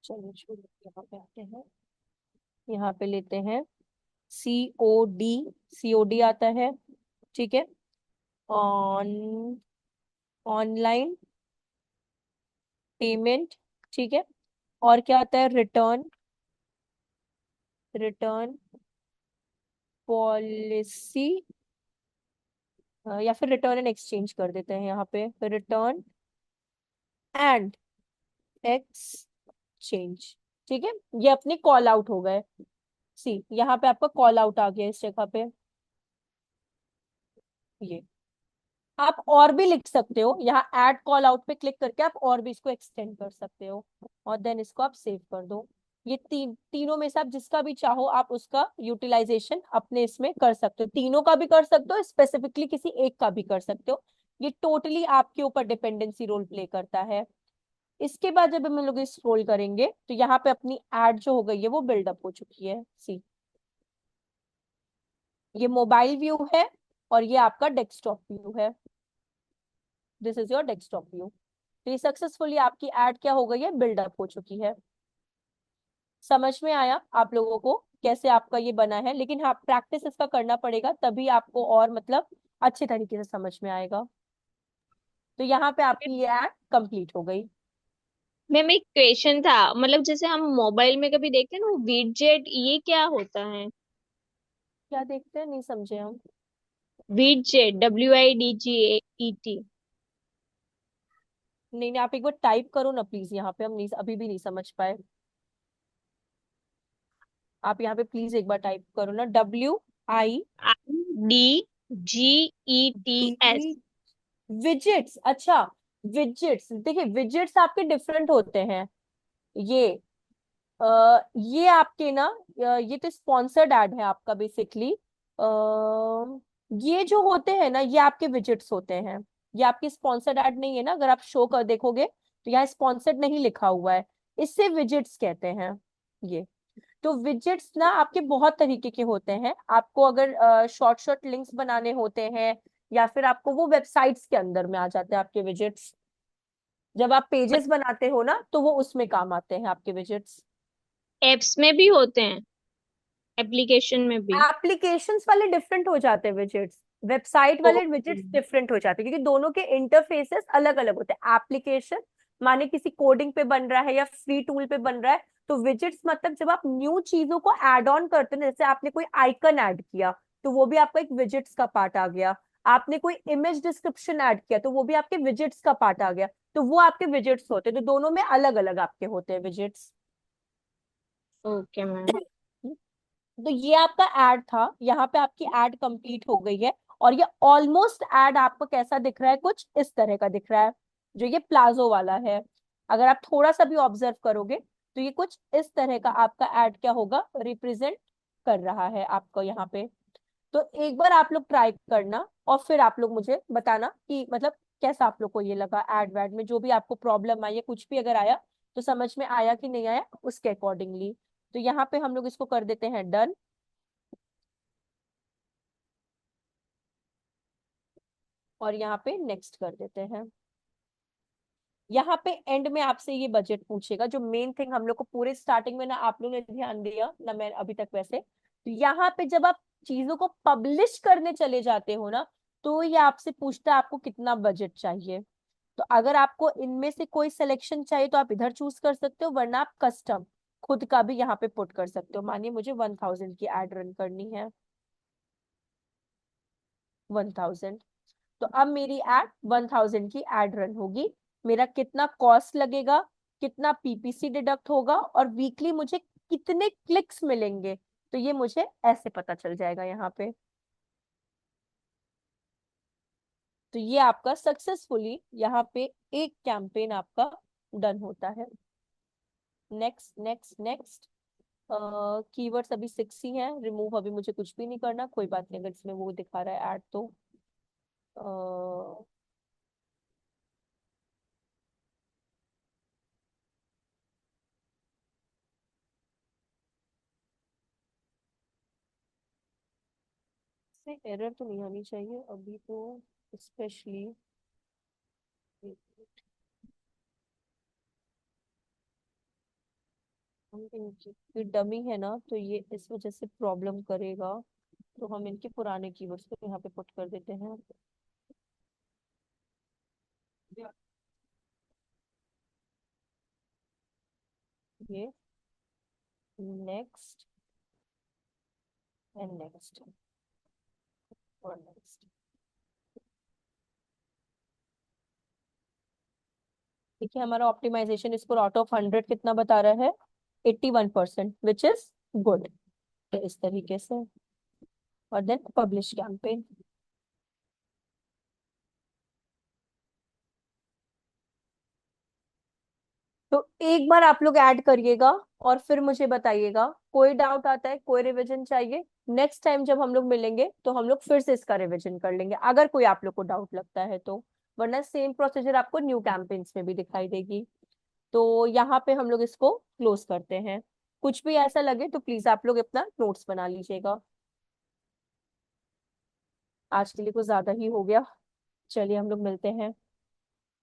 चलिए छोड़िए, यहाँ पे आते हैं। यहाँ पे लेते हैं COD, COD आता है, ठीक है। ऑन ऑनलाइन पेमेंट, ठीक है। और क्या आता है, रिटर्न, रिटर्न पॉलिसी, या फिर रिटर्न एंड एक्सचेंज कर देते हैं यहाँ पे, रिटर्न एंड एक्सचेंज, ठीक है। ये अपने कॉल आउट हो गए। सी यहाँ पे आपका कॉल आउट आ गया इस जगह पे। ये आप और भी लिख सकते हो, यहाँ ऐड कॉल आउट पे क्लिक करके आप और भी इसको एक्सटेंड कर सकते हो, और देन इसको आप सेव कर दो। ये तीनों में से आप जिसका भी चाहो आप उसका यूटिलाइजेशन अपने इसमें कर सकते हो, तीनों का भी कर सकते हो, स्पेसिफिकली किसी एक का भी कर सकते हो। ये टोटली आपके ऊपर डिपेंडेंसी रोल प्ले करता है। इसके बाद जब हम लोग स्क्रॉल करेंगे तो यहाँ पे अपनी एड जो हो गई है वो बिल्डअप हो चुकी है। सी, ये मोबाइल व्यू है और ये आपका डेस्कटॉप व्यू है। This is your desktop view. तो ये सक्सेसफुली आपकी एड क्या हो गई है, बिल्डअप हो चुकी है। समझ में आया आप लोगों को कैसे आपका ये बना है? लेकिन हाँ, प्रैक्टिस इसका करना पड़ेगा, तभी आपको और मतलब अच्छे तरीके से समझ में आएगा। तो यहाँ पे आपकी ये एड कंप्लीट हो गई। मैम एक क्वेश्चन था, मतलब जैसे हम मोबाइल में कभी देखते हैं ना वो विडजेट, ये क्या होता है? क्या देखते हैं, नहीं समझे हम। Widget, WIDGET। नहीं नहीं, आप एक बार टाइप करो ना प्लीज, यहाँ पे हम नहीं, अभी भी नहीं समझ पाए। आप यहाँ पे प्लीज एक बार टाइप करो ना, IDGETS। विजिट्स। अच्छा, विजिट्स, देखिए विजिट्स आपके डिफरेंट होते हैं। ये ये आपके ना, ये तो स्पॉन्सर्ड एड है आपका बेसिकली। ये जो होते हैं ना, ये आपके विजिट्स होते हैं। ये आपकी स्पॉन्सर्ड एड नहीं है ना, अगर आप शो कर देखोगे तो यहाँ स्पॉन्सर्ड नहीं लिखा हुआ है, इससे विजिट्स कहते हैं ये। तो विजिट्स ना आपके बहुत तरीके के होते हैं। आपको अगर शॉर्ट शॉर्ट लिंक्स बनाने होते हैं, या फिर आपको वो वेबसाइट्स के अंदर में आ जाते हैं आपके विजिट्स। जब आप पेजेस बनाते हो ना, तो वो उसमें काम आते हैं आपके विजिट्स। एप्स में भी होते हैं, एप्लीकेशन में भी? एप्लीकेशंस वाले डिफरेंट हो जाते हैं विजिट्स, वेबसाइट वाले ओके। विजिट्स डिफरेंट हो जाते हैं, क्योंकि दोनों के इंटरफेसेस अलग अलग होते हैं। एप्लीकेशन माने किसी कोडिंग पे बन रहा है या फ्री टूल पे बन रहा है, तो विजिट्स मतलब जब आप न्यू चीजों को ऐड ऑन करते हैं, जैसे आपने कोई आइकन ऐड किया तो वो भी आपका एक विजिट्स का पार्ट आ गया। आपने कोई इमेज डिस्क्रिप्शन ऐड किया तो वो भी आपके विजिट्स का पार्ट आ गया। तो वो आपके विजिट्स होते हैं, तो दोनों में अलग अलग आपके होते हैं विजिट्स। Okay ma'am. तो ये आपका ऐड था, यहाँ पे आपकी ऐड कंप्लीट हो गई है। और ये ऑलमोस्ट ऐड आपको कैसा दिख रहा है, कुछ इस तरह का दिख रहा है, जो ये प्लाजो वाला है। अगर आप थोड़ा सा भी ऑब्जर्व करोगे तो ये कुछ इस तरह का आपका ऐड क्या होगा, रिप्रेजेंट कर रहा है आपको यहाँ पे। तो एक बार आप लोग ट्राई करना और फिर आप लोग मुझे बताना कि मतलब कैसा आप लोग को ये लगा। ऐड वैड में जो भी आपको प्रॉब्लम आई है, कुछ भी अगर आया तो समझ में आया कि नहीं आया, उसके अकॉर्डिंगली। तो यहाँ पे हम लोग इसको कर देते हैं डन, और यहाँ पे नेक्स्ट कर देते हैं। यहाँ पे एंड में आपसे ये बजट पूछेगा, जो मेन थिंग हम लोग को पूरे स्टार्टिंग में ना आप लोगों ने ध्यान दिया ना, मैं अभी तक वैसे। तो यहाँ पे जब आप चीजों को पब्लिश करने चले जाते हो ना, तो ये आपसे पूछता है आपको कितना बजट चाहिए। तो अगर आपको इनमें से कोई सिलेक्शन चाहिए तो आप इधर चूज कर सकते हो, वरना आप कस्टम खुद का भी यहाँ पे पुट कर सकते हो। मानिए मुझे 1000 की एड रन करनी है, 1000। तो अब मेरी एड 1000 की एड रन होगी। मेरा कितना कॉस्ट लगेगा, कितना पीपीसी डिडक्ट होगा, और वीकली मुझे कितने क्लिक्स मिलेंगे, तो ये मुझे ऐसे पता चल जाएगा यहाँ पे। तो ये आपका सक्सेसफुली यहाँ पे एक कैंपेन आपका डन होता है। Next next next. कीवर्ड्स अभी 6 ही हैं, रिमूव अभी मुझे कुछ भी नहीं करना, कोई बात नहीं अगर इसमें वो दिखा रहा है ऐड तो। से एरर तो नहीं आनी चाहिए अभी तो, स्पेशली। इनकी डमी है ना, तो ये इस वजह से प्रॉब्लम करेगा। तो हम इनके पुराने कीवर्ड्स को यहाँ पे पुट कर देते हैं। ये नेक्स्ट एंड नेक्स्ट और नेक्स्ट। देखिए हमारा ऑप्टिमाइजेशन स्कोर आउट ऑफ 100 कितना बता रहा है, 81%, विच इज गुड। तो इस तरीके से, और देन पब्लिश कैंपेन। तो एक बार आप लोग ऐड करिएगा और फिर मुझे बताइएगा। कोई डाउट आता है, कोई रिवीजन चाहिए, नेक्स्ट टाइम जब हम लोग मिलेंगे तो हम लोग फिर से इसका रिवीजन कर लेंगे, अगर कोई आप लोग को डाउट लगता है तो। वरना सेम प्रोसीजर आपको न्यू कैंपेन्स में भी दिखाई देगी। तो यहाँ पे हम लोग इसको क्लोज करते हैं। कुछ भी ऐसा लगे तो प्लीज आप लोग अपना नोट्स बना लीजिएगा। आज के लिए कुछ ज्यादा ही हो गया। चलिए हम लोग मिलते हैं।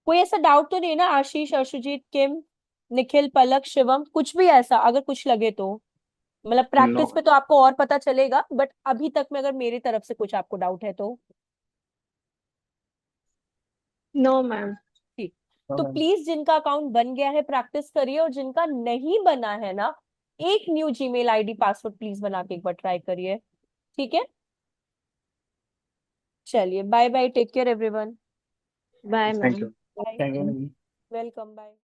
कोई ऐसा डाउट तो नहीं ना, आशीष, अर्शुजीत, किम, निखिल, पलक, शिवम, कुछ भी ऐसा अगर कुछ लगे तो? मतलब नो। प्रैक्टिस पे तो आपको और पता चलेगा, बट अभी तक में अगर मेरी तरफ से कुछ आपको डाउट है तो? No ma'am. ठीक। तो प्लीज जिनका अकाउंट बन गया है प्रैक्टिस करिए, और जिनका नहीं बना है ना, एक new Gmail ID password please बना के एक बार ट्राई करिए। ठीक है, चलिए bye bye, take care everyone. Bye thank ma'am. You. Bye. Thank you. Welcome, bye.